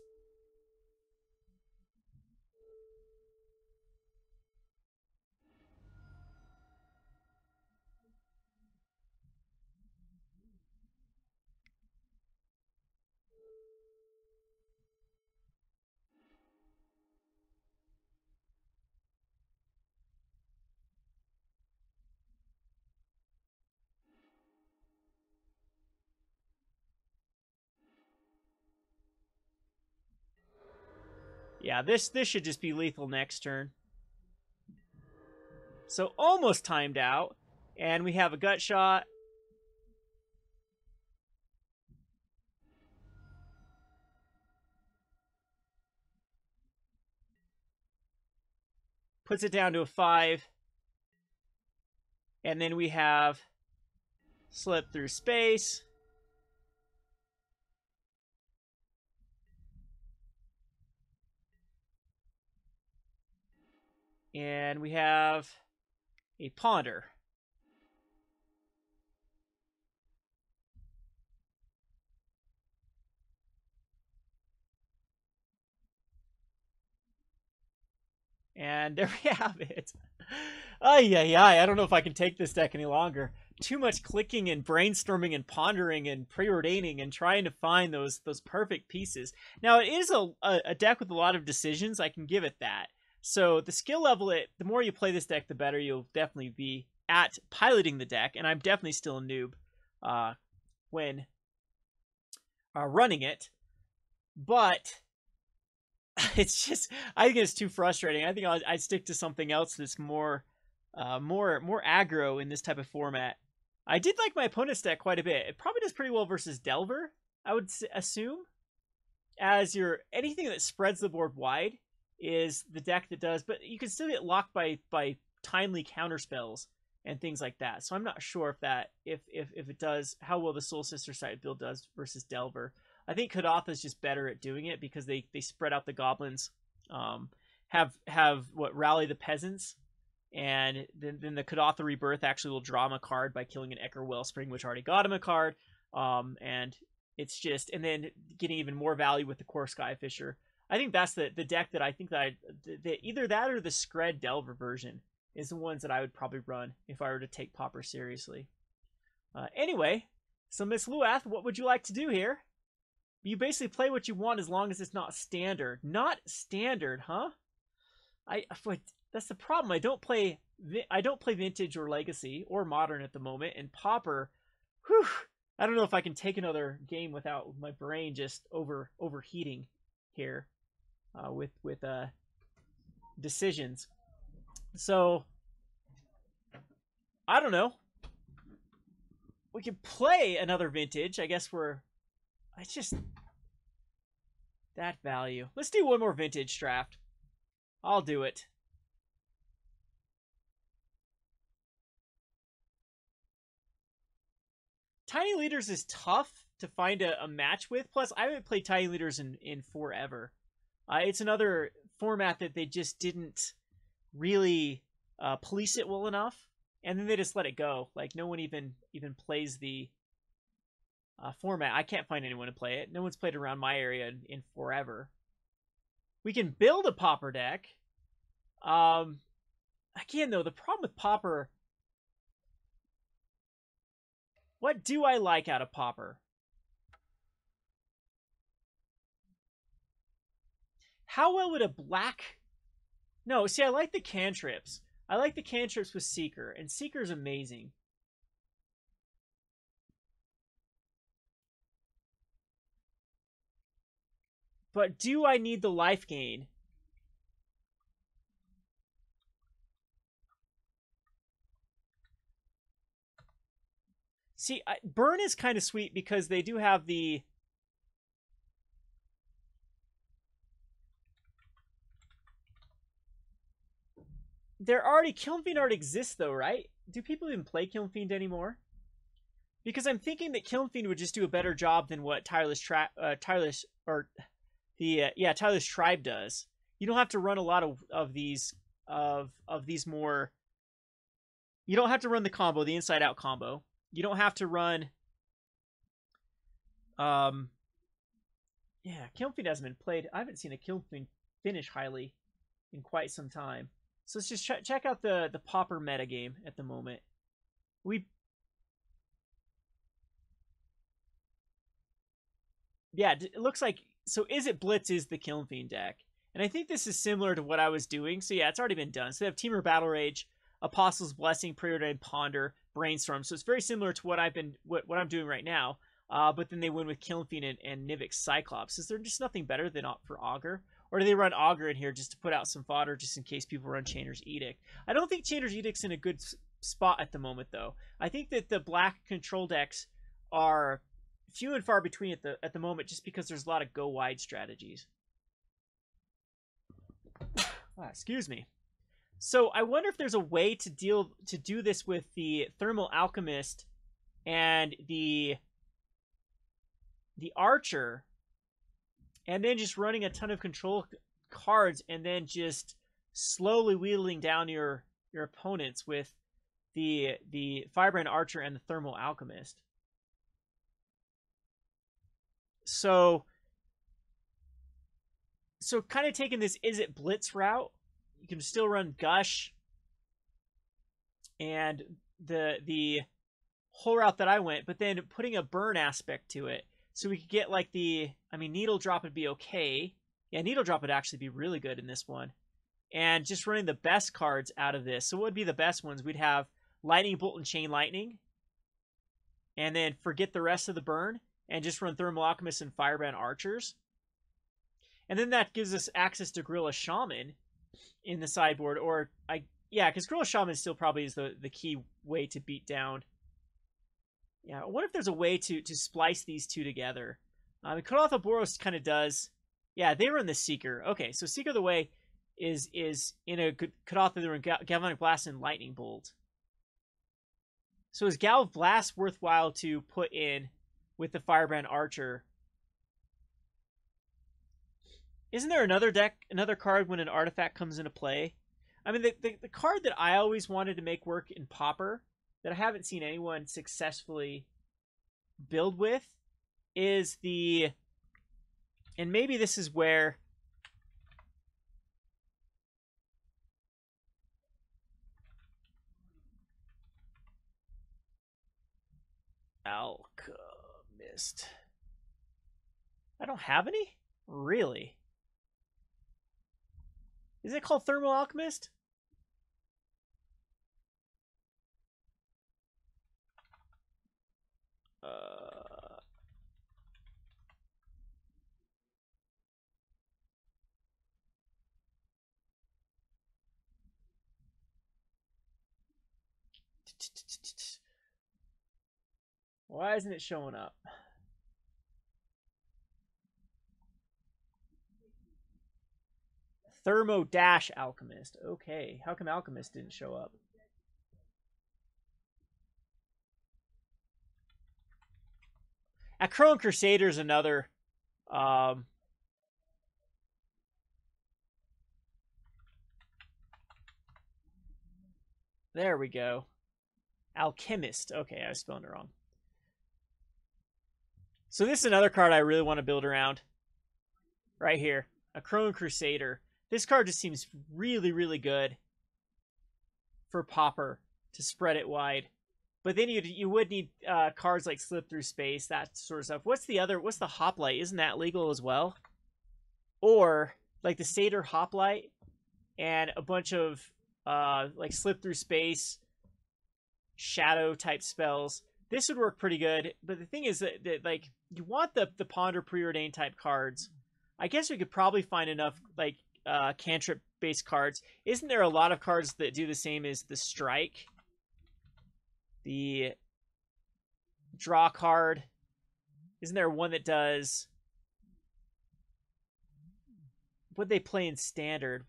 Yeah, this should just be lethal next turn. So almost timed out. And we have a Gut Shot. Puts it down to a 5. And then we have Slip Through Space. And we have a Ponder. And there we have it. Ay, ay, ay. I don't know if I can take this deck any longer. Too much clicking and brainstorming and pondering and preordaining and trying to find those perfect pieces. Now, it is a deck with a lot of decisions. I can give it that. So the skill level, the more you play this deck, the better you'll definitely be at piloting the deck. And I'm definitely still a noob when running it. But it's just, I think it's too frustrating. I think I'd stick to something else that's more aggro in this type of format. I did like my opponent's deck quite a bit. It probably does pretty well versus Delver, I would assume. as your anything that spreads the board wide is the deck that does, but you can still get locked by timely counter spells and things like that. So I'm not sure if it does, how well the Soul Sister side build does versus Delver. I think Kadatha's just better at doing it because they spread out the goblins, have what, rally the peasants, and then the Kadatha Rebirth actually will draw him a card by killing an Echo Wellspring, which already got him a card. And it's just, and then getting even more value with the Core Skyfisher. I think that's the deck that I think that either that or the Scred Delver version is the ones that I would probably run if I were to take Pauper seriously. Anyway, so Miss Luath, what would you like to do here? You basically play what you want as long as it's not standard. Not standard, huh? That's the problem. I don't play Vintage or Legacy or Modern at the moment, and Pauper, whew, I don't know if I can take another game without my brain just overheating here with decisions. So I don't know. We could play another Vintage. I guess it's just that value. Let's do one more Vintage draft. I'll do it. Tiny Leaders is tough to find a match with. Plus, I haven't played Tiny Leaders in forever. It's another format that they just didn't really police it well enough, and then they just let it go. Like, no one even plays the format. I can't find anyone to play it. No one's played around my area in forever. We can build a Pauper deck. Again, though, the problem with Pauper... What do I like out of Pauper? How well would a black... No, see, I like the cantrips. I like the cantrips with Seeker, and Seeker's amazing. But do I need the life gain? See, Burn is kind of sweet because they do have the... Kiln Fiend already exists, though, right? Do people even play Kiln Fiend anymore? Because I'm thinking that Kiln Fiend would just do a better job than what Tireless Tribe does. You don't have to run a lot of these more... You don't have to run the combo, the inside out combo. You don't have to run... Kiln Fiend hasn't been played. I haven't seen a Kiln Fiend finish highly in quite some time. So let's just check out the Pauper metagame at the moment. Yeah, it looks like... So Is It Blitz is the Kiln Fiend deck. And I think this is similar to what I was doing. So yeah, it's already been done. So they have Temur Battle Rage, Apostle's Blessing, Preordained Ponder, Brainstorm. So it's very similar to what I'm doing right now. But then they win with Kiln Fiend and Nivix Cyclops. Is there just nothing better than for Augur? Or do they run Augur in here just to put out some fodder just in case people run Chainer's Edict? I don't think Chainer's Edict's in a good spot at the moment, though. I think that the black control decks are few and far between at the moment just because there's a lot of go wide strategies. Excuse me. So I wonder if there's a way to do this with the Thermal Alchemist and the Archer, and then just running a ton of control cards and then just slowly wheeling down your opponents with the Firebrand Archer and the Thermal Alchemist. So kind of taking this Is It Blitz route, you can still run Gush and the whole route that I went, but then putting a burn aspect to it. So we could get like Needle Drop would be okay. Yeah, Needle Drop would actually be really good in this one. And just running the best cards out of this. So what would be the best ones? We'd have Lightning Bolt and Chain Lightning. And then forget the rest of the burn. And just run Thermal Alchemist and Firebrand Archers. And then that gives us access to Gorilla Shaman in the sideboard. Or, because Gorilla Shaman still probably is the key way to beat down. Yeah, I wonder if there's a way to splice these two together. Cut Off the Boros kind of does. Yeah, they were in the Seeker. Okay, so Seeker of the Way is in a Cut Off the Galvanic Blast and Lightning Bolt. So is Gal of Blast worthwhile to put in with the Firebrand Archer? Isn't there another card when an artifact comes into play? I mean, the card that I always wanted to make work in Pauper that I haven't seen anyone successfully build with is the, and maybe this is where Alchemist. I don't have any? Really? Is it called Thermal Alchemist? Why isn't it showing up? Thermo Dash Alchemist. Okay, how come Alchemist didn't show up? Akron Crusader is another. There we go. Alchemist. Okay, I was spelling it wrong. So this is another card I really want to build around. Right here. Akron Crusader. This card just seems really, really good for Pauper to spread it wide. But then you would need cards like Slip Through Space, that sort of stuff. What's the Hoplite? Isn't that legal as well? Or like the Satyr Hoplite and a bunch of like Slip Through Space, Shadow type spells. This would work pretty good. But the thing is that like you want the Ponder Preordained type cards. I guess we could probably find enough like cantrip based cards. Isn't there a lot of cards that do the same as the Strike? The draw card. Isn't there one that does... What'd they play in Standard?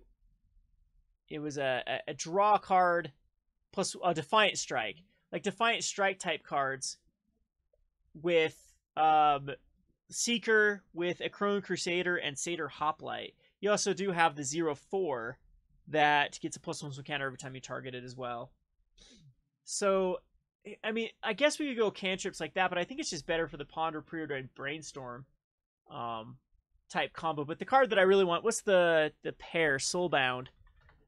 It was a draw card plus a Defiant Strike. Like Defiant Strike type cards with Seeker, with a Akron Crusader, and Satyr Hoplite. You also do have the 0/4 that gets a +1 counter every time you target it as well. So... I mean, I guess we could go cantrips like that, but I think it's just better for the Ponder Preordained Brainstorm type combo. But the card that I really want, what's the pair? Soulbound.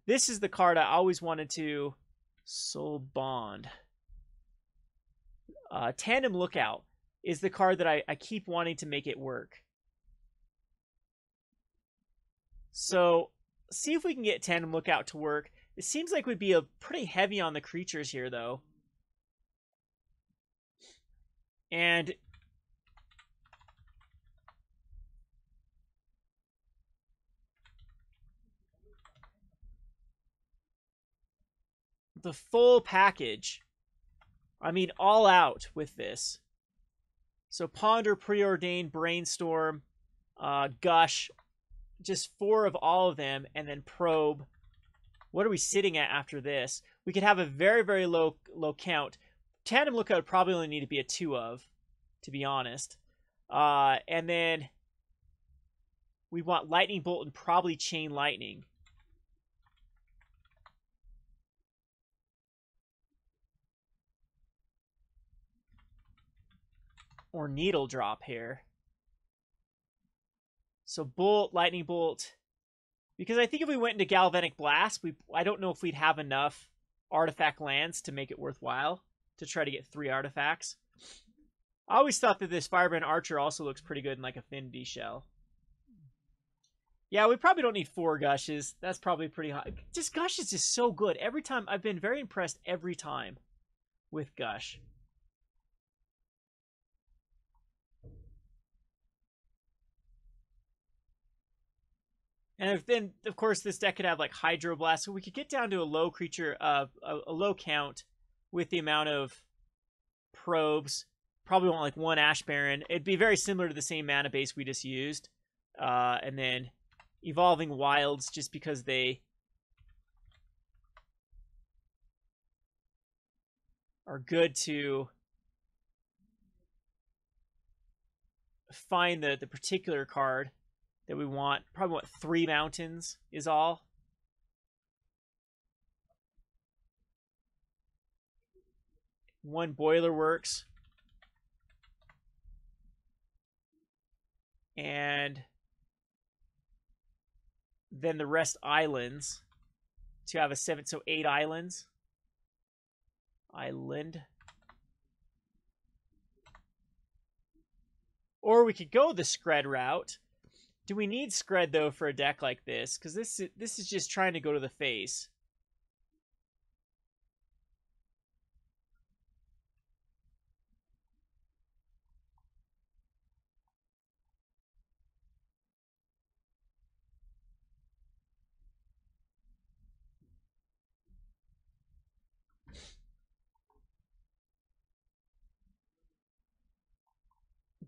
This is the card I always wanted to Soul Bond. Tandem Lookout is the card that I keep wanting to make it work. So, see if we can get Tandem Lookout to work. It seems like we'd be pretty heavy on the creatures here, though. And the full package, I mean, all out with this. So Ponder, Preordained, Brainstorm, Gush, just 4 of all of them, and then Probe. What are we sitting at after this? We could have a very, very low count. Tandem Lookout would probably only need to be a 2 of, to be honest. And then we want Lightning Bolt and probably Chain Lightning. Or Needle Drop here. So Bolt, Lightning Bolt. Because I think if we went into Galvanic Blast, I don't know if we'd have enough artifact lands to make it worthwhile to try to get 3 artifacts. I always thought that this Firebrand Archer also looks pretty good in like Affinity Shell. Yeah, we probably don't need 4 Gushes. That's probably pretty high. Just Gush is just so good. Every time, I've been very impressed every time with Gush. And then, of course, this deck could have like Hydroblast, so we could get down to a low creature, a low count with the amount of probes. probably want like 1 Ash Baron. It'd be very similar to the same mana base we just used. And then Evolving Wilds, just because they are good to find the particular card that we want. Probably want 3 mountains is all. One Boiler Works. And then the rest islands to have a 7, so 8 islands. Island. Or we could go the Scred route. Do we need Scred, though, for a deck like this? Because this is just trying to go to the face.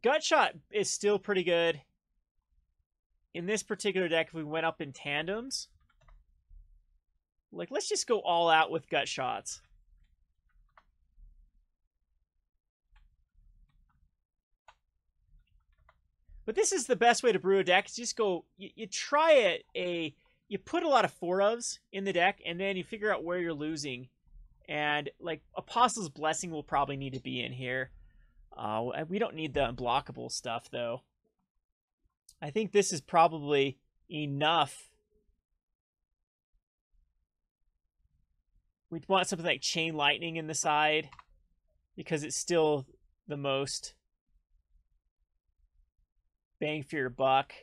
Gutshot is still pretty good. In this particular deck, if we went up in tandems, like, let's just go all out with Gutshots. But this is the best way to brew a deck. Just go, you try it, you put a lot of 4-ofs in the deck, and then you figure out where you're losing. And, like, Apostle's Blessing will probably need to be in here. We don't need the unblockable stuff, though. I think this is probably enough. We'd want something like Chain Lightning in the side, because it's still the most bang for your buck.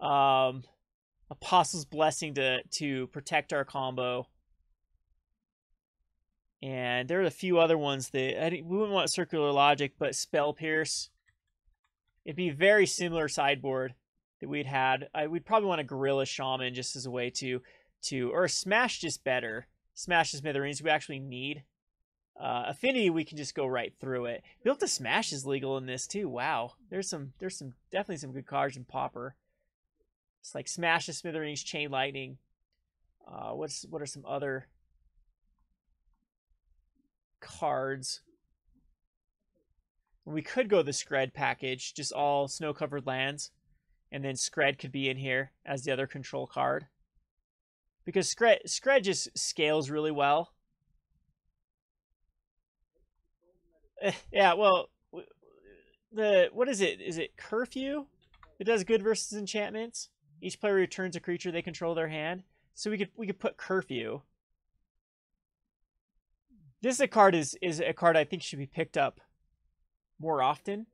Apostle's Blessing to protect our combo. And there are a few other ones that we wouldn't want Circular Logic, but Spell Pierce. It'd be very similar sideboard that we'd had. We'd probably want a Gorilla Shaman just as a way or Smash just better. Smash the Smithereens we actually need. Affinity, we can just go right through it. Built to Smash is legal in this too. Wow, there's definitely some good cards in Pauper. It's like Smash the Smithereens, Chain Lightning. What are some other cards? We could go the Scred package, just all snow-covered lands, and then Scred could be in here as the other control card. Because Scred just scales really well. Yeah, well, what is it? Is it Curfew? It does good versus enchantments. Each player returns a creature they control their hand. So we could put Curfew. This is a card I think should be picked up more often.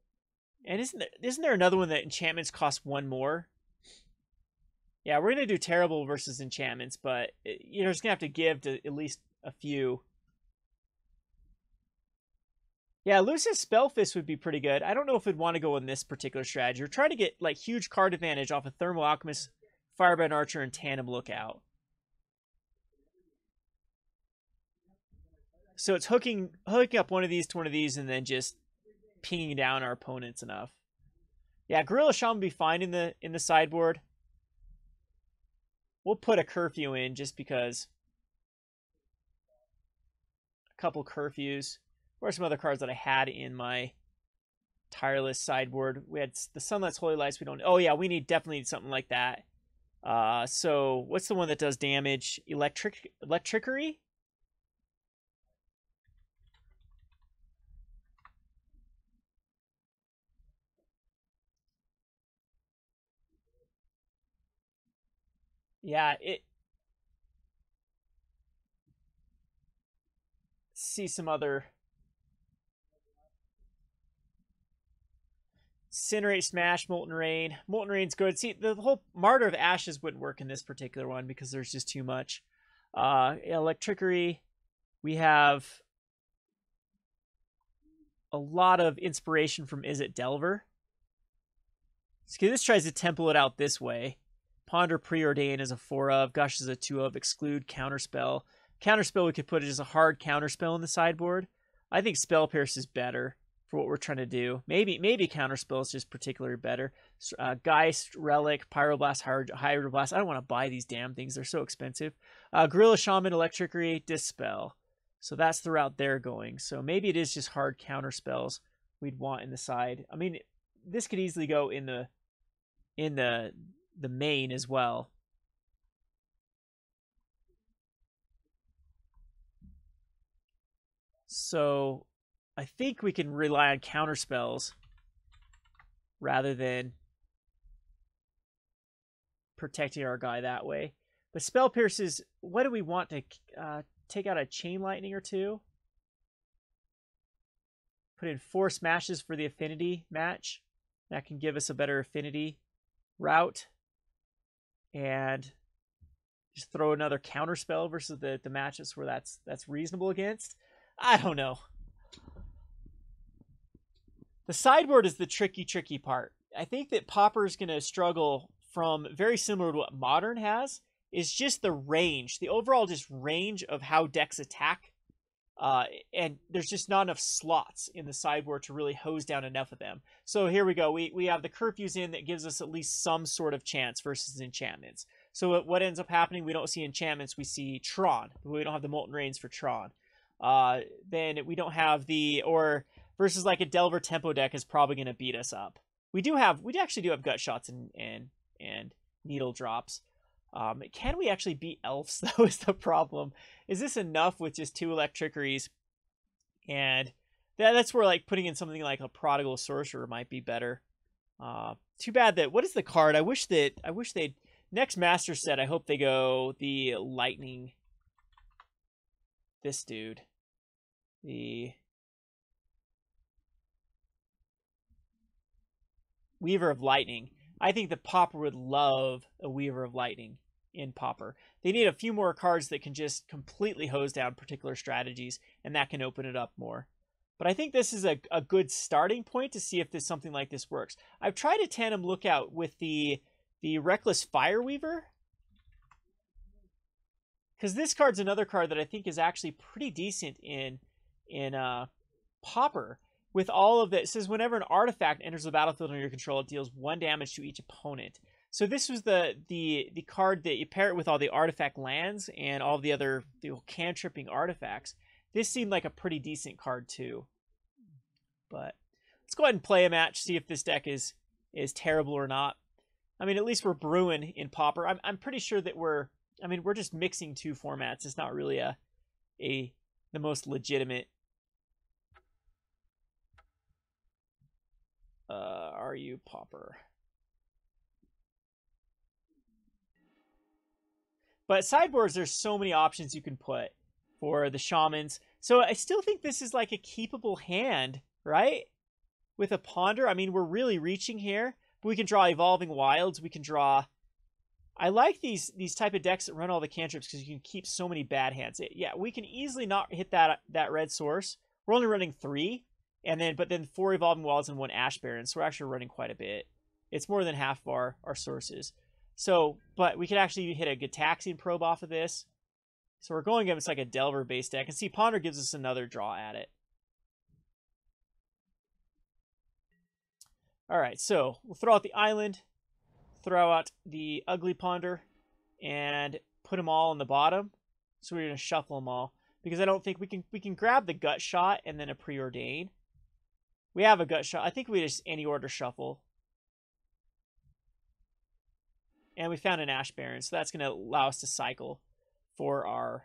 And isn't there another one that enchantments cost 1 more? Yeah, we're gonna do terrible versus enchantments, but you're just gonna have to give to at least a few. Yeah, Lucis Spellfist would be pretty good. I don't know if we'd want to go in this particular strategy. We're trying to get like huge card advantage off of Thermal Alchemist, Firebrand Archer, and Tandem Lookout. So it's hooking up one of these to one of these and then just pinging down our opponents enough. Yeah, Gorilla Shaman would be fine in the sideboard. We'll put a Curfew in just because. A couple Curfews. What are some other cards that I had in my Tireless sideboard? We had the Sunlight's Holy Lights. Oh yeah, we definitely need something like that. So what's the one that does damage? Electrickery? Yeah, see some other. Incinerate, Smash, Molten Rain. Molten Rain's good. See, the whole Martyr of Ashes wouldn't work in this particular one because there's just too much. Electrickery. We have a lot of inspiration from Is It Delver? So this tries to temple it out this way. Ponder Preordain is a 4-of. Gush is a 2-of. Exclude, Counterspell. Counterspell we could put it as a hard counterspell in the sideboard. I think Spell Pierce is better for what we're trying to do. Maybe Counterspell is just particularly better. Geist, Relic, Pyroblast, Hydroblast. I don't want to buy these damn things. They're so expensive. Gorilla Shaman, Electricity, Dispel. So that's the route they're going. So maybe it is just hard counterspells we'd want in the side. I mean, this could easily go in the main as well. So I think we can rely on counterspells rather than protecting our guy that way. But Spell Pierces, what do we want to take out a Chain Lightning or two? Put in 4 smashes for the affinity match. That can give us a better affinity route. And just throw another counterspell versus the matches where that's reasonable against. I don't know. The sideboard is the tricky part. I think that Pauper is going to struggle from very similar to what Modern has, is just the range, the overall just range of how decks attack. And there's just not enough slots in the sideboard to really hose down enough of them. So here we go. We have the curfews in that gives us at least some sort of chance versus enchantments. So what ends up happening, we don't see enchantments, we see Tron. We don't have the Molten Rains for Tron. Then we don't have or versus like a Delver Tempo deck is probably going to beat us up. We actually do have Gut Shots and Needle Drops. Can we actually beat Elves, though, is the problem. Is this enough with just 2 Electricities? And that's where like putting in something like a Prodigal Sorcerer might be better. Too bad that, what is the card? I wish they'd, next Master Set, I hope they go the Lightning, this dude. The Weaver of Lightning. I think the Pauper would love a Weaver of Lightning in Pauper. They need a few more cards that can just completely hose down particular strategies, and that can open it up more. But I think this is a good starting point to see if something like this works. I've tried to tandem Lookout with the Reckless Fireweaver, because this card's another card that I think is actually pretty decent in Pauper. With all of that, it says whenever an artifact enters the battlefield under your control, it deals 1 damage to each opponent. So this was the card that you pair it with all the artifact lands and all the other cantripping artifacts. This seemed like a pretty decent card too. But let's go ahead and play a match, see if this deck is terrible or not. I mean, at least we're brewing in Pauper. I'm pretty sure that we're just mixing 2 formats. It's not really the most legitimate. Are you Pauper? But sideboards, there's so many options you can put for the shamans. So I still think this is like a keepable hand, right? With a Ponder, I mean, we're really reaching here. But we can draw Evolving Wilds. We can draw... I like these type of decks that run all the cantrips because you can keep so many bad hands. Yeah, we can easily not hit that red source. We're only running 3. But then 4 Evolving Wilds and 1 Ash Baron, so we're actually running quite a bit. It's more than half of our sources. So, but we could actually hit a Gitaxian Probe off of this. So we're going against like a Delver-based deck. And see, Ponder gives us another draw at it. Alright, so we'll throw out the Island, throw out the Ugly Ponder, and put them all on the bottom. So we're going to shuffle them all. Because I don't think we can grab the Gut Shot and then a Preordain. We have a Gut Shot. I think we just any order shuffle. And we found an Ash Baron, so that's going to allow us to cycle for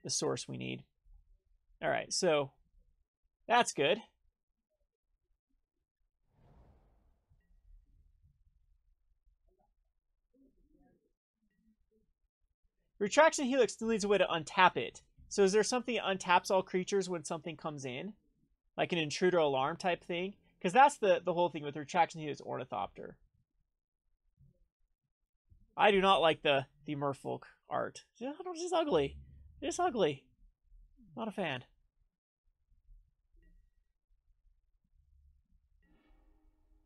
the source we need. All right, so that's good. Retraction Helix still needs a way to untap it. So is there something that untaps all creatures when something comes in? Like an Intruder Alarm type thing? Because that's the whole thing with Retraction Helix Ornithopter. I do not like the Merfolk art. It's just ugly. It's ugly. Not a fan.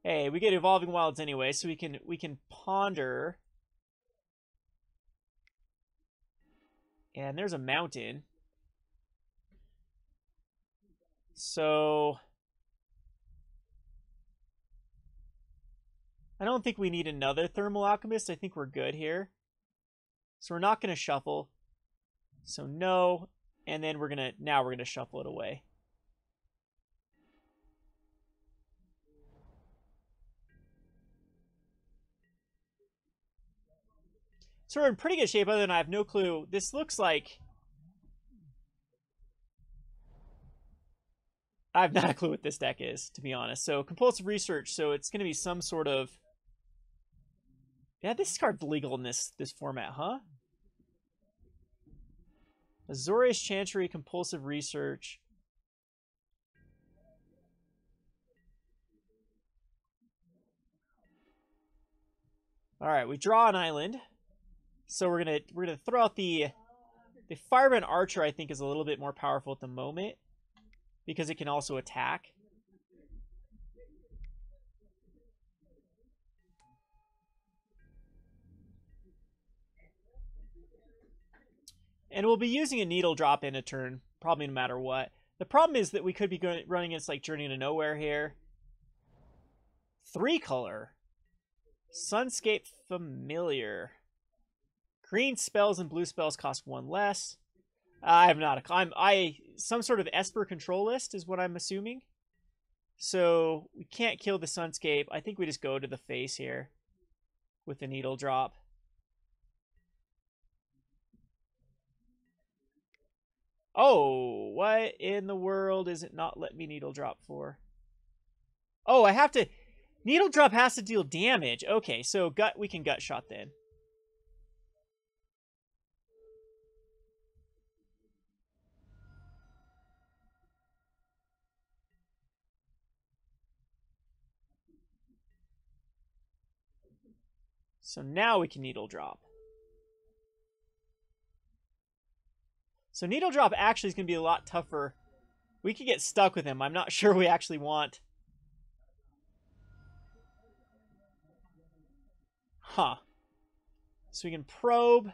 Hey, we get Evolving Wilds anyway, so we can Ponder. And there's a Mountain. So I don't think we need another Thermal Alchemist. I think we're good here. So we're not going to shuffle. So no. And then we're going to shuffle it away. So we're in pretty good shape, other than I have no clue. This looks like... I have not a clue what this deck is, to be honest. So compulsive research, so it's going to be some sort of... Yeah, this card's legal in this format, huh? Azorius Chantry, compulsive research. All right, we draw an island. So we're gonna throw out the Fireman Archer. I think is a little bit more powerful at the moment because it can also attack. And we'll be using a Needle Drop in a turn, probably no matter what. The problem is that we could be running against like Journey into Nowhere here. 3-color. Sunscape Familiar. Green spells and blue spells cost 1 less. I'm not some sort of Esper control list is what I'm assuming. So we can't kill the Sunscape. I think we just go to the face here with the Needle Drop. Oh, what in the world is it not let me Needle Drop for? Oh, I have to... Needle Drop has to deal damage. Okay, so we can Gut Shot then. So now we can Needle Drop. So Needle Drop actually is going to be a lot tougher. We could get stuck with him. I'm not sure we actually want. Huh. So we can probe.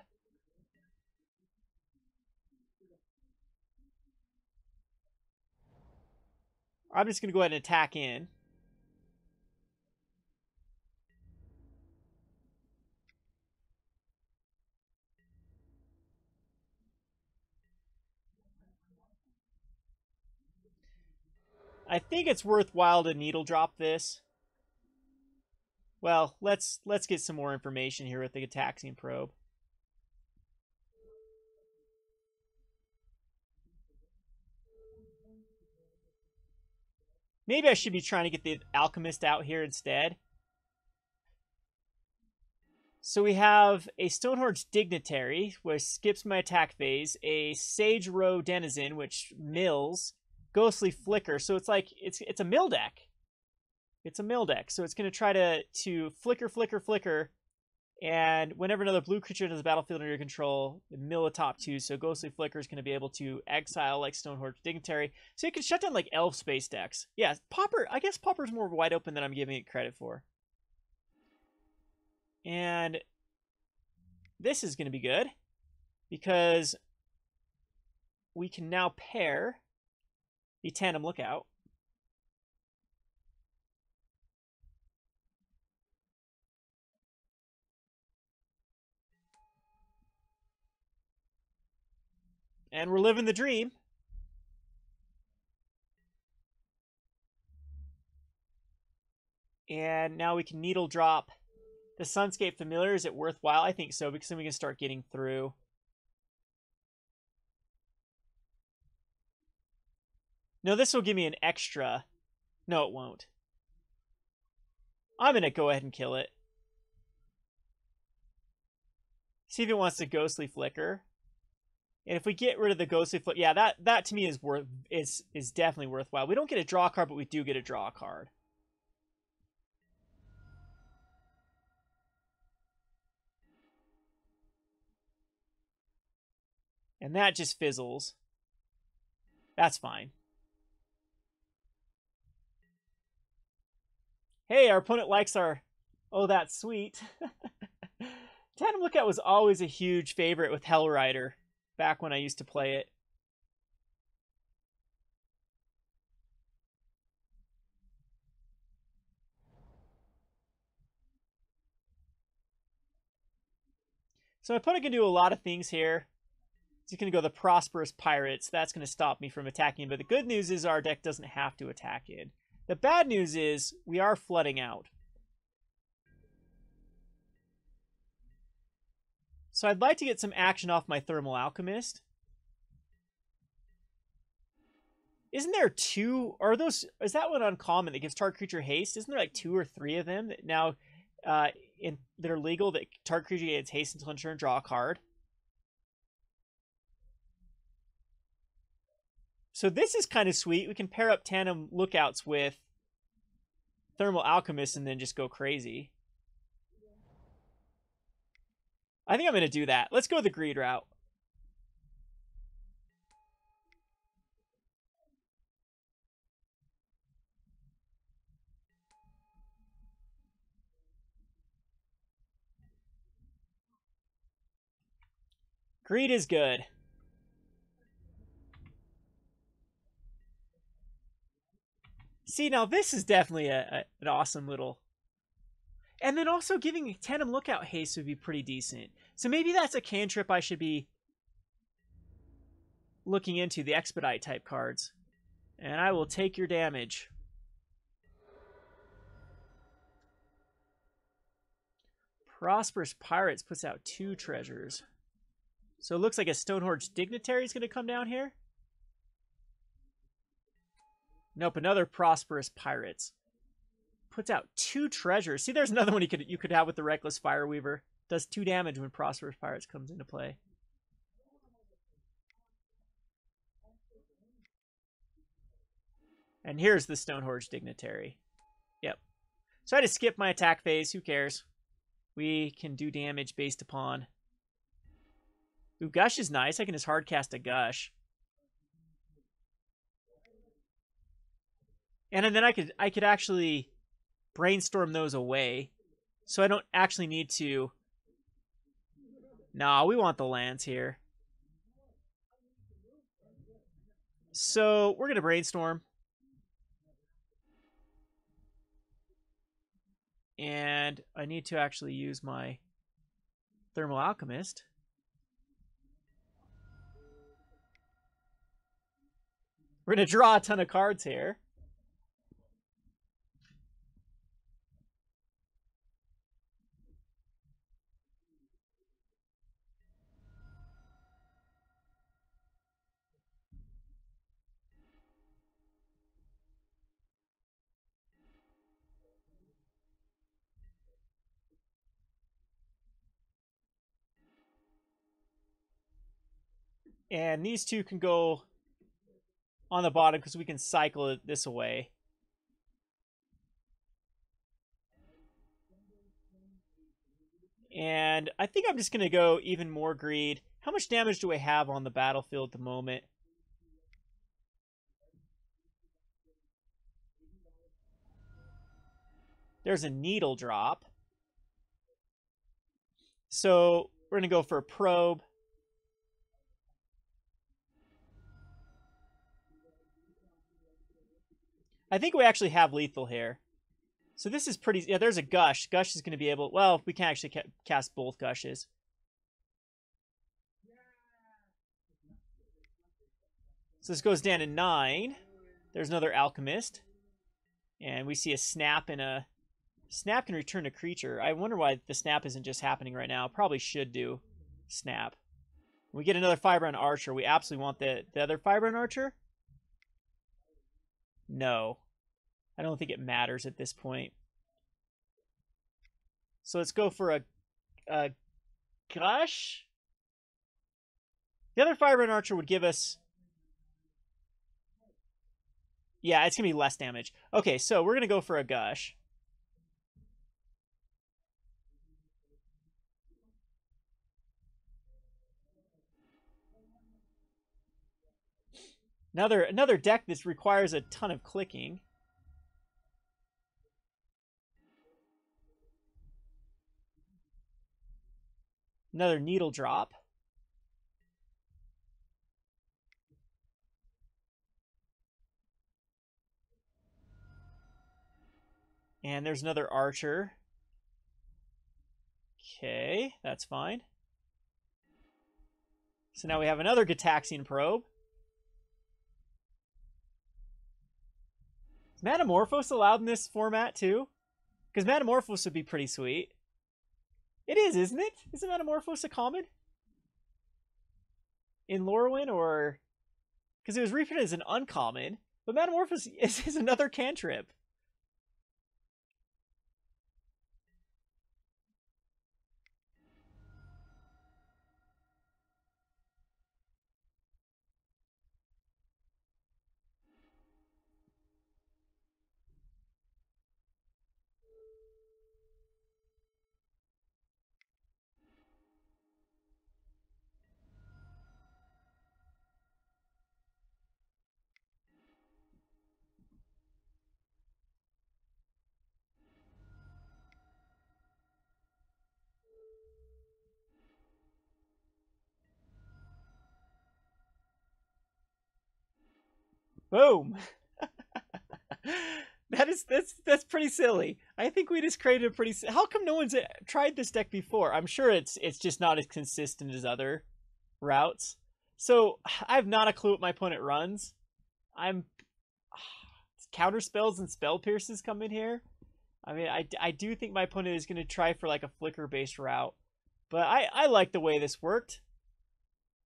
I'm just going to go ahead and attack in. I think it's worthwhile to Needle Drop this. Well, let's get some more information here with the Gataxian Probe. Maybe I should be trying to get the Alchemist out here instead. So we have a Stonehorn's Dignitary, which skips my attack phase, a Sage Row Denizen, which mills, Ghostly Flicker. So it's like it's a mill deck. It's a mill deck. So it's going to try to flicker, flicker, flicker, and whenever another blue creature enters the battlefield under your control, mill a top 2. So Ghostly Flicker is going to be able to exile like Stonehorn's Dignitary. So you can shut down like Elf Space decks. Yeah, Pauper. I guess Pauper's more wide open than I'm giving it credit for. And this is going to be good because we can now pair the Tandem Lookout. And we're living the dream. And now we can Needle Drop the Sunscape Familiar. Is it worthwhile? I think so, because then we can start getting through. No, this will give me an extra. No, it won't. I'm going to go ahead and kill it. See if it wants to Ghostly Flicker. And if we get rid of the Ghostly Flicker, yeah, that to me is definitely worthwhile. We don't get a draw card, but we do get a draw card. And that just fizzles. That's fine. Hey, our opponent likes our... Oh, that's sweet. Tandem Lookout was always a huge favorite with Hellrider back when I used to play it. So my opponent can do a lot of things here. He's going to go the Prosperous Pirates. That's going to stop me from attacking. But the good news is our deck doesn't have to attack it. The bad news is we are flooding out. So I'd like to get some action off my Thermal Alchemist. Isn't there two? Are those? Is that one uncommon that gives target creature haste? Isn't there like 2 or 3 of them that now that are legal that target creature gets haste until end turn, draw a card? So this is kind of sweet. We can pair up Tandem Lookouts with Thermal Alchemist and then just go crazy. I think I'm going to do that. Let's go the greed route. Greed is good. See, now this is definitely an awesome little... And then also giving Tandem Lookout haste would be pretty decent. So maybe that's a cantrip I should be looking into, the Expedite type cards. And I will take your damage. Prosperous Pirates puts out 2 treasures. So it looks like a Stonehorge Dignitary is going to come down here. Nope, another Prosperous Pirates. Puts out 2 treasures. See, there's another one you could have with the Reckless Fireweaver. Does 2 damage when Prosperous Pirates comes into play. And here's the Stonehorge Dignitary. Yep. So I just skip my attack phase. Who cares? We can do damage based upon... Ooh, Gush is nice. I can just hardcast a Gush. And then I could actually brainstorm those away. So I don't actually need to... Nah, we want the lands here. So we're going to brainstorm. And I need to actually use my Thermal Alchemist. We're going to draw a ton of cards here. And these 2 can go on the bottom because we can cycle this away. And I think I'm just going to go even more greed. How much damage do I have on the battlefield at the moment? There's a Needle Drop. So we're going to go for a Probe. I think we actually have lethal here. So this is pretty... Yeah, there's a Gush. Gush is going to be able... Well, we can actually cast both Gushes. So this goes down to 9. There's another Alchemist. And we see a Snap and a... Snap can return a creature. I wonder why the Snap isn't just happening right now. Probably should do Snap. We get another Firebrand Archer. We absolutely want the other Firebrand Archer? No. I don't think it matters at this point. So let's go for a Gush. The other Firebrand Archer would give us... Yeah, it's going to be less damage. Okay, so we're going to go for a Gush. Another deck that requires a ton of clicking. Another Needle Drop. And there's another Archer. Okay, that's fine. So now we have another Gitaxian Probe. Is Metamorphose allowed in this format too? Because Metamorphose would be pretty sweet. It is, isn't it? Isn't Metamorphose a common? In Lorwyn, or... Because it was reprinted as an uncommon. But Metamorphose is another cantrip. Boom. That's pretty silly. I think we just created a pretty... How come no one's tried this deck before? I'm sure it's just not as consistent as other routes. So I have not a clue what my opponent runs. Counter spells and spell pierces come in here. I mean, I do think my opponent is going to try for like a flicker based route, but I like the way this worked.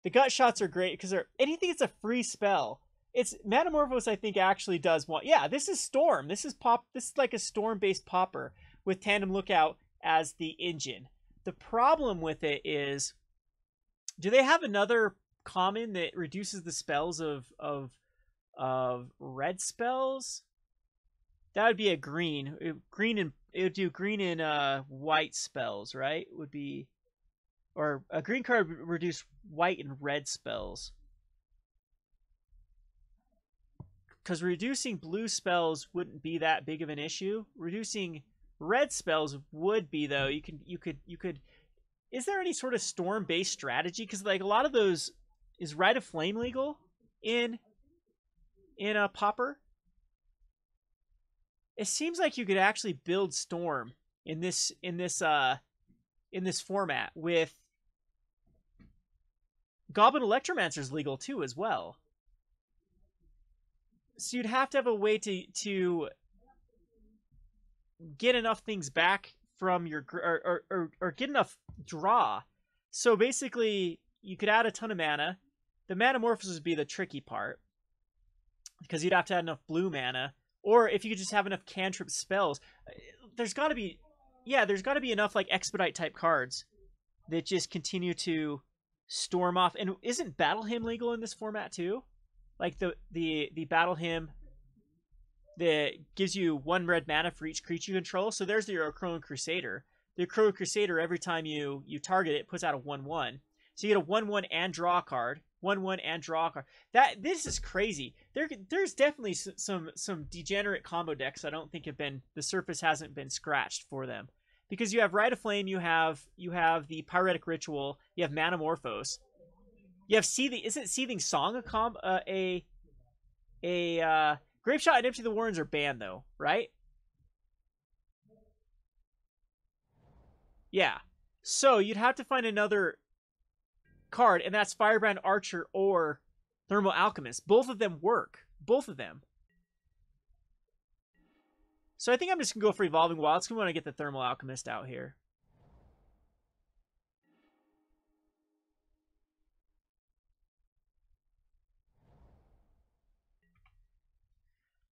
The gut shots are great because anything that's a free spell. It's Metamorphose, I think, actually does want... Yeah, this is Storm. This is like a Storm-based Pauper with Tandem Lookout as the engine. The problem with it is, do they have another common that reduces the spells of red spells? That would be a green. It would do green and white spells, right? Would be... Or a green card would reduce white and red spells. Because reducing blue spells wouldn't be that big of an issue. Reducing red spells would be, though. You could. Is there any sort of storm-based strategy? Because like a lot of those, is Rite of Flame legal in a Pauper? It seems like you could actually build Storm in this format with Goblin Electromancer's legal too as well. So you'd have to have a way to get enough things back from your... Or get enough draw. So basically, you could add a ton of mana. The Metamorphosis would be the tricky part, because you'd have to add enough blue mana. Or if you could just have enough cantrip spells. There's got to be... Yeah, there's got to be enough like Expedite type cards that just continue to storm off. And isn't Battle Hymn legal in this format too? Like the Battle Hymn that gives you 1 red mana for each creature you control. So there's your Crone Crusader. The Crone Crusader, every time you target it, puts out a 1/1. So you get a 1/1 and draw a card. 1/1 and draw a card. This is crazy. There's definitely some degenerate combo decks I don't think have been... The surface hasn't been scratched for them. Because you have Rite of Flame, you have the Pyretic Ritual, you have Metamorphose. You have Seething... Isn't Seething Song a Grape Shot and Empty the Warrens are banned, though, right? Yeah. So you'd have to find another card, and that's Firebrand Archer or Thermal Alchemist. Both of them work. Both of them. So I think I'm just going to go for Evolving Wilds. We want to get the Thermal Alchemist out here.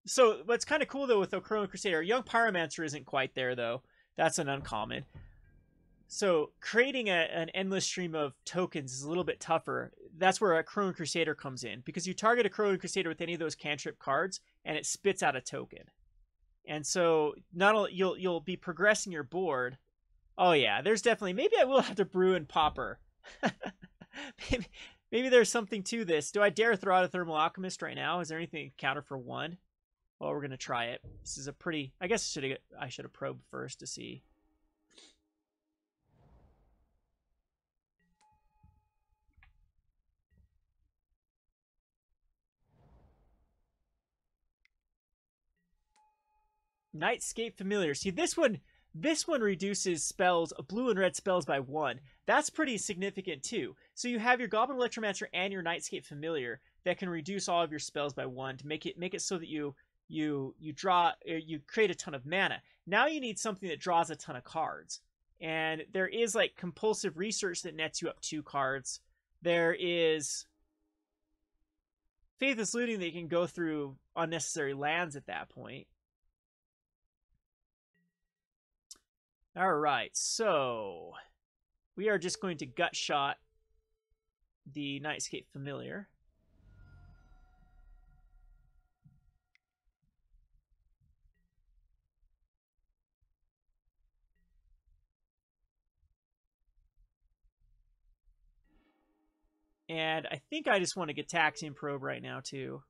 So what's kind of cool, though, with Crone Crusader, Young Pyromancer isn't quite there, though. That's an uncommon. So creating an endless stream of tokens is a little bit tougher. That's where a Crone Crusader comes in, because you target a Crone Crusader with any of those cantrip cards, and it spits out a token. And so not only you'll be progressing your board. Oh yeah, there's definitely... Maybe I will have to brew and Pauper. maybe there's something to this. Do I dare throw out a Thermal Alchemist right now? Is there anything to counter for 1? Well, we're gonna try it. This is a pretty... I guess I should have probed first to see. Nightscape Familiar. See, this one This one reduces spells, blue and red spells by 1. That's pretty significant too. So you have your Goblin Electromancer and your Nightscape Familiar that can reduce all of your spells by 1 to make it so that you create a ton of mana. Now you need something that draws a ton of cards. And there is like compulsive research that nets you up 2 cards. There is Faithless Looting that you can go through unnecessary lands at that point. All right, so we are just going to gut shot the Nightscape Familiar. And I think I just want to get Taxian Probe right now, too.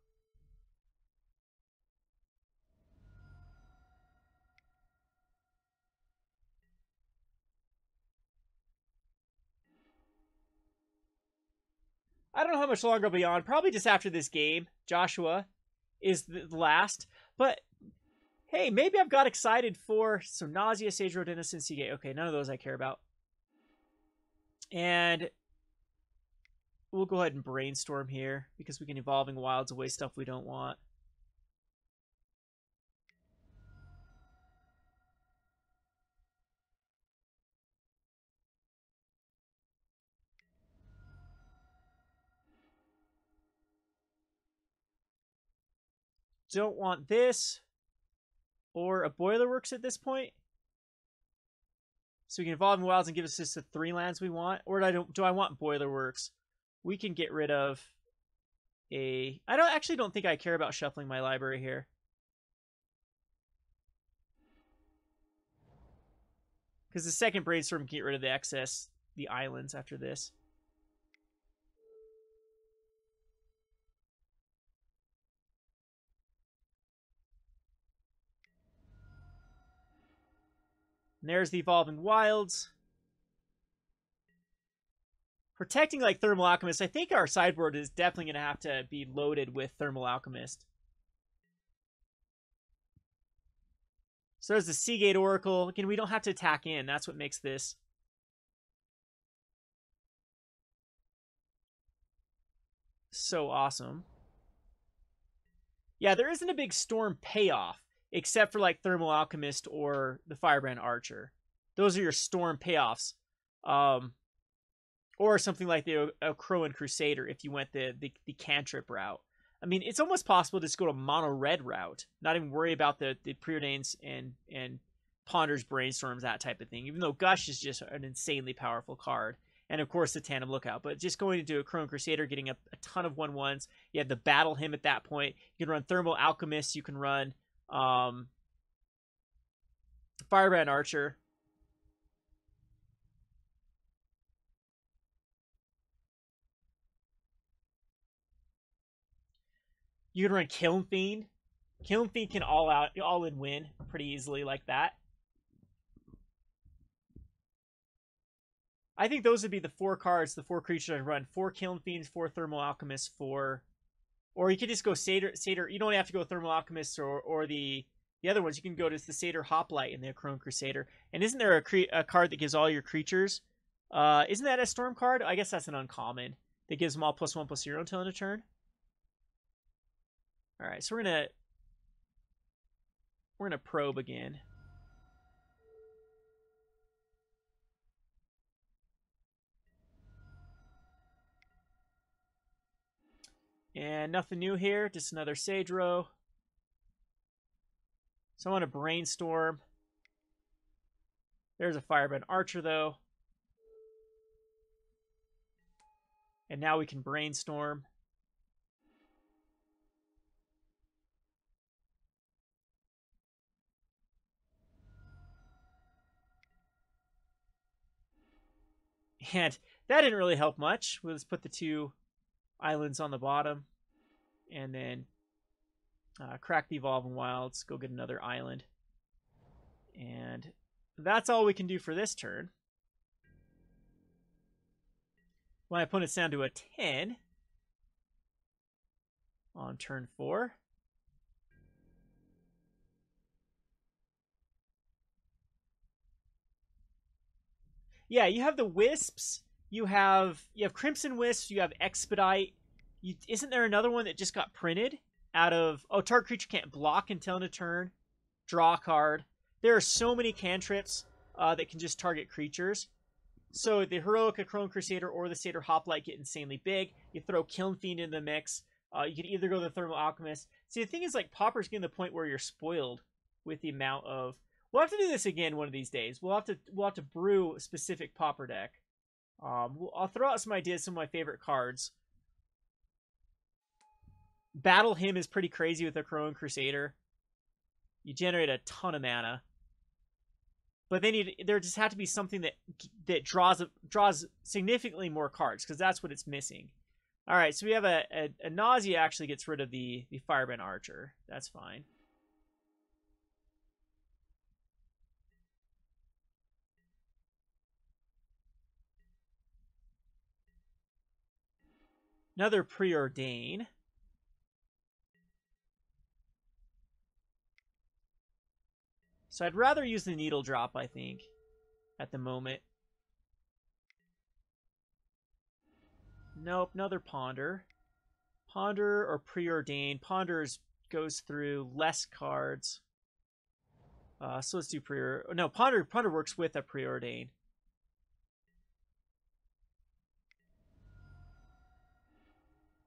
I don't know how much longer I'll be on. Probably just after this game. Joshua is the last. But, hey, maybe I've got excited for... So, Nausea, Sage Road, Innocent, Seagate. Okay, none of those I care about. And... we'll go ahead and brainstorm here, because we can Evolving Wilds away stuff we don't want. Don't want this, or a Boilerworks at this point. So we can Evolving Wilds and give us just the 3 lands we want. Or do I want Boilerworks? We can get rid of a... I actually don't think I care about shuffling my library here. Because the second Brainstorm can get rid of the excess, the islands after this. And there's the Evolving Wilds. Protecting like Thermal Alchemist, I think our sideboard is definitely going to have to be loaded with Thermal Alchemist. So there's the Seagate Oracle. Again, we don't have to attack in. That's what makes this so awesome. Yeah, there isn't a big Storm payoff, except for like Thermal Alchemist or the Firebrand Archer. Those are your Storm payoffs. Or something like the Crowan Crusader if you went the cantrip route. I mean, it's almost possible to just go to mono red route, not even worry about the Preordains and Ponder's Brainstorms, that type of thing. Even though Gush is just an insanely powerful card, and of course the Tandem Lookout. But just going into a Crowan Crusader, getting a ton of 1/1s. You have the Battle Hymn at that point. You can run Thermal Alchemist. You can run Firebrand Archer. You can run Kiln Fiend. Kiln Fiend can all in win pretty easily like that. I think those would be the 4 cards, the 4 creatures I run. 4 Kiln Fiends, 4 Thermal Alchemists, 4... Or you could just go Satyr. You don't have to go Thermal Alchemist or the other ones. You can go to the Satyr Hoplite in the Crowan Crusader. And isn't there a card that gives all your creatures? Isn't that a Storm card? I guess that's an uncommon. That gives them all +1/+0 until end of turn. All right, so we're gonna probe again. And nothing new here, just another Sage Row. So I want to Brainstorm. There's a Firebrand Archer, though. And now we can Brainstorm. And that didn't really help much. We'll just put the 2 islands on the bottom. And then crack the Evolving Wilds. Go get another island. And that's all we can do for this turn. My opponent's down to a 10 on turn 4. Yeah, you have the Wisps. You have Crimson Wisps. You have Expedite. Isn't there another one that just got printed out of... Oh, target creature can't block until end of turn. Draw a card. There are so many cantrips that can just target creatures. So the Heroic Chrome Crusader or the Satyr Hoplite get insanely big. You throw Kiln Fiend in the mix. You can either go the Thermal Alchemist. See, the thing is, like, Pauper's getting to the point where you're spoiled with the amount of... We'll have to do this again one of these days. We'll have to brew a specific Pauper deck. I'll throw out some ideas, some of my favorite cards. Battle Hymn is pretty crazy with the Chrome Crusader. You generate a ton of mana. But then there just had to be something that draws significantly more cards, because that's what it's missing. All right, so we have a Nausea actually gets rid of the Firebrand Archer. That's fine. Another Preordain. So I'd rather use the Needle Drop, I think, at the moment. Nope, another Ponder. Ponder or Preordain. Ponders goes through less cards. So let's do No, Ponder works with a Preordain.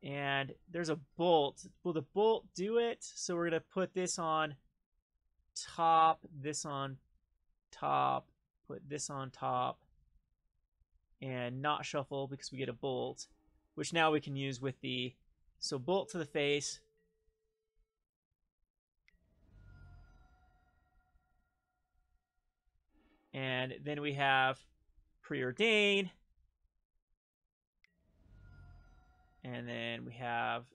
And there's a Bolt. Will the Bolt do it? So we're going to put this on top, this on top, put this on top, and not shuffle because we get a Bolt, which now we can use with the... So Bolt to the face. And then we have Preordain. And then we have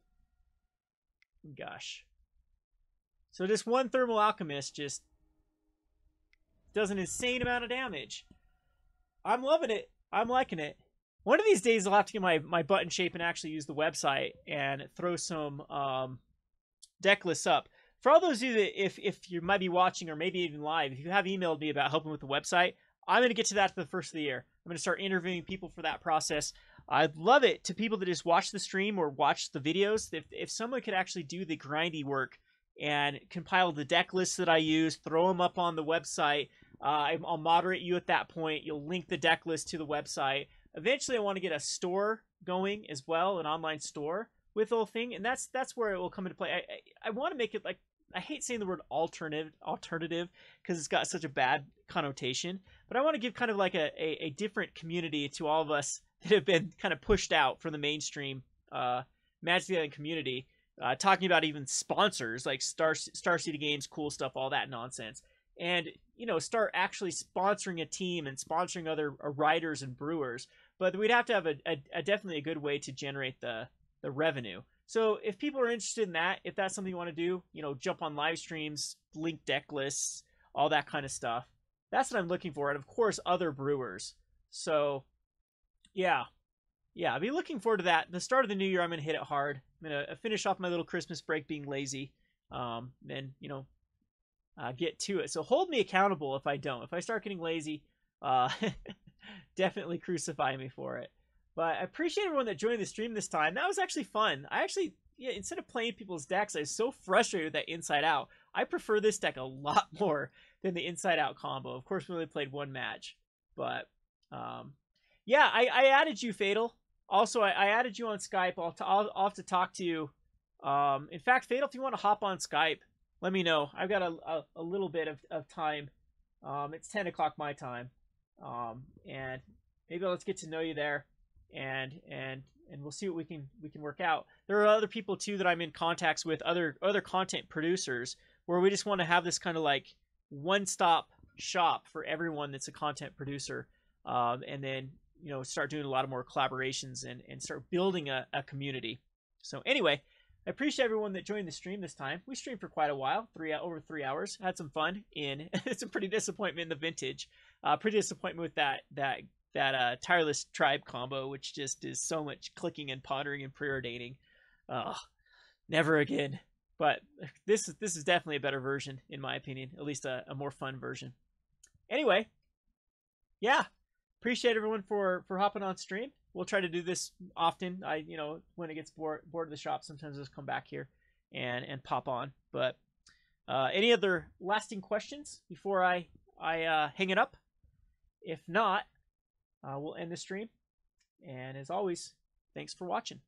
Gush. So just one Thermal Alchemist just does an insane amount of damage. I'm loving it. I'm liking it. One of these days I'll have to get my butt in shape and actually use the website and throw some deck lists up. For all those of you that, if you might be watching or maybe even live, if you have emailed me about helping with the website, I'm going to get to that for the first of the year. I'm going to start interviewing people for that process. I'd love it to people that just watch the stream or watch the videos. If someone could actually do the grindy work and compile the deck lists that I use, throw them up on the website. I'll moderate you at that point. You'll link the deck list to the website. Eventually, I want to get a store going as well, an online store with the whole thing, and that's where it will come into play. I want to make it like, I hate saying the word alternative because it's got such a bad connotation, but I want to give kind of like a different community to all of us that have been kind of pushed out from the mainstream Magic the Gathering community. Talking about even sponsors like Star City Games, cool stuff, all that nonsense, and start actually sponsoring a team and sponsoring other writers and brewers. But we'd have to have a definitely a good way to generate the revenue. So if people are interested in that, if that's something you want to do, jump on live streams, link deck lists, all that kind of stuff. That's what I'm looking for, and of course other brewers. So yeah, I'll be looking forward to that. The start of the new year, I'm gonna hit it hard. I'm gonna finish off my little Christmas break being lazy, then get to it. So hold me accountable if I don't. If I start getting lazy, definitely crucify me for it. But I appreciate everyone that joined the stream this time. That was actually fun. I actually, instead of playing people's decks, I was so frustrated with that Inside Out. I prefer this deck a lot more than the Inside Out combo. Of course, we only played one match, but yeah, I added you, Fatal. Also, I added you on Skype. I'll have to talk to you. In fact, Fatal, if you want to hop on Skype, let me know. I've got a little bit of time. It's 10 o'clock my time, and maybe let's get to know you there, and we'll see what we can work out. There are other people too that I'm in contacts with, other content producers, where we just want to have this kind of like one-stop shop for everyone that's a content producer, and then start doing a lot of more collaborations and start building a community. So anyway, I appreciate everyone that joined the stream this time. We streamed for quite a while, over 3 hours. Had some fun in some pretty disappointment in the vintage. Pretty disappointment with that tireless tribe combo, which just is so much clicking and pondering and preordaining. Never again. But this is definitely a better version, in my opinion. At least a more fun version. Anyway, yeah. appreciate everyone for hopping on stream. We'll try to do this often. When it gets bored of the shop, sometimes I'll just come back here and pop on. But any other lasting questions before I hang it up? If not, we'll end the stream. And as always, thanks for watching.